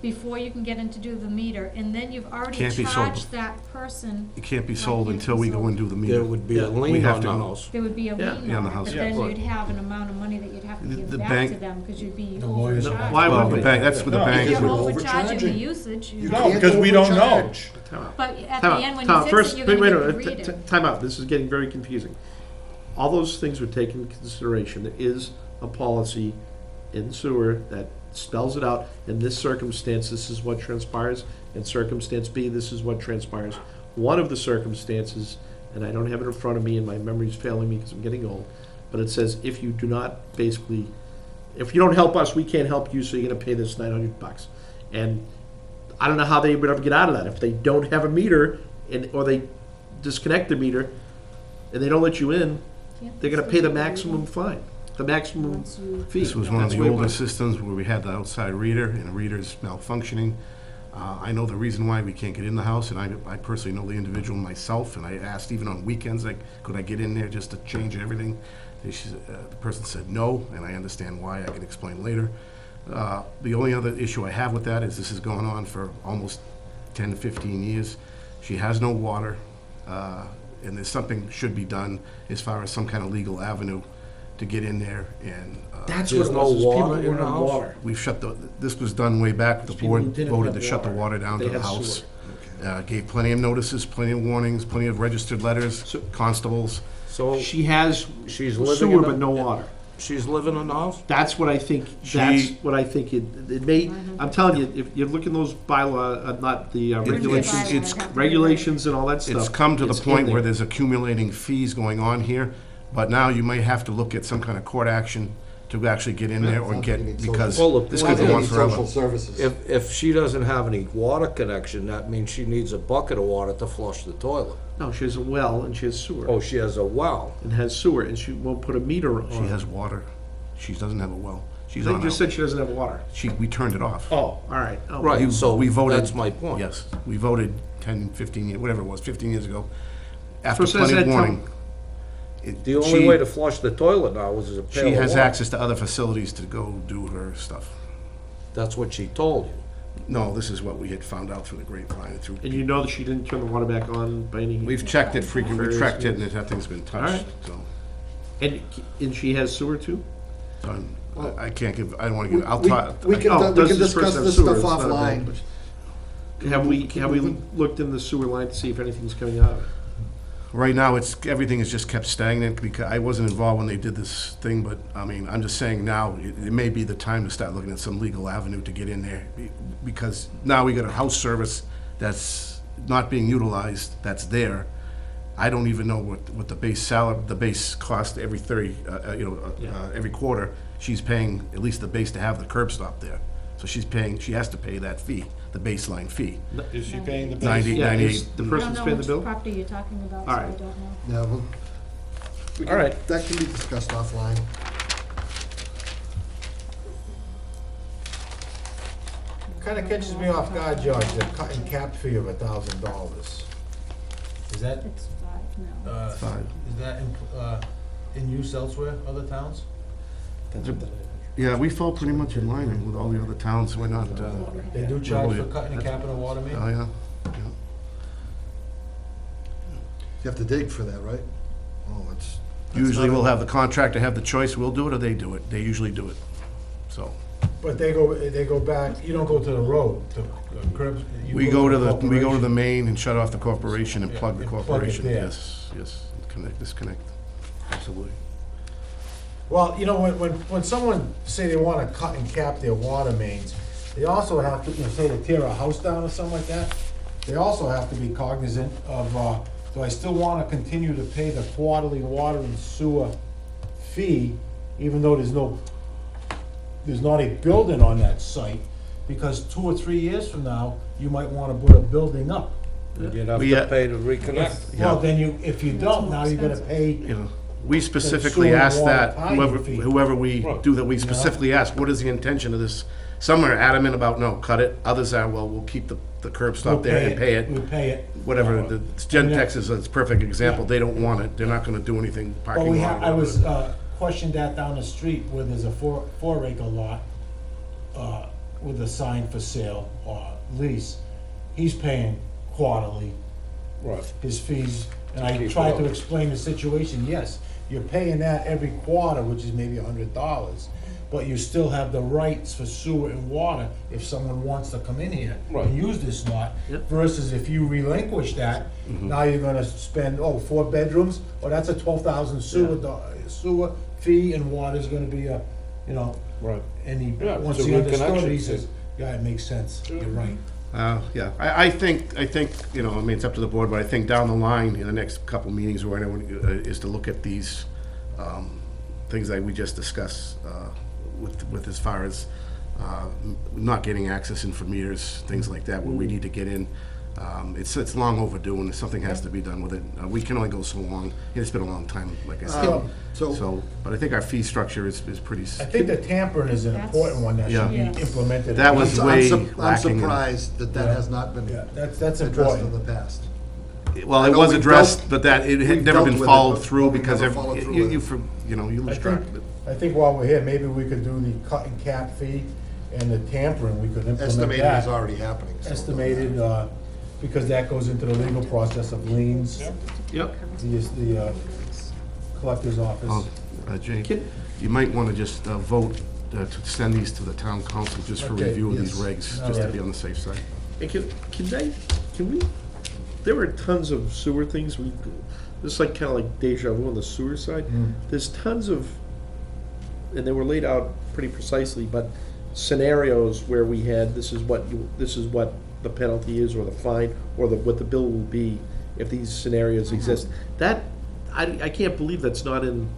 Speaker 9: before you can get in to do the meter, and then you've already
Speaker 8: Can't be sold.
Speaker 9: charged that person,
Speaker 8: It can't be sold
Speaker 9: Can't
Speaker 8: until
Speaker 9: be
Speaker 8: we go
Speaker 9: sold.
Speaker 8: and do the
Speaker 6: There
Speaker 8: meter.
Speaker 6: would be a
Speaker 7: Yeah,
Speaker 8: we
Speaker 6: lien
Speaker 8: have
Speaker 6: on
Speaker 8: to
Speaker 6: the
Speaker 8: go-
Speaker 6: house.
Speaker 9: there would be a
Speaker 7: Yeah.
Speaker 9: lien
Speaker 8: Yeah, on
Speaker 9: on
Speaker 8: the
Speaker 9: it,
Speaker 8: house.
Speaker 9: but
Speaker 7: Yeah.
Speaker 9: then
Speaker 8: But
Speaker 9: you'd have an amount of money that you'd have to
Speaker 8: The-
Speaker 9: give
Speaker 8: the
Speaker 9: back
Speaker 8: bank-
Speaker 9: to them, because you'd be
Speaker 10: The lawyers-
Speaker 9: overcharged.
Speaker 7: Why
Speaker 8: Well,
Speaker 7: would
Speaker 8: the
Speaker 7: we?
Speaker 8: bank, that's for the
Speaker 3: No.
Speaker 9: If
Speaker 8: bank.
Speaker 9: you're
Speaker 2: would
Speaker 9: overcharging the
Speaker 2: overcharging.
Speaker 9: usage,
Speaker 2: You
Speaker 9: you,
Speaker 3: No,
Speaker 2: can't
Speaker 3: because we don't know.
Speaker 2: overcharge.
Speaker 9: but at
Speaker 7: Time
Speaker 9: the
Speaker 7: out,
Speaker 9: end, when
Speaker 7: time
Speaker 9: you
Speaker 7: out.
Speaker 9: fix
Speaker 7: First,
Speaker 9: it, you're
Speaker 7: wait,
Speaker 9: gonna
Speaker 7: wait,
Speaker 9: get the
Speaker 7: wait,
Speaker 9: reading.
Speaker 7: time out, this is getting very confusing. All those things were taken into consideration. There is a policy in sewer that spells it out. In this circumstance, this is what transpires. In circumstance B, this is what transpires. One of the circumstances, and I don't have it in front of me and my memory's failing me because I'm getting old, but it says if you do not basically, if you don't help us, we can't help you, so you're gonna pay this $900. And I don't know how they would ever get out of that. If they don't have a meter or they disconnect the meter and they don't let you in,
Speaker 9: Yeah,
Speaker 7: they're gonna
Speaker 9: so
Speaker 7: pay the
Speaker 9: you-
Speaker 7: maximum fine, the maximum
Speaker 9: Once you-
Speaker 7: fee.
Speaker 8: This was one of
Speaker 7: That's
Speaker 8: the
Speaker 7: way it
Speaker 8: older
Speaker 7: was.
Speaker 8: systems where we had the outside reader, and the reader's malfunctioning. I know the reason why we can't get in the house, and I personally know the individual myself, and I asked even on weekends, like, could I get in there just to change everything? The person said no, and I understand why, I can explain later. The only other issue I have with that is this has gone on for almost 10 to 15 years. She has no water, and there's something should be done as far as some kind of legal avenue to get in there, and
Speaker 7: That's
Speaker 6: There's
Speaker 7: what it
Speaker 6: no
Speaker 7: was, is people
Speaker 6: water
Speaker 7: who
Speaker 6: in
Speaker 7: were
Speaker 6: the
Speaker 7: on
Speaker 6: house?
Speaker 7: water.
Speaker 8: we've shut this was done way back, the
Speaker 7: There's people who
Speaker 8: board
Speaker 7: didn't
Speaker 8: voted
Speaker 7: have
Speaker 8: to shut the
Speaker 7: water.
Speaker 8: water down
Speaker 7: They
Speaker 8: to the
Speaker 7: had
Speaker 8: house.
Speaker 7: sewer.
Speaker 8: Gave plenty of notices, plenty of warnings, plenty of registered letters,
Speaker 7: So-
Speaker 8: constables.
Speaker 6: So
Speaker 7: She has
Speaker 6: she's living
Speaker 7: sewer
Speaker 6: in
Speaker 7: but
Speaker 6: a,
Speaker 7: no water.
Speaker 6: she's living in the house?
Speaker 7: That's what I think, it may, I'm telling you, if you look in those bylaw, not the regulations,
Speaker 9: bylaw,
Speaker 8: it's-
Speaker 9: I'd have to
Speaker 7: regulations and all that stuff.
Speaker 8: It's come to the
Speaker 7: it's in
Speaker 8: point where
Speaker 7: there.
Speaker 8: there's accumulating fees going on here, but now you may have to look at some kind of court action to actually get in there or
Speaker 2: Sounds like you need
Speaker 8: get,
Speaker 2: social-
Speaker 8: because
Speaker 6: Well, the
Speaker 8: this
Speaker 6: point
Speaker 8: could go on
Speaker 6: is-
Speaker 8: forever.
Speaker 2: Social services.
Speaker 6: If she doesn't have any water connection, that means she needs a bucket of water to flush the toilet.
Speaker 7: No, she has a well and she has sewer.
Speaker 6: Oh, she has a well.
Speaker 7: And has sewer, and she won't put a meter on.
Speaker 8: She has water. She doesn't have a well. She's
Speaker 7: They
Speaker 8: on
Speaker 7: just
Speaker 8: out.
Speaker 7: said she doesn't have water.
Speaker 8: We turned it off.
Speaker 7: Oh, all right. Oh,
Speaker 6: Right,
Speaker 8: You-
Speaker 6: so
Speaker 8: we voted-
Speaker 6: that's my point.
Speaker 8: Yes, we voted 10, 15 years, whatever it was, 15 years ago. After
Speaker 7: So it says
Speaker 8: plenty of
Speaker 7: that
Speaker 8: warning.
Speaker 6: The only way to flush the toilet now is a pail
Speaker 8: She
Speaker 6: of
Speaker 8: has
Speaker 6: water.
Speaker 8: access to other facilities to go do her stuff.
Speaker 6: That's what she told you.
Speaker 8: No, this is what we had found out through the grapevine, through.
Speaker 7: And you know that she didn't turn the water back on by any.
Speaker 8: We've checked it frequently, we
Speaker 7: Various
Speaker 8: tracked it, and
Speaker 7: means.
Speaker 8: nothing's been
Speaker 7: All right.
Speaker 8: touched, so.
Speaker 7: And she has sewer too?
Speaker 8: I can't give, I don't wanna give, I'll
Speaker 2: We-
Speaker 8: talk.
Speaker 2: we can-
Speaker 7: Oh,
Speaker 2: we
Speaker 7: does
Speaker 2: can
Speaker 7: this person
Speaker 2: discuss
Speaker 7: have
Speaker 2: this
Speaker 7: sewer?
Speaker 2: stuff
Speaker 7: It's not a bad
Speaker 2: offline.
Speaker 7: question. Have we looked in the sewer line to see if anything's coming out of it?
Speaker 8: Right now, everything is just kept stagnant, because I wasn't involved when they did this thing, but, I mean, I'm just saying now, it may be the time to start looking at some legal avenue to get in there, because now we got a house service that's not being utilized, that's there. I don't even know what the base salary, the base cost every every quarter, she's paying at least the base to have the curb stop there. So she has to pay that fee, the baseline fee.
Speaker 3: Is she paying the bill?
Speaker 8: 90,
Speaker 7: Yeah,
Speaker 8: 98.
Speaker 7: is the
Speaker 9: I
Speaker 7: person's
Speaker 9: don't
Speaker 7: paying
Speaker 9: know
Speaker 7: the bill?
Speaker 9: which property you're talking about, so
Speaker 7: All
Speaker 9: I
Speaker 7: right.
Speaker 9: don't know.
Speaker 2: Yeah, well,
Speaker 7: All right.
Speaker 2: that can be discussed offline.
Speaker 1: Kinda catches me off guard, George, the cut and cap fee of $1,000.
Speaker 10: Is that,
Speaker 9: It's five, no.
Speaker 8: Five.
Speaker 10: is that in use elsewhere, other towns?
Speaker 8: Yeah, we fall pretty much in line with all the other towns, we're not,
Speaker 10: They do charge for cutting and capping a water main?
Speaker 8: oh, yeah.
Speaker 2: You have to dig for that, right? Oh, it's,
Speaker 8: Usually we'll have the contractor have the choice, we'll do it or they do it. They usually do it, so.
Speaker 1: But they go back, you don't go to the road, to curbs. you
Speaker 8: We go to the
Speaker 1: corporation.
Speaker 8: main and shut off the corporation and plug the
Speaker 1: And plug it
Speaker 8: corporation.
Speaker 1: there.
Speaker 8: Yes, disconnect, absolutely.
Speaker 1: Well, you know, when someone say they wanna cut and cap their water mains, they also have to, say to tear a house down or something like that, they also have to be cognizant of, do I still wanna continue to pay the quarterly water and sewer fee, even though there's not a building on that site? Because 2 or 3 years from now, you might wanna put a building up.
Speaker 6: You'd have
Speaker 8: We,
Speaker 6: to pay to reconnect.
Speaker 1: Well, then if you don't, now you're gonna pay.
Speaker 8: You know, we specifically
Speaker 1: sewer and
Speaker 8: ask
Speaker 1: water
Speaker 8: that,
Speaker 1: tie-in fee.
Speaker 8: whoever we do that, we specifically ask, what is the intention of this? Some are adamant about, no, cut it, others are, well, we'll keep the curb stop there and pay
Speaker 1: We'll
Speaker 8: it.
Speaker 1: pay it.
Speaker 8: Whatever, the Gentex is a perfect example, they don't want it, they're not gonna do anything
Speaker 1: Well,
Speaker 8: parking lot.
Speaker 1: I was, questioned that down the street where there's a 4 acre lot, with a sign for sale or lease. He's paying quarterly
Speaker 6: Right.
Speaker 1: his fees, and I
Speaker 6: keep
Speaker 1: tried to
Speaker 6: going.
Speaker 1: explain the situation, yes, you're paying that every quarter, which is maybe $100, but you still have the rights for sewer and water if someone wants to come in here
Speaker 6: Right.
Speaker 1: and use this lot,
Speaker 6: Yep.
Speaker 1: versus if you relinquish that, now you're gonna spend, 4 bedrooms, that's a 12,000 sewer fee, and water's gonna be
Speaker 6: Right.
Speaker 1: and he,
Speaker 6: Yeah,
Speaker 1: once
Speaker 6: it's a
Speaker 1: he understood it, he
Speaker 6: reconnection.
Speaker 1: says, yeah, it makes sense, you're right.
Speaker 8: Yeah, I think, it's up to the board, but I think down the line, in the next couple meetings, or whatever, is to look at these, things that we just discussed, with as far as, not getting access in for meters, things like that, where we need to get in. It's long overdue, and something has to be done with it. We can only go so long, it's been a long time, like I said.
Speaker 2: So,
Speaker 8: But I think our fee structure is pretty,
Speaker 1: I think the tampering is an important one that should be
Speaker 9: Yeah.
Speaker 1: implemented.
Speaker 8: That was
Speaker 2: I'm
Speaker 8: way
Speaker 2: I'm
Speaker 8: lacking in-
Speaker 2: surprised that
Speaker 1: Yeah.
Speaker 2: has not been
Speaker 1: Yeah, that's
Speaker 2: addressed in the
Speaker 1: important.
Speaker 2: past.
Speaker 8: well,
Speaker 2: I
Speaker 8: it
Speaker 2: know
Speaker 8: was
Speaker 2: we've
Speaker 8: addressed,
Speaker 2: dealt-
Speaker 8: but that, it had
Speaker 2: we've
Speaker 8: never
Speaker 2: dealt
Speaker 8: been
Speaker 2: with it,
Speaker 8: followed
Speaker 2: but
Speaker 8: through,
Speaker 2: we
Speaker 8: because
Speaker 2: never followed through
Speaker 8: you
Speaker 2: with it.
Speaker 8: you lose
Speaker 1: I
Speaker 8: track
Speaker 1: think,
Speaker 8: of it.
Speaker 1: I think while we're here, maybe we could do the cut and cap fee and the tampering, we could implement
Speaker 2: Estimated
Speaker 1: that.
Speaker 2: is already happening. so-
Speaker 1: Estimated, because that goes into the legal process of liens,
Speaker 6: Yep.
Speaker 1: the collector's office.
Speaker 8: Jay,
Speaker 7: Can-
Speaker 8: you might want to just vote to send these to the town council just for
Speaker 1: Okay,
Speaker 8: review of these
Speaker 2: yes.
Speaker 8: regs,
Speaker 1: All
Speaker 8: just to
Speaker 1: right.
Speaker 8: be on the safe side.
Speaker 7: And can we, there were tons of sewer things, this is like, kinda like deja vu on the sewer side.
Speaker 1: Mm.
Speaker 7: There's tons of, and they were laid out pretty precisely, but scenarios where we had, this is what the penalty is, or the fine, or what the bill will be if these scenarios exist. That, I can't believe that's not in,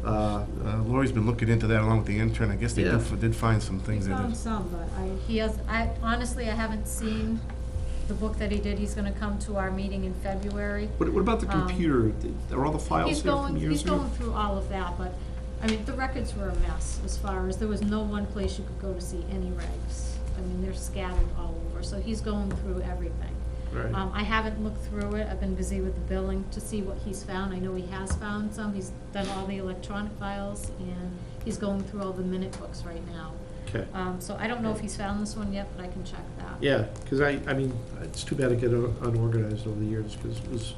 Speaker 8: Lori's been looking into that along with the intern, I guess they
Speaker 7: Yeah.
Speaker 8: did find some things
Speaker 9: He
Speaker 8: in
Speaker 9: found
Speaker 8: it.
Speaker 9: some, but honestly, I haven't seen the book that he did. He's gonna come to our meeting in February.
Speaker 7: what about the computer? Are all the files
Speaker 9: He's
Speaker 7: there from
Speaker 9: going,
Speaker 7: years
Speaker 9: he's
Speaker 7: ago?
Speaker 9: going through all of that, but, the records were a mess, as far as, there was no one place you could go to see any regs. They're scattered all over, so he's going through everything.
Speaker 7: Right.
Speaker 9: I haven't looked through it, I've been busy with the billing to see what he's found. I know he has found some, he's done all the electronic files, and he's going through all the minute books right now.
Speaker 7: Okay.
Speaker 9: So I don't know if he's found this one yet, but I can check that.
Speaker 7: Yeah, because it's too bad to get unorganized over the years, because it was,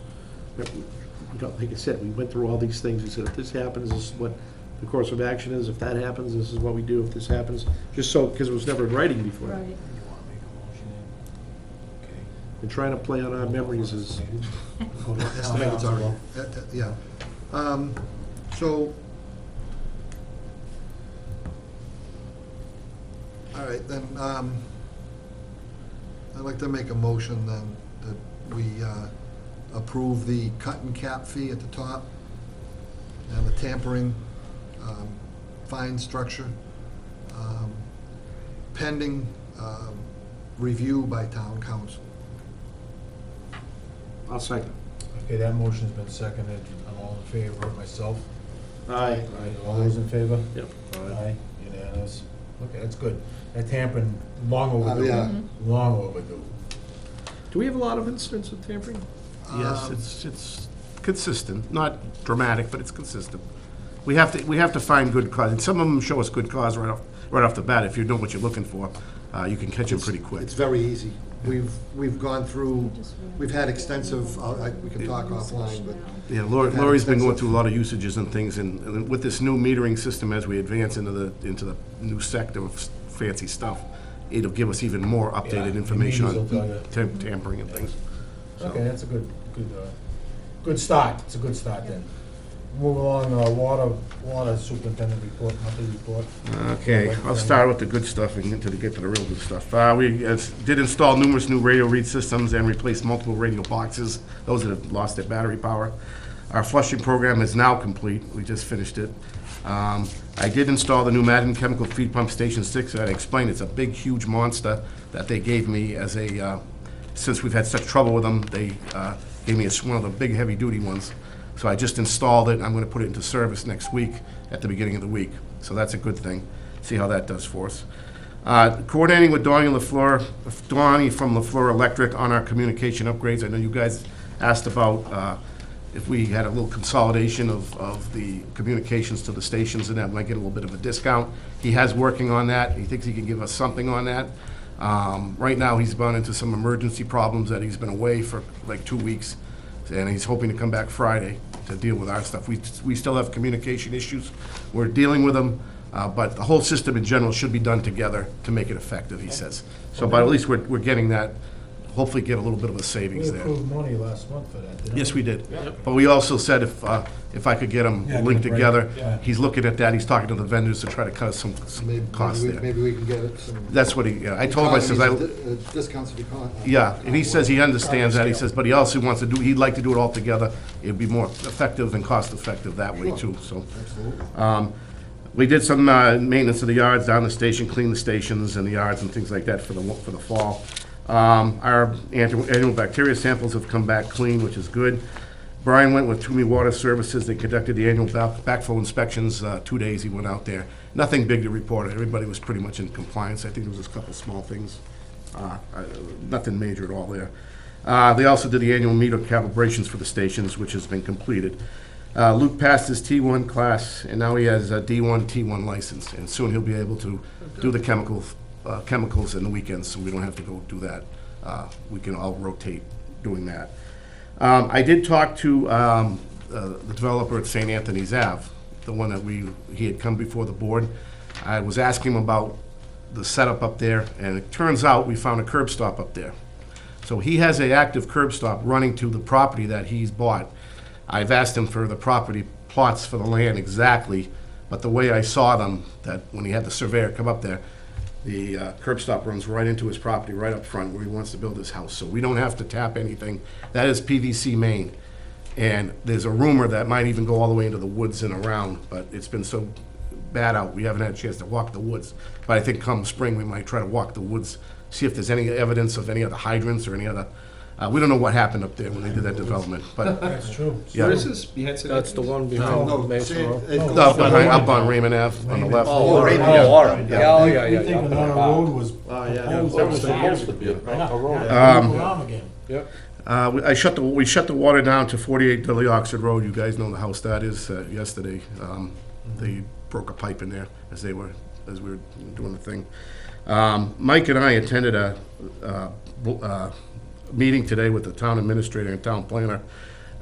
Speaker 7: like I said, we went through all these things, we said, if this happens, this is what the course of action is, if that happens, this is what we do, if this happens, just so, because it was never in writing before.
Speaker 9: Right.
Speaker 7: And trying to play on our memories is,
Speaker 2: Estimated's already, yeah. So, all right, then, I'd like to make a motion then that we approve the cut and cap fee at the top and the tampering fine structure pending review by town council.
Speaker 7: I'll second.
Speaker 1: Okay, that motion's been seconded, I'm all in favor, myself.
Speaker 7: Aye.
Speaker 1: All those in favor?
Speaker 7: Yep.
Speaker 1: Aye, unanimous. Okay, that's good. That tampering, long overdue.
Speaker 2: yeah.
Speaker 1: Long overdue.
Speaker 7: Do we have a lot of incidents of tampering?
Speaker 8: Yes, it's consistent, not dramatic, but it's consistent. We have to find good cause, and some of them show us good cause right off the bat. If you know what you're looking for, you can catch them pretty quick.
Speaker 2: It's very easy. we've gone through, we've had extensive, we can talk offline, but
Speaker 8: Yeah, Lori's been going through a lot of usages and things, and with this new metering system, as we advance into the new sector of fancy stuff, it'll give us even more
Speaker 10: Yeah,
Speaker 8: updated
Speaker 10: the
Speaker 8: information
Speaker 10: meters will
Speaker 8: on
Speaker 10: tell you.
Speaker 8: tampering and things.
Speaker 1: Okay, that's a good start. It's a good start then. Move along, water superintendent report, monthly report.
Speaker 8: Okay, I'll start with the good stuff and get to the real good stuff. We did install numerous new radio read systems and replaced multiple radio boxes, those that have lost their battery power. Our flushing program is now complete, we just finished it. I did install the new Madden Chemical Feed Pump Station 6, I explained, it's a big, huge monster that they gave me as a, since we've had such trouble with them, they gave me one of the big, heavy-duty ones. So I just installed it, I'm gonna put it into service next week, at the beginning of the week. So that's a good thing, see how that does for us. Coordinating with Donnie from LaFleur Electric on our communication upgrades. I know you guys asked about if we had a little consolidation of the communications to the stations, and that might get a little bit of a discount. He has working on that, he thinks he can give us something on that. Right now, he's gone into some emergency problems that he's been away for like 2 weeks, and he's hoping to come back Friday to deal with our stuff. We still have communication issues. We're dealing with them, but the whole system in general should be done together to make it effective, he says. So, but at least we're getting that, hopefully get a little bit of a
Speaker 1: We
Speaker 8: savings there.
Speaker 1: approved money last month for that, didn't we?
Speaker 8: Yes, we did. But we also said if I could get them
Speaker 1: Yeah,
Speaker 8: linked
Speaker 1: get a break.
Speaker 8: together,
Speaker 1: Yeah.
Speaker 8: he's looking at that, he's talking to the vendors to try to cut some costs there.
Speaker 2: maybe we can get it some.
Speaker 8: That's what he, I told him, I says,
Speaker 2: Discounts if you call it.
Speaker 8: yeah, and he says he understands that, he says, but he also wants to do, he'd like to do it all together. It'd be more effective and cost-effective that way too, so.
Speaker 2: Absolutely.
Speaker 8: We did some maintenance of the yards down the station, clean the stations and the yards and things like that for the fall. Our annual bacteria samples have come back clean, which is good. Brian went with Toomey Water Services. They conducted the annual backflow inspections, 2 days he went out there. Nothing big to report. Everybody was pretty much in compliance. I think there was just a couple small things. Nothing major at all there. They also did the annual meter calibrations for the stations, which has been completed. Luke passed his T1 class, and now he has a D1, T1 license, and soon he'll be able to do the chemicals in the weekends, so we don't have to go do that. We can all rotate doing that. I did talk to the developer at St. Anthony's Ave, the one that he had come before the board. I was asking him about the setup up there, and it turns out we found a curb stop up there. So he has an active curb stop running to the property that he's bought. I've asked him for the property plots for the land exactly, but the way I saw them, that when he had the surveyor come up there, the curb stop runs right into his property, right up front, where he wants to build his house. So we don't have to tap anything. That is PVC main. And there's a rumor that might even go all the way into the woods and around, but it's been so bad out, we haven't had a chance to walk the woods. But I think come spring, we might try to walk the woods, see if there's any evidence of any other hydrants or any other, we don't know what happened up there when they did that development, but,
Speaker 1: That's true.
Speaker 8: yeah.
Speaker 7: Where is this? Behind St.
Speaker 6: That's the
Speaker 7: Anthony's?
Speaker 6: one behind
Speaker 2: No,
Speaker 6: Mason Road.
Speaker 8: Up on Raymond Ave, on the left.
Speaker 6: Oh,
Speaker 2: right,
Speaker 6: oh, all right.
Speaker 8: Yeah.
Speaker 6: Yeah, oh, yeah,
Speaker 1: We
Speaker 6: yeah.
Speaker 1: think
Speaker 6: yeah.
Speaker 1: another road was
Speaker 7: Oh, yeah.
Speaker 1: proposed.
Speaker 6: That was supposed to be a road.
Speaker 1: Around again.
Speaker 6: Yep.
Speaker 8: We shut the water down to 48 Dudley Oxford Road. You guys know the house that is. Yesterday, they broke a pipe in there as we were doing the thing. Mike and I attended a meeting today with the town administrator and town planner.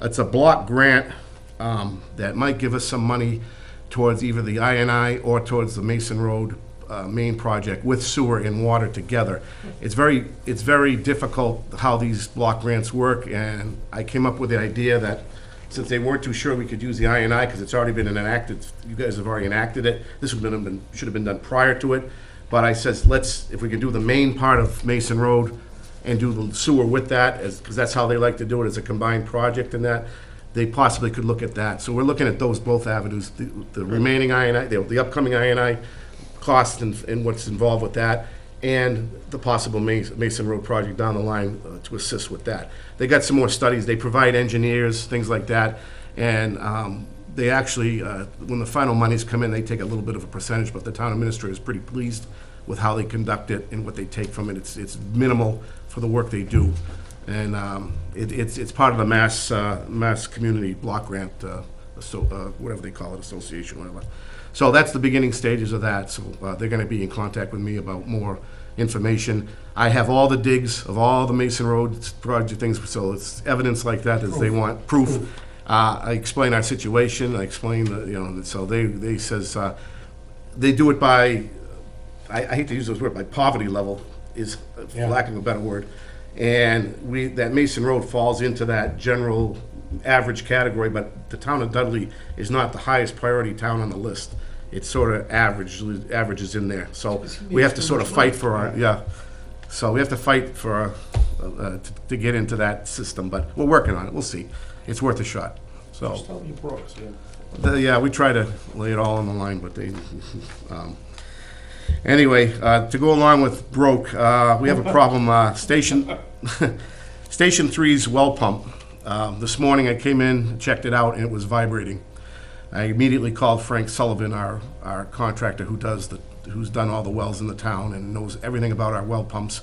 Speaker 8: It's a block grant that might give us some money towards either the INI or towards the Mason Road main project with sewer and water together. It's very difficult how these block grants work, and I came up with the idea that since they weren't too sure we could use the INI because it's already been enacted, you guys have already enacted it, this should have been done prior to it. But I says, if we can do the main part of Mason Road and do the sewer with that, because that's how they like to do it, as a combined project and that, they possibly could look at that. So we're looking at both avenues, the remaining INI, the upcoming INI costs and what's involved with that, and the possible Mason Road project down the line to assist with that. They got some more studies, they provide engineers, things like that, and they actually, when the final monies come in, they take a little bit of a percentage, but the town administrator is pretty pleased with how they conduct it and what they take from it. It's minimal for the work they do. And it's part of the Mass Community Block Grant, whatever they call it, association, whatever. So that's the beginning stages of that. So they're gonna be in contact with me about more information. I have all the digs of all the Mason Road project things, so it's evidence like that as they want, proof. I explain our situation, I explain, so they says, they do it by, I hate to use those words, by poverty level is, for
Speaker 10: Yeah.
Speaker 8: lack of a better word. And that Mason Road falls into that general average category, but the town of Dudley is not the highest priority town on the list. It's sort of averages in there, so we have to sort of fight for our, so we have to fight for, to get into that system, but we're working on it, we'll see. It's worth a shot, so.
Speaker 7: Just tell me you brought us, yeah.
Speaker 8: Yeah, we try to lay it all on the line, but they, anyway, to go along with broke, we have a problem, Station 3's well pump. This morning I came in, checked it out, and it was vibrating. I immediately called Frank Sullivan, our contractor who's done all the wells in the town and knows everything about our well pumps.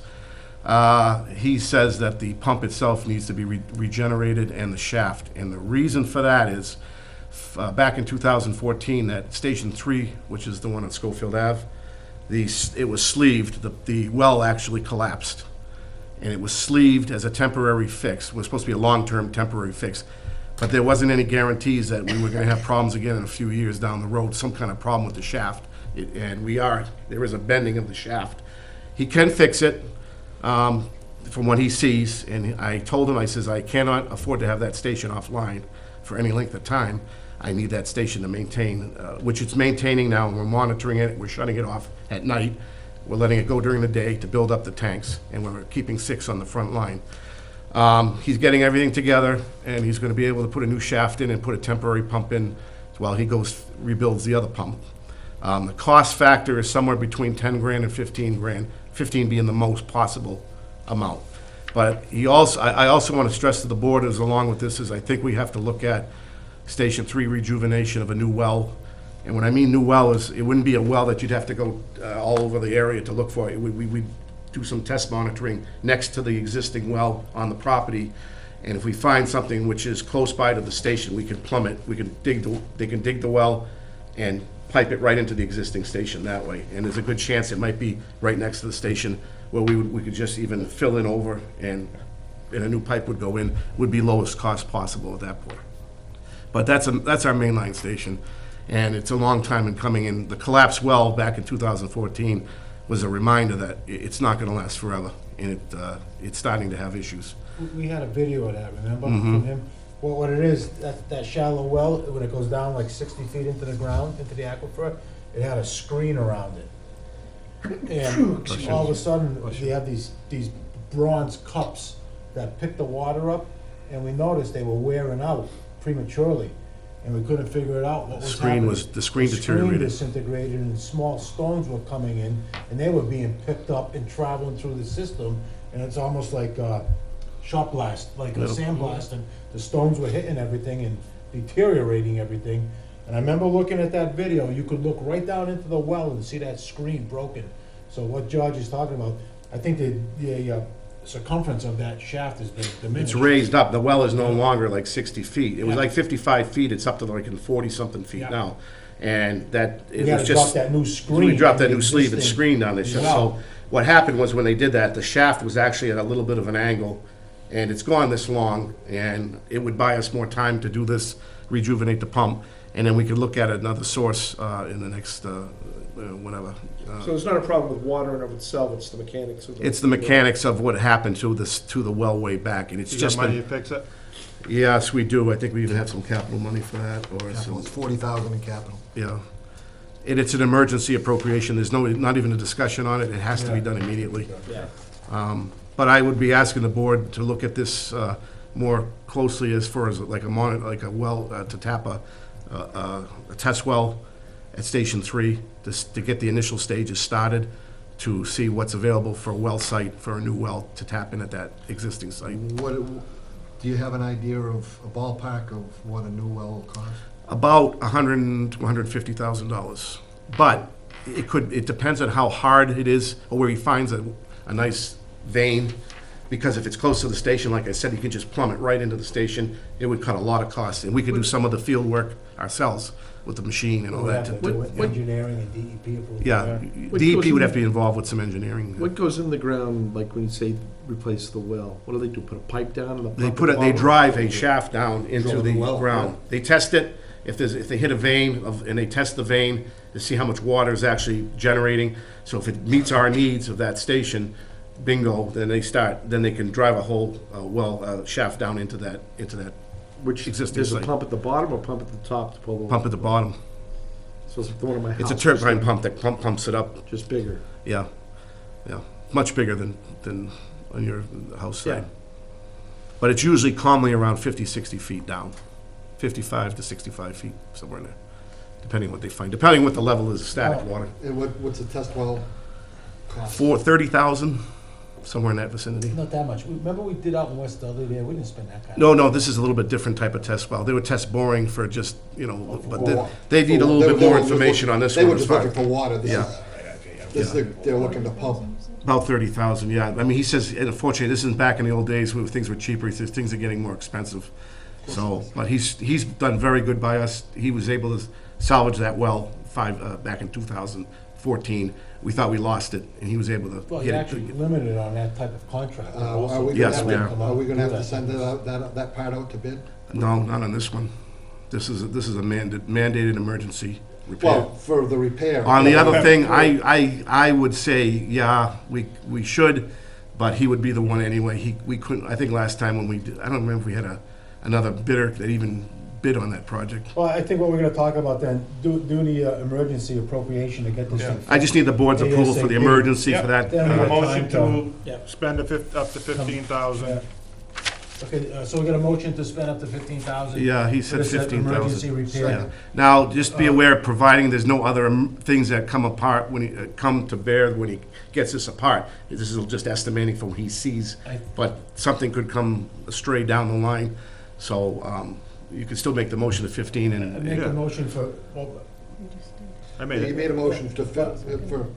Speaker 8: He says that the pump itself needs to be regenerated and the shaft. And the reason for that is, back in 2014, that Station 3, which is the one on Schofield Ave, it was sleeved, the well actually collapsed. And it was sleeved as a temporary fix. It was supposed to be a long-term temporary fix. But there wasn't any guarantees that we were gonna have problems again in a few years down the road, some kind of problem with the shaft. There is a bending of the shaft. He can fix it, from what he sees, and I told him, I says, I cannot afford to have that station offline for any length of time. I need that station to maintain, which it's maintaining now, and we're monitoring it, we're shutting it off at night. We're letting it go during the day to build up the tanks, and we're keeping 6 on the front line. He's getting everything together, and he's gonna be able to put a new shaft in and put a temporary pump in while he rebuilds the other pump. The cost factor is somewhere between 10 grand and 15 grand, 15 being the most possible amount. But I also want to stress to the board, as along with this, is I think we have to look at Station 3 rejuvenation of a new well. And when I mean new well, is it wouldn't be a well that you'd have to go all over the area to look for. We'd do some test monitoring next to the existing well on the property. And if we find something which is close by to the station, we can plumb it. They can dig the well and pipe it right into the existing station that way. And there's a good chance it might be right next to the station where we could just even fill in over and a new pipe would go in, would be lowest cost possible at that point. But that's our mainline station, and it's a long time in coming in. The collapsed well back in 2014 was a reminder that it's not gonna last forever, and it's starting to have issues.
Speaker 10: We had a video of that, remember, from him? Well, what it is, that shallow well, when it goes down like 60 feet into the ground, into the aquifer, it had a screen around it. And all of a sudden, you have these bronze cups that pick the water up, and we noticed they were wearing out prematurely, and we couldn't figure it out what was happening.
Speaker 8: The screen
Speaker 10: The
Speaker 8: deteriorated.
Speaker 10: screen disintegrated, and small stones were coming in, and they were being picked up and traveling through the system, and it's almost like shot blast, like a sandblast, and the stones were hitting everything and deteriorating everything. And I remember looking at that video, you could look right down into the well and see that screen broken. So what George is talking about, I think the circumference of that shaft has been diminished.
Speaker 8: It's raised up. The well is no longer like 60 feet. It was like 55 feet. It's up to like 40-something feet now. And that, it
Speaker 10: We had
Speaker 8: was
Speaker 10: to drop
Speaker 8: just,
Speaker 10: that new screen.
Speaker 8: we dropped that
Speaker 10: on the
Speaker 8: new sleeve and
Speaker 10: existing
Speaker 8: screen down there.
Speaker 10: well.
Speaker 8: So what happened was when they did that, the shaft was actually at a little bit of an angle, and it's gone this long, and it would buy us more time to do this, rejuvenate the pump, and then we could look at another source in the next, whatever.
Speaker 7: So it's not a problem with water in and of itself, it's the mechanics of the...
Speaker 8: It's the mechanics of what happened to the well way back, and it's
Speaker 3: You got
Speaker 8: just
Speaker 3: money to
Speaker 8: been,
Speaker 3: fix it?
Speaker 8: yes, we do. I think we even have some capital money for that, or
Speaker 2: Capital,
Speaker 8: some,
Speaker 2: it's 40,000 in capital.
Speaker 8: yeah. And it's an emergency appropriation. There's not even a discussion on it. It has to be done immediately.
Speaker 7: Yeah.
Speaker 8: But I would be asking the board to look at this more closely as far as like a well, to tap a test well at Station 3, to get the initial stages started, to see what's available for a well site, for a new well to tap in at that existing site.
Speaker 2: Do you have an idea of a ballpark of what a new well will cost?
Speaker 8: About $100,000 to $150,000. But it depends on how hard it is, or where he finds a nice vein, because if it's close to the station, like I said, you can just plumb it right into the station. It would cut a lot of costs, and we could do some of the field work ourselves with the machine and all
Speaker 10: We'll
Speaker 8: that.
Speaker 10: have
Speaker 8: to-
Speaker 10: to do it,
Speaker 7: what-
Speaker 10: engineering and DEP approval.
Speaker 8: Yeah,
Speaker 7: What
Speaker 8: DEP
Speaker 7: goes
Speaker 8: would
Speaker 7: in-
Speaker 8: have to be involved with some engineering.
Speaker 7: What goes in the ground, like when you say replace the well? What do they do, put a pipe down and the pump?
Speaker 8: They
Speaker 7: at
Speaker 8: put
Speaker 7: the
Speaker 8: it, they
Speaker 7: bottom?
Speaker 8: drive a shaft down into
Speaker 2: Drill
Speaker 8: the
Speaker 2: the well,
Speaker 8: ground. They test it, if they hit a vein and they test the vein to see how much water is actually generating. So if it meets our needs of that station, bingo, then they can drive a whole, shaft down into that
Speaker 7: Which,
Speaker 8: existing
Speaker 7: there's a
Speaker 8: site.
Speaker 7: pump at the bottom or pump at the top to pull the?
Speaker 8: Pump at the bottom.
Speaker 7: So it's like the one in my house.
Speaker 8: It's a turbine pump that pumps it up,
Speaker 7: Just bigger.
Speaker 8: yeah, yeah. Much bigger than on your house site.
Speaker 7: Yeah.
Speaker 8: But it's usually calmly around 50, 60 feet down, 55 to 65 feet, somewhere in there, depending what they find, depending what the level is of static
Speaker 10: Oh.
Speaker 8: water.
Speaker 2: And what's the test well cost?
Speaker 8: 30,000, somewhere in that vicinity.
Speaker 10: Not that much. Remember we did out in West Dudley there, we didn't spend that kind.
Speaker 8: No, this is a little bit different type of test well. They would test boring for just, but
Speaker 2: For-
Speaker 8: they need a
Speaker 2: for-
Speaker 8: little bit
Speaker 2: they
Speaker 8: more
Speaker 2: were just
Speaker 8: information
Speaker 2: looking-
Speaker 8: on this
Speaker 2: They
Speaker 8: one.
Speaker 2: were
Speaker 8: as
Speaker 2: just
Speaker 8: far-
Speaker 2: looking for water.
Speaker 8: Yeah.
Speaker 2: They're looking to pump.
Speaker 8: About 30,000, yeah. I mean, he says, and unfortunately, this isn't back in the old days where things were cheaper. He says things are getting more expensive. So, but he's done very good by us. He was able to salvage that well back in 2014. We thought we lost it, and he was able to
Speaker 10: Well,
Speaker 8: get
Speaker 10: you're
Speaker 8: it.
Speaker 10: actually limited on that type of contract.
Speaker 2: Are we
Speaker 8: Yes,
Speaker 2: gonna
Speaker 8: we
Speaker 2: have,
Speaker 8: are.
Speaker 2: are we gonna have to send that part out to bid?
Speaker 8: No, not on this one. This is a mandated emergency repair.
Speaker 2: Well, for the repair.
Speaker 8: On the other thing, I would say, yeah, we should, but he would be the one anyway. We couldn't, I think last time when we did, I don't remember if we had another bidder that even bid on that project.
Speaker 10: Well, I think what we're gonna talk about then, do the emergency appropriation to get this thing.
Speaker 8: I just need the board's approval for the emergency for that.
Speaker 10: Then we
Speaker 3: A
Speaker 10: got
Speaker 3: motion
Speaker 10: time
Speaker 3: to spend up to 15,000.
Speaker 10: Okay, so we got a motion to spend up to 15,000?
Speaker 8: Yeah, he
Speaker 10: for
Speaker 8: said
Speaker 10: this emergency
Speaker 8: 15,000.
Speaker 10: repair.
Speaker 8: Yeah. Now, just be aware, providing there's no other things that come apart when he, come to bear when he gets this apart. This is just estimating from what he sees, but something could come astray down the line. So, you can still make the motion to 15
Speaker 10: I
Speaker 8: and,
Speaker 10: make a motion for, well,
Speaker 3: I made
Speaker 2: He
Speaker 3: it.
Speaker 2: made a motion to fit, for,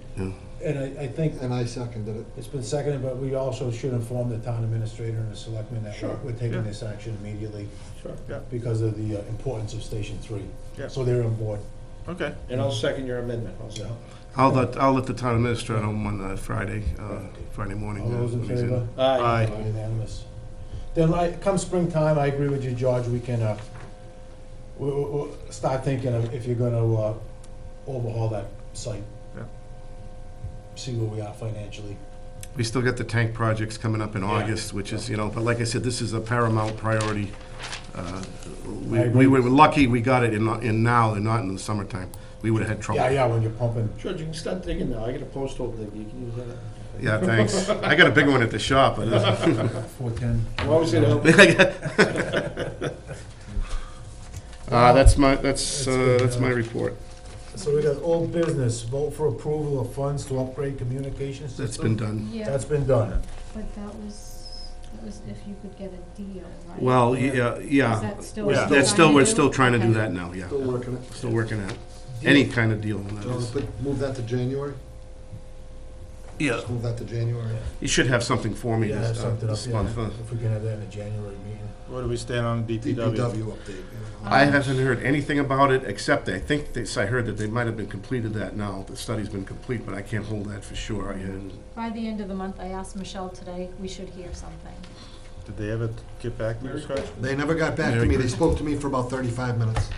Speaker 10: and I think
Speaker 2: and I seconded it.
Speaker 10: it's been seconded, but we also should inform the town administrator and the selectmen that
Speaker 3: Sure,
Speaker 10: we're taking
Speaker 3: yeah.
Speaker 10: this action immediately
Speaker 3: Sure, yeah,
Speaker 10: because of the importance of Station 3.
Speaker 3: Yeah.
Speaker 10: So they're on board.
Speaker 3: okay.
Speaker 7: And I'll second your amendment also.
Speaker 10: Yeah.
Speaker 8: I'll let the town administrator know on Friday morning.
Speaker 10: All those in
Speaker 8: when he's in.
Speaker 10: favor?
Speaker 3: Aye.
Speaker 10: Unanimous. Then, come springtime, I agree with you, George, we can, we'll start thinking of if you're gonna, overhaul that site.
Speaker 3: Yeah.
Speaker 10: See where we are financially.
Speaker 8: We still got the tank projects coming up in August, which is, but like I said, this is a paramount priority. We
Speaker 10: agree.
Speaker 8: were lucky we got it in now and not in the summertime. We would've had trouble.
Speaker 10: Yeah, when you're pumping.
Speaker 7: George, you can start digging now. I got a post hole dig. You can use that.
Speaker 8: Yeah, thanks. I got a big one at the shop. But
Speaker 10: 410.
Speaker 7: I'm always gonna help.
Speaker 8: that's my
Speaker 10: good,
Speaker 8: report.
Speaker 10: So we got old business, vote for approval of funds to upgrade communication system.
Speaker 8: That's been done.
Speaker 9: Yeah,
Speaker 10: That's been done.
Speaker 9: but that was if you could get a deal, right?
Speaker 8: Well,
Speaker 9: Or
Speaker 8: yeah.
Speaker 9: Is that still?
Speaker 3: Yeah.
Speaker 8: That's still, we're still trying to do
Speaker 9: Okay.
Speaker 8: that now, yeah.
Speaker 2: Still working it.
Speaker 8: Still working at it. Any kind of deal on that
Speaker 2: So
Speaker 8: is.
Speaker 2: move that to January?
Speaker 8: Yeah,
Speaker 2: Just move that to January.
Speaker 8: you should have something for me
Speaker 10: Yeah,
Speaker 8: this
Speaker 10: something up,
Speaker 8: this
Speaker 10: yeah,
Speaker 8: month.
Speaker 10: if we can have that in a January meeting.
Speaker 3: Where do we stand on DPW?
Speaker 2: DPW update.
Speaker 8: I haven't heard anything about it, except I think I heard that they might have been completed that now. The study's been complete, but I can't hold that for sure.
Speaker 9: By the end of the month, I asked Michelle today, we should hear something.
Speaker 3: Did they ever get back to this question?
Speaker 2: They never got back to me. They spoke to me for about 35 minutes.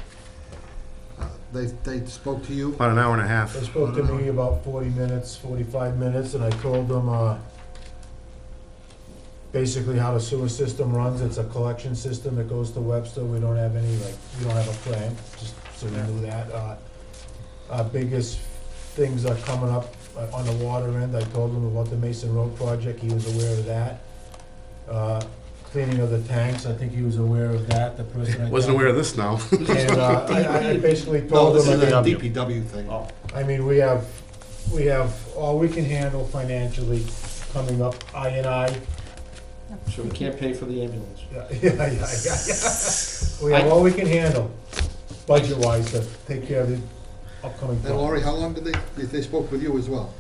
Speaker 2: They spoke to you?
Speaker 8: About an hour and a half.
Speaker 10: They spoke to me about 40 minutes, 45 minutes, and I told them, basically how the sewer system runs. It's a collection system that goes to Webster. We don't have any, we don't have a plant, just so you knew that. Our biggest things are coming up on the water end. I told him about the Mason Road project. He was aware of that. Cleaning of the tanks, I think he was aware of that, the person I
Speaker 8: Wasn't
Speaker 10: talked
Speaker 8: aware of this now.
Speaker 10: to. And I basically
Speaker 2: No,
Speaker 10: told
Speaker 2: this
Speaker 10: him,
Speaker 2: is a
Speaker 10: I
Speaker 2: DPW thing.
Speaker 10: mean, we have all we can handle financially coming up, I.
Speaker 7: So we can't pay for the ambulance.
Speaker 10: Yeah. We have all we can handle, budget-wise, to take care of the upcoming
Speaker 2: And Laurie,
Speaker 10: problems.
Speaker 2: how long did they spoke with you as well?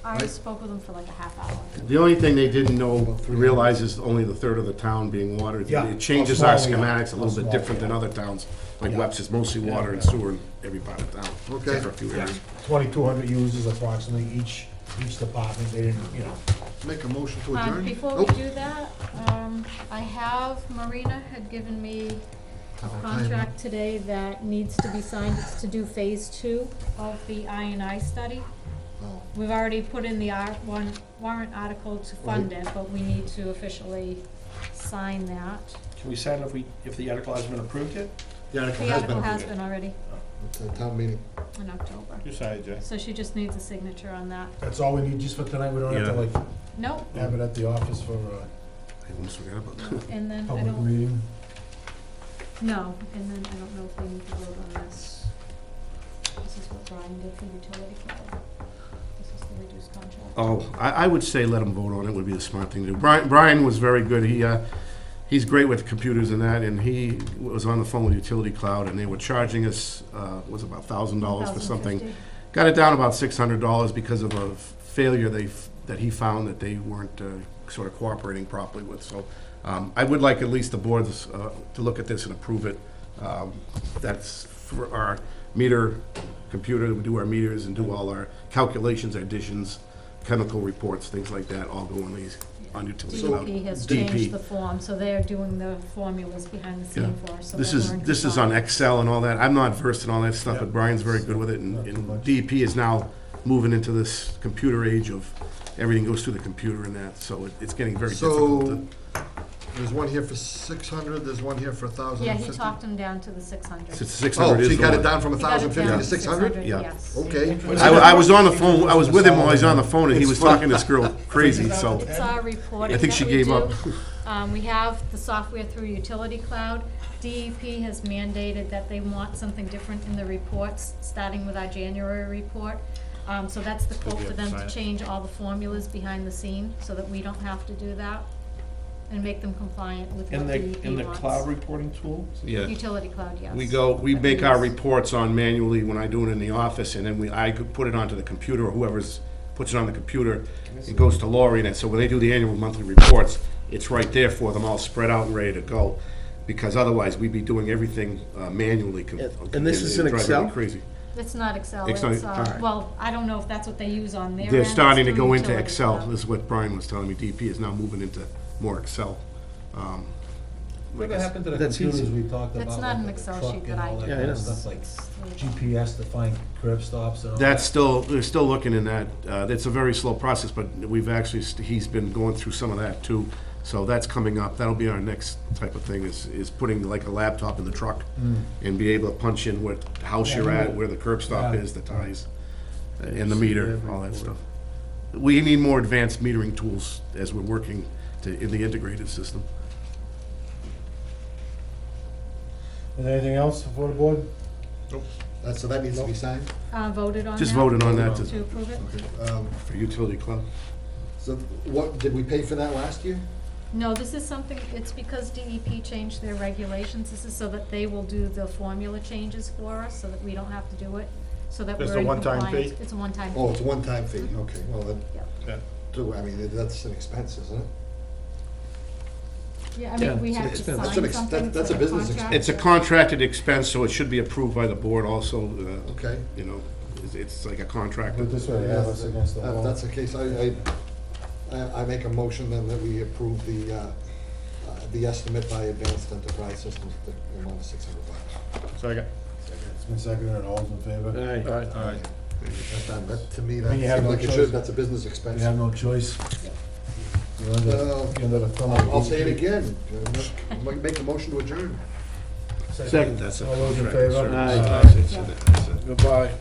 Speaker 9: I
Speaker 2: Right.
Speaker 9: spoke with them for like a half hour.
Speaker 8: The only thing they didn't know,
Speaker 2: About 3
Speaker 8: realize is only the third of the town being watered.
Speaker 10: Yeah,
Speaker 8: It changes
Speaker 10: how
Speaker 8: our
Speaker 10: small we are,
Speaker 8: schematics a
Speaker 10: how
Speaker 8: little bit
Speaker 10: small
Speaker 8: different
Speaker 10: we
Speaker 8: than
Speaker 10: are.
Speaker 8: other towns, like
Speaker 10: Yeah.
Speaker 8: Webster's, mostly water and sewer in every part of town.
Speaker 2: Okay.
Speaker 8: Except for a few areas.
Speaker 10: 2,200 users approximately, each department, they didn't, you know.
Speaker 2: Make a motion to adjourn?
Speaker 9: Before we do that, I have, Marina had given me a contract today that needs to be signed. It's to do phase 2 of the I&I study.
Speaker 2: Oh.
Speaker 9: We've already put in the warrant article to fund it, but we need to officially sign that.
Speaker 7: Can we sign if the article hasn't been approved yet?
Speaker 2: The article
Speaker 9: The
Speaker 2: has been
Speaker 9: article has
Speaker 2: approved
Speaker 9: been already
Speaker 2: at the town meeting.
Speaker 9: in October.
Speaker 3: You say, Jay.
Speaker 9: So she just needs a signature on that.
Speaker 10: That's all we need just for tonight, we don't have to
Speaker 8: Yeah.
Speaker 10: like
Speaker 9: Nope,
Speaker 10: have it at the office for
Speaker 8: I almost forgot about that.
Speaker 9: and then I
Speaker 10: public
Speaker 9: don't,
Speaker 10: meeting.
Speaker 9: no, and then I don't know if they need to vote on this. This is what Brian did for utility code. This is the reduced contract.
Speaker 8: Oh, I would say let them vote on it, would be the smart thing to do. Brian was very good. He's great with computers and that, and he was on the phone with Utility Cloud, and they were charging us, was about $1,000 for something.
Speaker 9: 1,050.
Speaker 8: Got it down about $600 because of a failure that he found that they weren't sort of cooperating properly with. So I would like at least the boards to look at this and approve it. That's for our meter computer, we do our meters and do all our calculations, additions, chemical reports, things like that, all go on these, on Utility Cloud.
Speaker 9: DEP has
Speaker 8: DEP.
Speaker 9: changed the form, so they're doing the formulas behind the scene for us, so
Speaker 8: This
Speaker 9: that
Speaker 8: is,
Speaker 9: we're in
Speaker 8: this is on
Speaker 9: compliance.
Speaker 8: Excel and all that. I'm not versed in all that stuff, but Brian's very good with it, and DEP is now moving into this computer age of everything goes through the computer and that, so it's getting very difficult to.
Speaker 2: There's one here for 600, there's one here for 1,050.
Speaker 9: Yeah, he talked him down to the 600.
Speaker 8: It's 600
Speaker 2: Oh,
Speaker 8: is
Speaker 2: so you
Speaker 8: the
Speaker 2: got it
Speaker 8: one.
Speaker 2: down from
Speaker 9: He got it
Speaker 2: 1,050
Speaker 9: down
Speaker 2: to 600?
Speaker 8: Yeah.
Speaker 9: Yes.
Speaker 2: Okay.
Speaker 8: I was on the phone, I was with him while he's on the phone, and he was talking to this girl crazy, so
Speaker 9: It's our reporting
Speaker 8: I think she
Speaker 9: that we
Speaker 8: gave
Speaker 9: do.
Speaker 8: up.
Speaker 9: We have the software through Utility Cloud. DEP has mandated that they want something different in the reports, starting with our January report. So that's the quote for them to change all the formulas behind the scene, so that we don't have to do that, and make them compliant with what DEP
Speaker 7: In the
Speaker 9: wants.
Speaker 7: cloud reporting tool?
Speaker 8: Yeah.
Speaker 9: Utility Cloud, yes.
Speaker 8: We
Speaker 9: That
Speaker 8: make our
Speaker 9: means-
Speaker 8: reports on manually when I do it in the office, and then I could put it onto the computer, or whoever's puts it on the computer, it goes to Lori, and so when they do the annual monthly reports, it's right there for them, all spread out and ready to go, because otherwise we'd be doing everything manually.
Speaker 6: And this is in
Speaker 8: It'd drive
Speaker 6: Excel?
Speaker 8: me crazy.
Speaker 9: It's not Excel,
Speaker 8: It's
Speaker 9: it's,
Speaker 8: not- alright.
Speaker 9: well, I don't know if that's what they use on their end.
Speaker 8: They're
Speaker 9: It's
Speaker 8: starting to
Speaker 9: through
Speaker 8: go into
Speaker 9: Utility
Speaker 8: Excel,
Speaker 9: Cloud.
Speaker 8: this is what Brian was telling me, DP is now moving into more Excel.
Speaker 10: Whatever happened to the
Speaker 6: That's
Speaker 10: computers
Speaker 6: easy.
Speaker 10: we talked about?
Speaker 9: It's not
Speaker 10: like
Speaker 9: an
Speaker 10: the
Speaker 9: Excel
Speaker 10: truck
Speaker 9: sheet
Speaker 10: and
Speaker 9: that I
Speaker 10: all
Speaker 9: do.
Speaker 6: Yeah, I
Speaker 10: kind of
Speaker 6: know.
Speaker 10: Stuff like
Speaker 9: It's-
Speaker 10: GPS to find curb stops and all
Speaker 8: That's
Speaker 10: that.
Speaker 8: still, they're still looking in that, it's a very slow process, but we've actually, he's been going through some of that too. So that's coming up, that'll be our next type of thing, is putting like a laptop in the truck and be able to punch in what house you're at, where the curb stop
Speaker 10: Yeah.
Speaker 8: is, the ties, and the meter, all that stuff. We need more advanced metering tools as we're working in the integrated system.
Speaker 10: Is there anything else for the board?
Speaker 2: So that needs to be signed?
Speaker 9: Voted on that?
Speaker 8: Just voted on that
Speaker 9: To approve it?
Speaker 8: for utility club.
Speaker 2: So what, did we pay for that last year?
Speaker 9: No, this is something, it's because DEP changed their regulations. This is so that they will do the formula changes for us, so that we don't have to do it, so that
Speaker 3: Just
Speaker 9: we're
Speaker 3: a
Speaker 9: in
Speaker 3: one-time
Speaker 9: compliance.
Speaker 3: fee?
Speaker 9: It's a one-time fee.
Speaker 2: Oh, it's a one-time fee, okay, well, then,
Speaker 9: Yep.
Speaker 2: I mean, that's an expense, isn't it?
Speaker 9: Yeah, I
Speaker 6: Yeah,
Speaker 9: mean, we
Speaker 6: it's an
Speaker 9: have to
Speaker 6: expense.
Speaker 2: That's
Speaker 9: sign
Speaker 2: an
Speaker 9: something
Speaker 2: that's
Speaker 9: for
Speaker 2: a
Speaker 9: the
Speaker 2: business
Speaker 9: contract.
Speaker 8: It's a contracted expense, so it should be approved by the board also,
Speaker 2: Okay.
Speaker 8: you know, it's like a contract.
Speaker 1: Put it this way, have us against the
Speaker 2: If
Speaker 1: wall.
Speaker 2: that's the case, I make a motion then that we approve the estimate by Advanced Enterprise Systems, the amount of $600.
Speaker 3: Second.
Speaker 1: It's been seconded, all those in favor?
Speaker 3: Aye.
Speaker 2: That, to me,
Speaker 1: I
Speaker 2: that
Speaker 1: mean, you have
Speaker 2: seems
Speaker 1: no
Speaker 2: like it
Speaker 1: choice.
Speaker 2: should, that's a business
Speaker 1: You
Speaker 2: expense.
Speaker 1: have no choice. You're under, you're under the thumb of
Speaker 2: I'll say it
Speaker 1: DEP.
Speaker 2: again, make a motion to adjourn.
Speaker 8: Second, that's a
Speaker 1: All those in
Speaker 8: contract.
Speaker 1: favor?
Speaker 8: Aye.
Speaker 1: Aye.
Speaker 8: That's it.
Speaker 3: Goodbye.